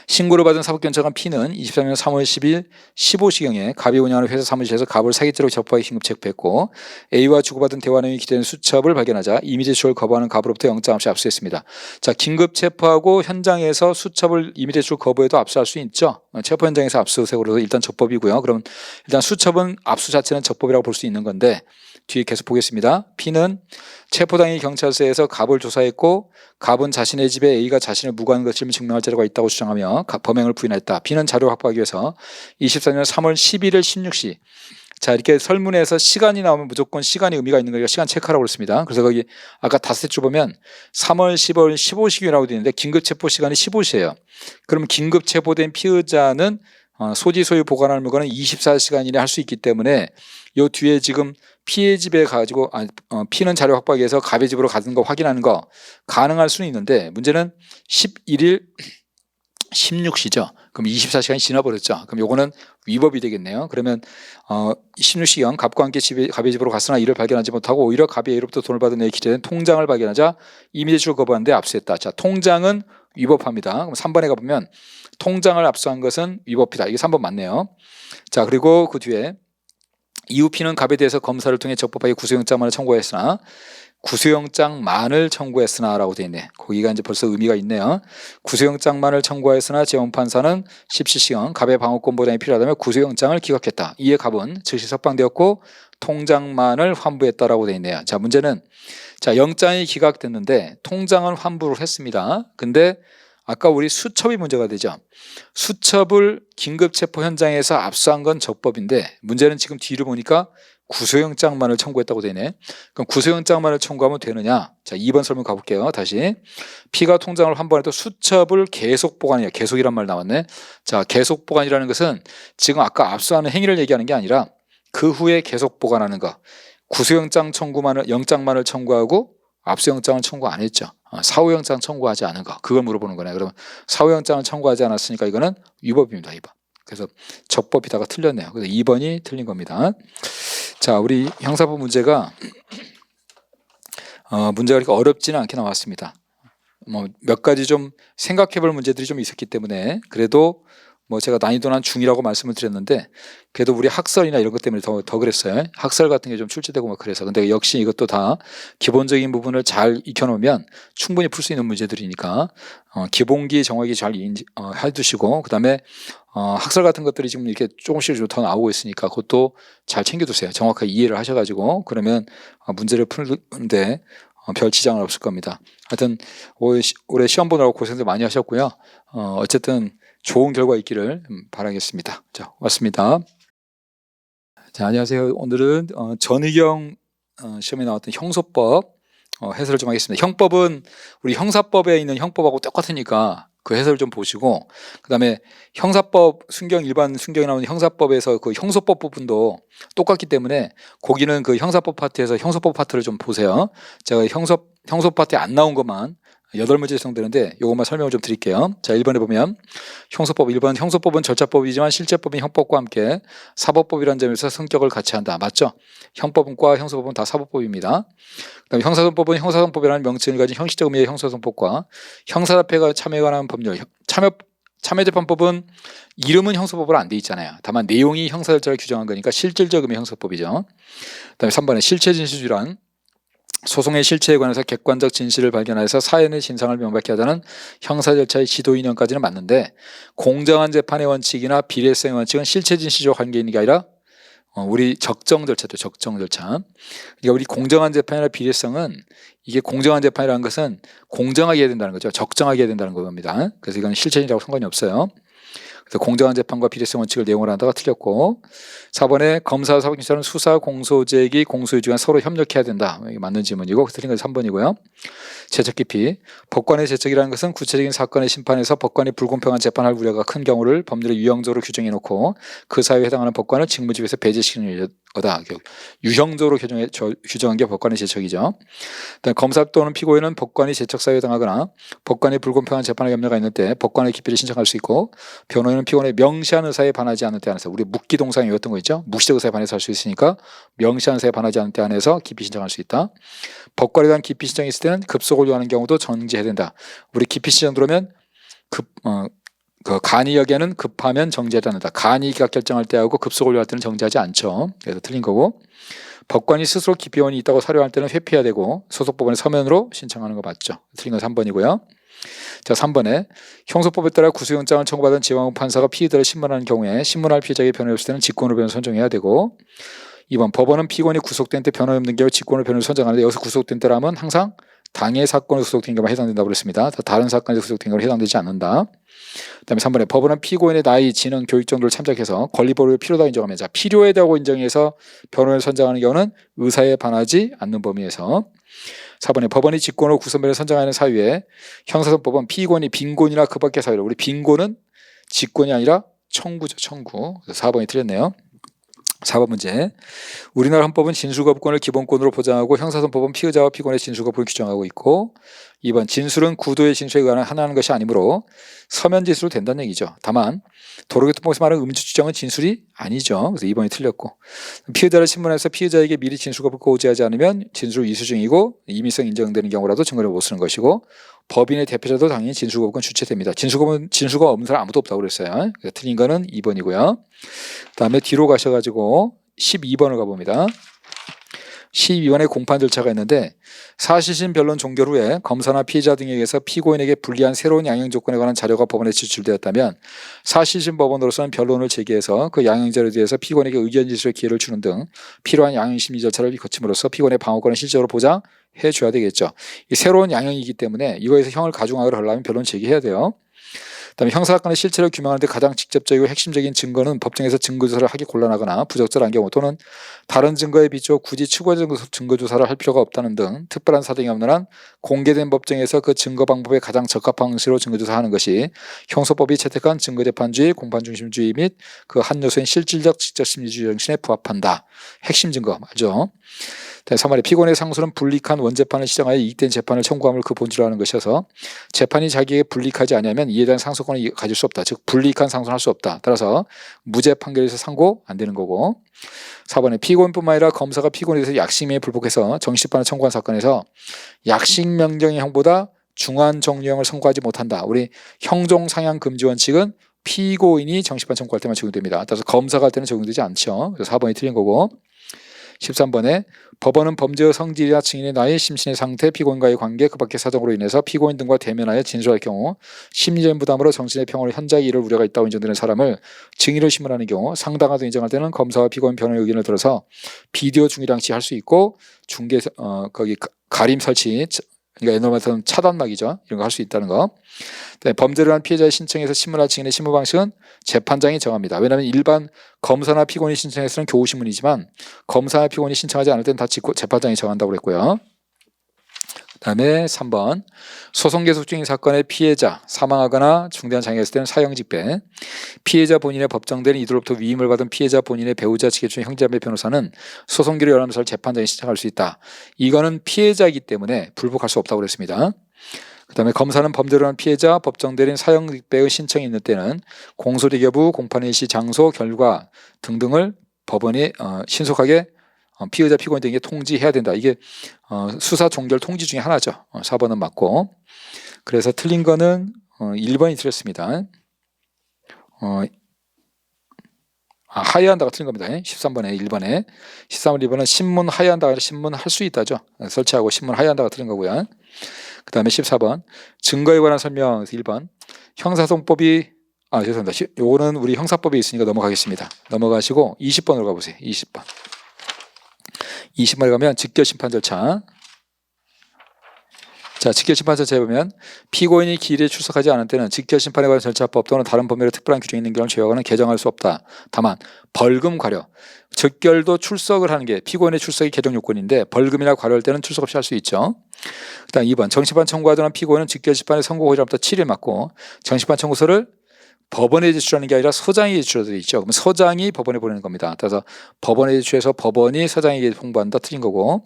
신고를 받은 사법경찰관 P는 23년 3월 10일 15시경에 갑이 운영하는 회사 사무실에서 갑을 사기죄로 적법하게 긴급 체포했고 A와 주고받은 대화 내용이 기재된 수첩을 발견하자 이미 제출을 거부하는 갑으로부터 영장 없이 압수했습니다. 자, 긴급 체포하고 현장에서 수첩을 이미 제출 거부해도 압수할 수 있죠. 체포 현장에서 압수수색으로 일단 적법이고요. 그럼 일단 수첩은 압수 자체는 적법이라고 볼 수 있는 건데 뒤에 계속 보겠습니다. P는 체포당일 경찰서에서 갑을 조사했고 갑은 자신의 집에 A가 자신을 무고한 것을 증명할 자료가 있다고 주장하며 범행을 부인했다. P는 자료를 확보하기 위해서 24년 3월 11일 16시 자, 이렇게 설문에서 시간이 나오면 무조건 시간이 의미가 있는 거니까 시간 체크하라고 그랬습니다. 그래서 거기 아까 다섯 줄 보면 3월 10월 15시경이라고 되어 있는데 긴급 체포 시간이 15시예요. 그럼 긴급 체포된 피의자는 소지 소유 보관할 물건은 24시간 이내 할 수 있기 때문에 요 뒤에 지금 피의 집에 가지고 P는 자료 확보하기 위해서 갑의 집으로 가는 거 확인하는 거 가능할 수는 있는데 문제는 11일 16시죠. 그럼 24시간이 지나버렸죠. 그럼 요거는 위법이 되겠네요. 그러면 16시경 갑과 함께 갑의 집으로 갔으나 이를 발견하지 못하고 오히려 갑이 A로부터 돈을 받은 A에 기재된 통장을 발견하자 이미 제출 거부하는데 압수했다. 자, 통장은 위법합니다. 그럼 3번에 가보면 통장을 압수한 것은 위법이다. 이게 3번 맞네요. 자, 그리고 그 뒤에 이후 P는 갑에 대해서 검사를 통해 적법하게 구속영장만을 청구했으나 라고 되어 있네. 거기가 이제 벌써 의미가 있네요. 구속영장만을 청구하였으나 재원판사는 17시경 갑의 방어권 보장이 필요하다며 구속영장을 기각했다. 이에 갑은 즉시 석방되었고 통장만을 환부했다라고 되어 있네요. 자, 문제는 자, 영장이 기각됐는데 통장은 환부를 했습니다. 근데 아까 우리 수첩이 문제가 되죠. 수첩을 긴급체포 현장에서 압수한 건 적법인데 문제는 지금 뒤를 보니까 구속영장만을 청구했다고 되네. 그럼 구속영장만을 청구하면 되느냐? 자, 2번 설명 가볼게요. 다시. P가 통장을 환부해도 수첩을 계속 보관해요. 계속이란 말 나왔네. 자, 계속 보관이라는 것은 지금 아까 압수하는 행위를 얘기하는 게 아니라 그 후에 계속 보관하는 거. 구속영장만을 청구하고 압수영장을 청구 안 했죠. 사후영장 청구하지 않은 거. 그걸 물어보는 거네. 그러면 사후영장을 청구하지 않았으니까 이거는 위법입니다. 2번. 그래서 적법이다가 틀렸네요. 그래서 2번이 틀린 겁니다. 자, 우리 형사법 문제가 그렇게 어렵지는 않게 나왔습니다. 몇 가지 좀 생각해볼 문제들이 좀 있었기 때문에 그래도 제가 난이도는 중이라고 말씀을 드렸는데 그래도 우리 학설이나 이런 것 때문에 더 그랬어요. 학설 같은 게 좀 출제되고 그래서. 근데 역시 이것도 다 기본적인 부분을 잘 익혀놓으면 충분히 풀 수 있는 문제들이니까 기본기 정확히 잘 해두시고 그다음에 학설 같은 것들이 지금 이렇게 조금씩 더 나오고 있으니까 그것도 잘 챙겨두세요. 정확하게 이해를 하셔가지고 그러면 문제를 푸는데 별 지장은 없을 겁니다. 하여튼 올해 시험 보느라고 고생들 많이 하셨고요. 어쨌든 좋은 결과 있기를 바라겠습니다. 자, 고맙습니다. 자, 안녕하세요. 오늘은 전의경 시험에 나왔던 형소법 해설을 좀 하겠습니다. 형법은 우리 형사법에 있는 형법하고 똑같으니까 그 해설을 좀 보시고 그다음에 형사법 일반 순경에 나오는 형사법에서 그 형소법 부분도 똑같기 때문에 거기는 그 형사법 파트에서 형소법 파트를 좀 보세요. 제가 형소 파트에 안 나온 것만 8문제 구성되는데 이것만 설명을 좀 드릴게요. 자, 1번에 보면 형소법 1번 형소법은 절차법이지만 실제법인 형법과 함께 사법법이라는 점에서 성격을 같이 한다. 맞죠? 형법과 형소법은 다 사법법입니다. 그다음에 형사소송법은 형사소송법이라는 명칭을 가진 형식적 의미의 형사소송법과 형사사패가 참여에 관한 법률 참여재판법은 이름은 형사법으로 안 돼 있잖아요. 다만 내용이 형사절차를 규정한 거니까 실질적 의미의 형사법이죠. 그다음에 3번에 실체진실주란 소송의 실체에 관해서 객관적 진실을 발견해서 사연의 진상을 명백히 하자는 형사절차의 지도 이념까지는 맞는데 공정한 재판의 원칙이나 비례성의 원칙은 실체진실적 관계 있는 게 아니라 우리 적정 절차죠. 적정 절차. 그러니까 우리 공정한 재판이나 비례성은 이게 공정한 재판이라는 것은 공정하게 해야 된다는 거죠. 적정하게 해야 된다는 겁니다. 그래서 이건 실체이라고 상관이 없어요. 그래서 공정한 재판과 비례성 원칙을 내용으로 한다가 틀렸고 4번에 검사와 사법경찰은 수사, 공소제기, 공소유지간 서로 협력해야 된다. 이게 맞는 질문이고 틀린 건 3번이고요. 재척 깊이 법관의 재척이라는 것은 구체적인 사건의 심판에서 법관이 불공평한 재판할 우려가 큰 경우를 법률에 유형적으로 규정해 놓고 그 사유에 해당하는 법관을 직무집에서 배제시키는 거다. 유형적으로 규정한 게 법관의 재척이죠. 검사 또는 피고인은 법관이 재척 사유에 해당하거나 법관이 불공평한 재판에 염려가 있는 때 법관의 기피를 신청할 수 있고 변호인은 피고인의 명시한 의사에 반하지 않는 때 한해서 우리 묵기 동상이었던 거 있죠. 무시적 의사에 반해서 할 수 있으니까 명시한 의사에 반하지 않는 때 한해서 기피 신청할 수 있다. 법관에 대한 기피 신청이 있을 때는 급속을 요하는 경우도 정지해야 된다. 우리 기피 신청 들어오면 그 간이역에는 급하면 정지하지 않는다. 간이 기각 결정할 때하고 급속을 요할 때는 정지하지 않죠. 그래서 틀린 거고, 법관이 스스로 기피원이 있다고 사료할 때는 회피해야 되고 소속법원에 서면으로 신청하는 거 맞죠. 틀린 건 3번이고요. 자, 3번에 형소법에 따라 구속영장을 청구받은 지방법 판사가 피의자를 신문하는 경우에 신문할 피의자에게 변호를 없을 때는 직권으로 변호를 선정해야 되고, 2번 법원은 피고인이 구속된 때 변호가 없는 경우 직권으로 변호를 선정하는데 여기서 구속된 때라면 항상 당해 사건에 구속된 경우만 해당된다고 그랬습니다. 다른 사건에 구속된 경우는 해당되지 않는다. 그다음에 3번에 법원은 피고인의 나이, 지능, 교육 정도를 참작해서 권리 보호를 필요하다고 인정하면, 자, 필요하다고 인정해서 변호를 선정하는 경우는 의사에 반하지 않는 범위에서. 4번에 법원이 직권으로 구속변호를 선정하는 사유에 형사소송법은 피고인이 빈곤이나 그 밖의 사유로, 우리 빈곤은 직권이 아니라 청구죠, 청구. 그래서 4번이 틀렸네요. 4번 문제. 우리나라 헌법은 진술거부권을 기본권으로 보장하고 형사소송법은 피의자와 피고인의 진술거부를 규정하고 있고, 2번 진술은 구도의 진술에 의한 하나하는 것이 아니므로 서면 진술로 된다는 얘기죠. 다만 도로교통법에서 말하는 음주 추정은 진술이 아니죠. 그래서 2번이 틀렸고, 피의자를 신문해서 피의자에게 미리 진술거부를 고지하지 않으면 진술 이수 중이고 임의성 인정되는 경우라도 증거를 못 쓰는 것이고, 법인의 대표자도 당연히 진술거부권 주체됩니다. 진술거 없는 사람 아무도 없다고 그랬어요. 그래서 틀린 거는 2번이고요. 그 다음에 뒤로 가셔가지고 12번을 가봅니다. 12번에 공판 절차가 있는데, 사실심 변론 종결 후에 검사나 피의자 등에게서 피고인에게 불리한 새로운 양형 조건에 관한 자료가 법원에 제출되었다면 사실심 법원으로서는 변론을 제기해서 그 양형 자료에 대해서 피고인에게 의견 제출의 기회를 주는 등 필요한 양형 심리 절차를 거침으로써 피고인의 방어권을 실질적으로 보장해 줘야 되겠죠. 이 새로운 양형이기 때문에 이거에서 형을 가중하거나 하려면 변론 제기해야 돼요. 그다음에 형사사건의 실체를 규명하는 데 가장 직접적이고 핵심적인 증거는 법정에서 증거조사를 하기 곤란하거나 부적절한 경우, 또는 다른 증거에 비추어 굳이 추가적 증거조사를 할 필요가 없다는 등 특별한 사정이 없는 한 공개된 법정에서 그 증거 방법에 가장 적합한 방식으로 증거조사하는 것이 형소법이 채택한 증거재판주의, 공판중심주의 및 그 한 요소인 실질적 직접심리주의 정신에 부합한다. 핵심 증거 맞죠? 3번에 피고인의 상소는 불리한 원재판을 시정하여 이익된 재판을 청구함을 그 본질로 하는 것이어서 재판이 자기에게 불리하지 아니하면 이에 대한 상소권을 가질 수 없다. 즉 불리한 상소는 할 수 없다. 따라서 무죄 판결에서 상고 안 되는 거고, 4번에 피고인뿐만 아니라 검사가 피고인에 대해서 약식명에 불복해서 정식재판을 청구한 사건에서 약식명령의 형보다 중한 정령을 선고하지 못한다. 우리 형종상향 금지 원칙은 피고인이 정식재판 청구할 때만 적용됩니다. 따라서 검사가 할 때는 적용되지 않죠. 그래서 4번이 틀린 거고, 13번에 법원은 범죄의 성질이나 증인의 나이, 심신의 상태, 피고인과의 관계, 그 밖의 사정으로 인해서 피고인 등과 대면하여 진술할 경우 심리적인 부담으로 정신의 평온을 현저히 잃을 우려가 있다고 인정되는 사람을 증인으로 신문하는 경우 상당하다고 인정할 때는 검사와 피고인 변호의 의견을 들어서 비디오 중이랑치 할 수 있고, 중계 거기 가림 설치, 그러니까 에너마트는 차단막이죠. 이런 거 할 수 있다는 거. 범죄를 한 피해자의 신청에서 신문할 증인의 신문 방식은 재판장이 정합니다. 왜냐하면 일반 검사나 피고인이 신청해서는 교우신문이지만 검사나 피고인이 신청하지 않을 때는 다 재판장이 정한다고 그랬고요. 그다음에 3번 소송 계속 중인 사건의 피해자 사망하거나 중대한 장애가 있을 때는 사형집행, 피해자 본인의 법정된 이들로부터 위임을 받은 피해자 본인의 배우자 측에 준 형제자매 변호사는 소송기를 열람해서 재판장에 신청할 수 있다. 이거는 피해자이기 때문에 불복할 수 없다고 그랬습니다. 그다음에 검사는 범죄를 한 피해자 법정 대리인 사형집행의 신청이 있는 때는 공소리 여부, 공판 일시, 장소, 결과 등등을 법원이 신속하게 피의자 피고인 등에게 통지해야 된다. 이게 수사 종결 통지 중에 하나죠. 4번은 맞고, 그래서 틀린 거는 1번이 틀렸습니다. 하야한다가 틀린 겁니다. 13번에 1번에 13번 2번은 신문 하야한다가 신문 할 수 있다죠. 설치하고 신문 하야한다가 틀린 거고요. 그 다음에 14번 증거에 관한 설명 1번 형사소송법이 죄송합니다. 요거는 우리 형사법에 있으니까 넘어가겠습니다. 넘어가시고 20번으로 가보세요. 20번 20번에 가면 직결심판 절차. 자, 직결심판 절차에 보면 피고인이 기일에 출석하지 않은 때는 직결심판에 관한 절차법 또는 다른 법률에 특별한 규정이 있는 경우를 제외하고는 개정할 수 없다. 다만 벌금 과료, 즉결도 출석을 하는 게 피고인의 출석이 개정 요건인데 벌금이나 과료할 때는 출석 없이 할 수 있죠. 그다음 2번 정심판 청구하던 피고인은 직결심판에 선고 고지로부터 7일 맞고, 정심판 청구서를 법원에 제출하는 게 아니라 서장이 제출하도록 있죠. 그럼 서장이 법원에 보내는 겁니다. 따라서 법원에 제출해서 법원이 서장에게 통보한다. 틀린 거고,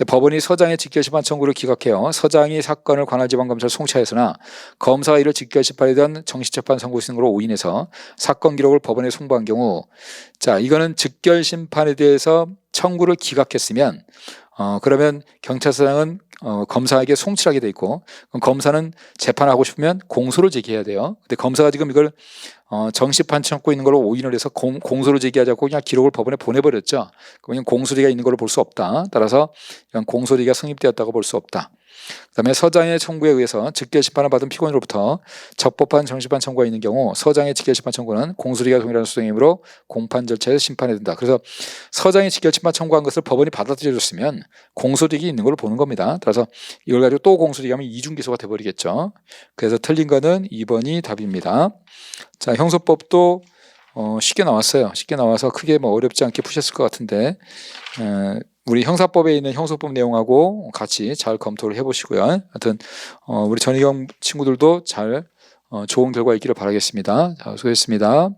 법원이 서장의 직결심판 청구를 기각해요. 서장이 사건을 관할지방검찰 송치하였으나 검사가 이를 직결심판에 대한 정식재판 선고 신고로 오인해서 사건 기록을 법원에 송부한 경우, 자, 이거는 직결심판에 대해서 청구를 기각했으면 그러면 경찰서장은 검사에게 송치하게 돼 있고, 그럼 검사는 재판하고 싶으면 공소를 제기해야 돼요. 근데 검사가 지금 이걸 정식판 청구 있는 걸로 오인을 해서 공소를 제기하자고 그냥 기록을 법원에 보내버렸죠. 그러면 공소리가 있는 걸로 볼 수 없다. 따라서 이건 공소리가 성립되었다고 볼 수 없다. 그다음에 서장의 청구에 의해서 직결심판을 받은 피고인으로부터 적법한 정식판 청구가 있는 경우 서장의 직결심판 청구는 공소리가 동일한 수동이므로 공판 절차에서 심판에 든다. 그래서 서장이 직결심판 청구한 것을 법원이 받아들여줬으면 공소리가 있는 걸로 보는 겁니다. 따라서 이걸 가지고 또 공소리가 하면 이중기소가 돼버리겠죠. 그래서 틀린 거는 2번이 답입니다. 자, 형소법도 쉽게 나왔어요. 쉽게 나와서 크게 뭐 어렵지 않게 푸셨을 것 같은데 우리 형사법에 있는 형소법 내용하고 같이 잘 검토를 해보시고요. 하여튼 우리 전희경 친구들도 잘 좋은 결과 있기를 바라겠습니다. 자, 수고했습니다.